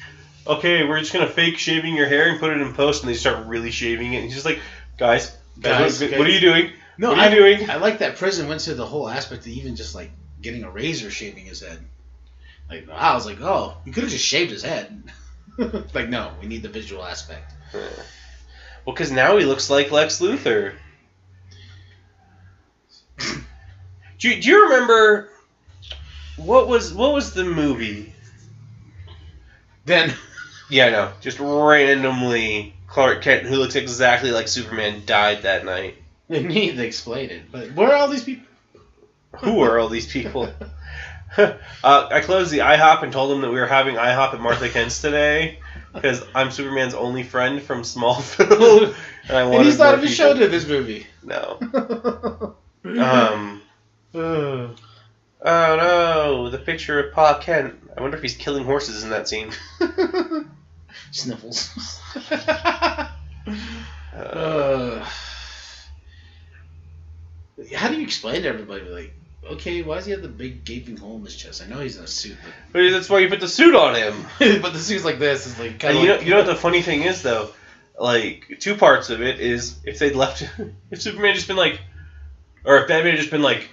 okay, we're just gonna fake shaving your hair and put it in post, and they start really shaving it. And he's just like, guys, Guys, what are you doing? No, what are you doing? I like that prison went to the whole aspect of even just like getting a razor shaving his head. Like I was like, oh, you could have just shaved his head. Like no, we need the visual aspect. Well, because now he looks like Lex Luthor. do you remember what was the movie? Then Yeah, no, just randomly Clark Kent, who looks exactly like Superman, died that night. they need to explain it. But where are all these people? Who are all these people? I closed the IHOP and told them that we were having IHOP at Martha Kent's today because I'm Superman's only friend from Smallville, and I wanted And he's more not even people. shown in this movie. No. Oh no, the picture of Pa Kent. I wonder if he's killing horses in that scene. Sniffles. How do you explain to everybody, like, okay, why does he have the big gaping hole in his chest? I know he's in a suit, But that's why you put the suit on him. but the suit's like this. It's like kind And of. you know what the funny thing is though? Like, two parts of it is if they'd left, if Superman had just been like, or if Batman had just been like,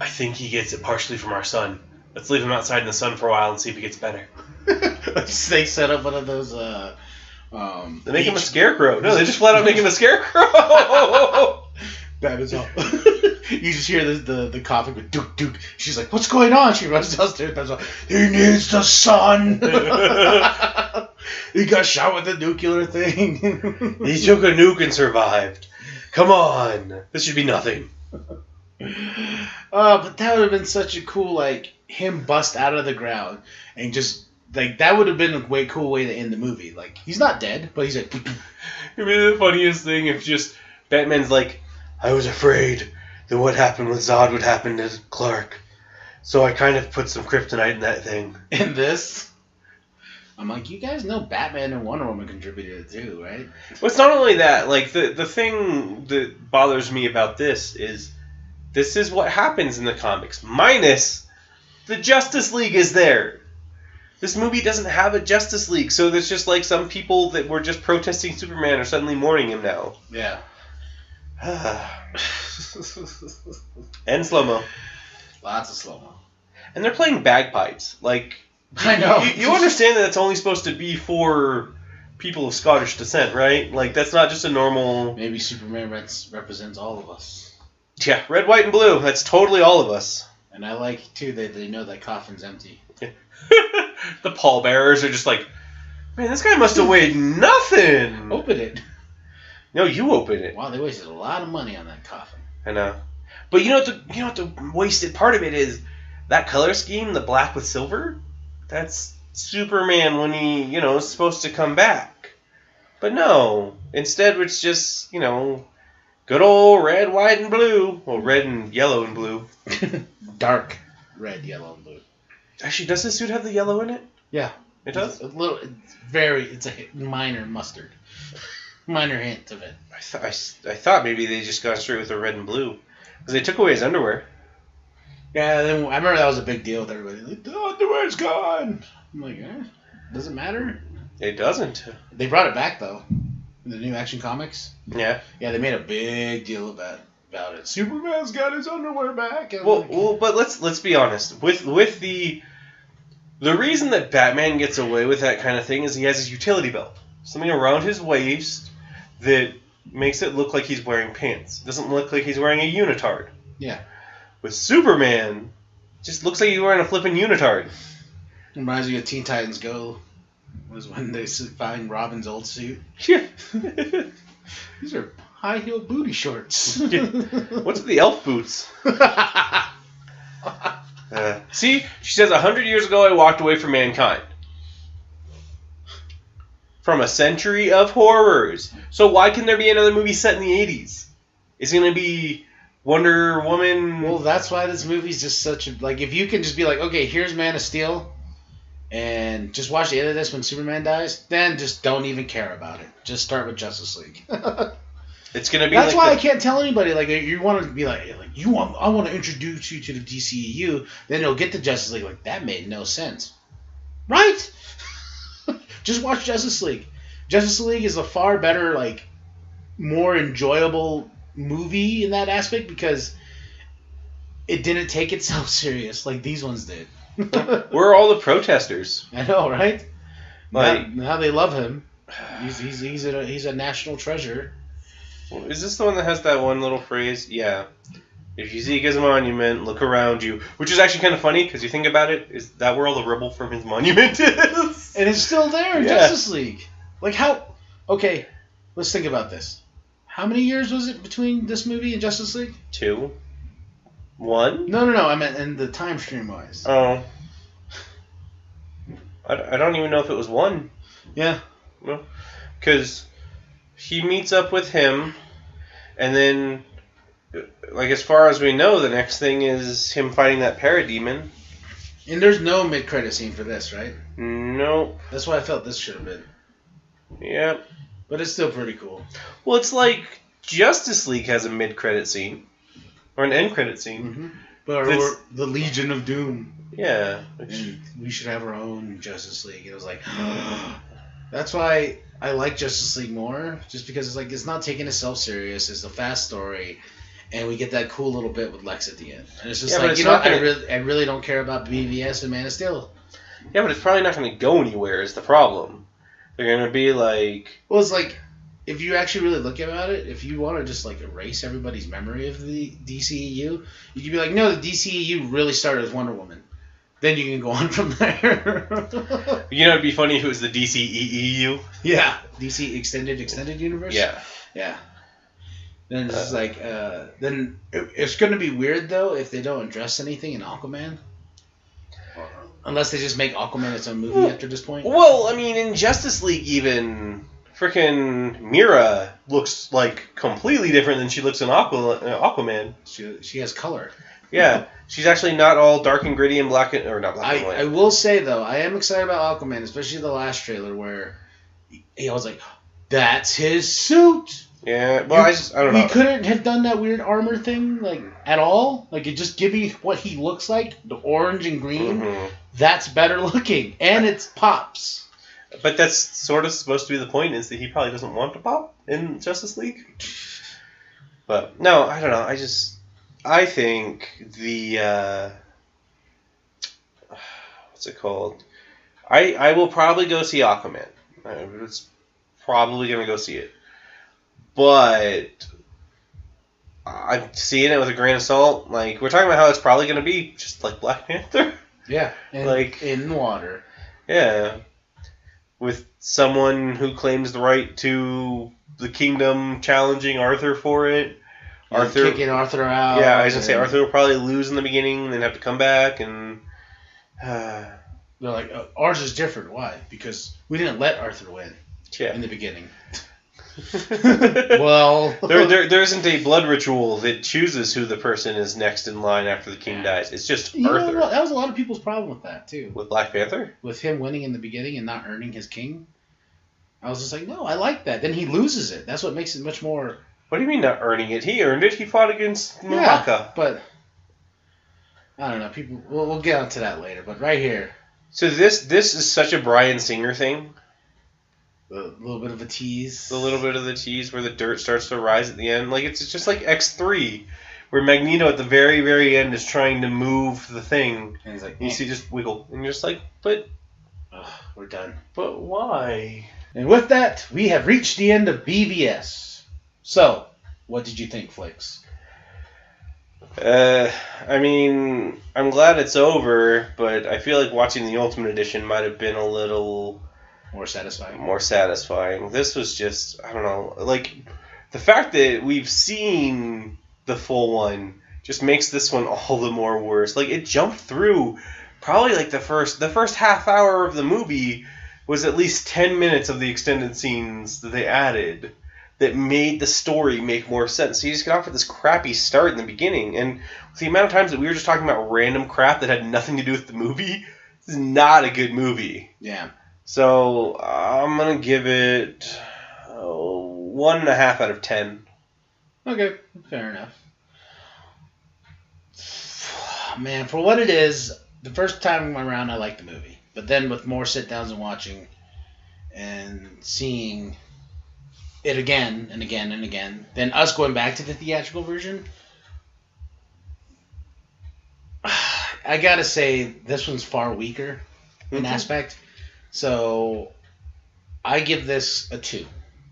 I think he gets it partially from our sun. Let's leave him outside in the sun for a while and see if he gets better. They set up one of those. They make him a scarecrow. No, they just flat out make him a scarecrow. Batman's off. You just hear the coughing with Duke Duke. She's like, "What's going on?" She runs downstairs. Batman's like, "He needs the sun." He got shot with a nuclear thing. He took a nuke and survived. Come on, this should be nothing. But that would have been such a cool, like, him bust out of the ground and just, like, that would have been a way cool way to end the movie. Like, he's not dead, but he's like, It'd be the funniest thing if just Batman's like, I was afraid that what happened with Zod would happen to Clark, so I kind of put some kryptonite in that thing. in this. I'm like, you guys know Batman and Wonder Woman contributed too, right? Well, it's not only that. Like, the thing that bothers me about this is what happens in the comics, minus the Justice League is there. This movie doesn't have a Justice League, so there's just like some people that were just protesting Superman are suddenly mourning him now. Yeah. And slow-mo. Lots of slow-mo. And they're playing bagpipes. Like, I know. You understand that it's only supposed to be for people of Scottish descent, right? Like, that's not just a normal... Maybe Superman represents all of us. Yeah, red, white, and blue. That's totally all of us. And I like, too, that they know that coffin's empty. The pallbearers are just like, man, this guy must have weighed nothing. Open it. No, you open it. Wow, they wasted a lot of money on that coffin. I know. But you know what the wasted part of it is? That color scheme, the black with silver, that's Superman when he, is supposed to come back. But no. Instead, it's just, good old red, white, and blue. Well, red and yellow and blue. Dark red, yellow, and blue. Actually, does this suit have the yellow in it? Yeah. It does? It's a minor mustard. Minor hint of it. I thought maybe they just got straight with the red and blue. Because they took away his underwear. Yeah, then I remember that was a big deal with everybody. Like, the underwear's gone. I'm like, does it matter? It doesn't. They brought it back, though. In the new Action Comics. Yeah. Yeah, they made a big deal about it. Superman's got his underwear back. And Well, but let's be honest. With the reason that Batman gets away with that kind of thing is he has his utility belt. Something around his waist that makes it look like he's wearing pants. It doesn't look like he's wearing a unitard. Yeah. With Superman, it just looks like he's wearing a flippin' unitard. Reminds me of Teen Titans Go. Was when they find Robin's old suit. Yeah. These are high-heel booty shorts. What's with the elf boots? See, she says 100 years ago I walked away from mankind. From a century of horrors. So why can there be another movie set in the 80s? Is it going to be Wonder Woman. Well, that's why this movie's just such a... Like, if you can just be like, okay, here's Man of Steel, and just watch the end of this when Superman dies, then just don't even care about it. Just start with Justice League. It's gonna be. That's like why I can't tell anybody, like, you want to be like I want to introduce you to the DCEU, then you'll get to Justice League. Like, that made no sense. Right? Just watch Justice League. Justice League is a far better, like, more enjoyable movie in that aspect because it didn't take itself serious like these ones did. We're all the protesters. I know, right? Like, now they love him. He's a national treasure. Is this the one that has that one little phrase? Yeah. If you seek his monument, look around you. Which is actually kind of funny, because you think about it, is that where all the rubble from his monument is? And it's still there in Justice League. Like, how... Okay, let's think about this. How many years was it between this movie and Justice League? 2. 1? No. I meant in the time stream-wise. Oh. I don't even know if it was 1. Yeah. Well, because he meets up with him, and then, like, as far as we know, the next thing is him fighting that parademon. And there's no mid-credit scene for this, right? Nope. That's why I felt this should have been. Yep. But it's still pretty cool. Well, it's like Justice League has a mid-credit scene. Or an end-credit scene. Mm-hmm. Or the Legion of Doom. Yeah. And we should have our own Justice League. It was like... That's why I like Justice League more. Just because it's like, it's not taking itself serious. It's a fast story. And we get that cool little bit with Lex at the end. And it's just like, it's I really don't care about BVS and Man of Steel. Yeah, but it's probably not going to go anywhere is the problem. They're going to be like... Well, it's like, if you actually really look about it, if you want to just like erase everybody's memory of the DCEU, you could be like, no, the DCEU really started as Wonder Woman. Then you can go on from there. You know, it'd be funny if it was the DCEU. Yeah. DC Extended Universe? Yeah. Yeah. Then it's just like, then it's going to be weird, though, if they don't address anything in Aquaman. Unless they just make Aquaman its own movie after this point. Well, I mean, in Justice League even, frickin' Mira looks, like, completely different than she looks in Aquaman. She has color. Yeah. She's actually not all dark and gritty and black and... Or not black and white. I will say, though, I am excited about Aquaman, especially the last trailer where he was like, that's his suit! Yeah, well, I don't know. We couldn't have done that weird armor thing, like, at all. Like, it just give me what he looks like, the orange and green. Mm-hmm. That's better looking. And it's pops. But that's sort of supposed to be the point, is that he probably doesn't want to pop in Justice League. But, no, I don't know. I think the, what's it called? I will probably go see Aquaman. It's probably going to go see it. But I'm seeing it with a grain of salt. Like, we're talking about how it's probably going to be just like Black Panther. Yeah. Like in water. Yeah. With someone who claims the right to the kingdom challenging Arthur for it. Arthur kicking Arthur out. Yeah, I was going to say Arthur will probably lose in the beginning and then have to come back and... They're like, ours is different. Why? Because we didn't let Arthur win in the beginning. Well... there isn't a blood ritual that chooses who the person is next in line after the king dies. It's just Arthur. Know, that was a lot of people's problem with that, too. With Black Panther? With him winning in the beginning and not earning his king. I was just like, no, I like that. Then he loses it. That's what makes it much more... What do you mean not earning it? He earned it. He fought against M'Baka. Yeah, but... I don't know. People... We'll get onto that later, but right here... So this is such a Bryan Singer thing. A little bit of a tease. A little bit of the tease where the dirt starts to rise at the end. Like, it's just like X3, where Magneto at the very, very end is trying to move the thing. And he's like... And you see just wiggle. And you're just like, but... we're done. But why? And with that, we have reached the end of BVS. So, what did you think, Flix? I mean, I'm glad it's over, but I feel like watching the Ultimate Edition might have been a little... More satisfying. More satisfying. This was just, I don't know, like, the fact that we've seen the full one just makes this one all the more worse. Like, it jumped through probably like the first half hour of the movie was at least 10 minutes of the extended scenes that they added. that made the story make more sense. So you just get off with this crappy start in the beginning, and with the amount of times that we were just talking about random crap that had nothing to do with the movie, this is not a good movie. Yeah. So I'm going to give it 1.5 out of 10. Okay, fair enough. Man, for what it is, the first time around I liked the movie. But then with more sit-downs and watching and seeing it again and again and again, then us going back to the theatrical version, I gotta say this one's far weaker in aspect. So I give this a 2.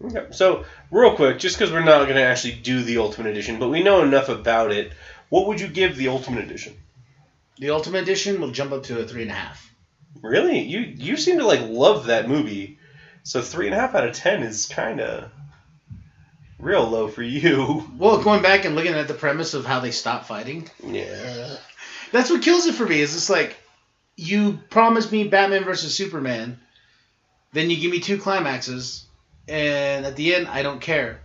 Okay. So real quick, just because we're not going to actually do the Ultimate Edition, but we know enough about it, what would you give the Ultimate Edition? The Ultimate Edition will jump up to a 3.5. Really? You seem to love that movie. So 3.5 out of 10 is kind of real low for you. Well, going back and looking at the premise of how they stop fighting. Yeah. That's what kills it for me. Is it's like, you promised me Batman vs. Superman, then you give me 2 climaxes, and at the end, I don't care.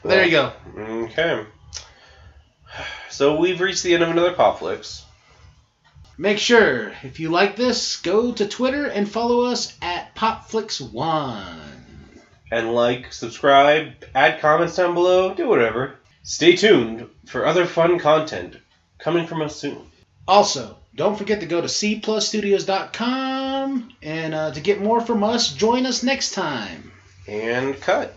There you go. Okay. So we've reached the end of another Pop Flix. Make sure, if you like this, go to Twitter and follow us at PopFlix1. And subscribe, add comments down below, do whatever. Stay tuned for other fun content coming from us soon. Also, don't forget to go to Cplusstudios.com and to get more from us, join us next time. And cut.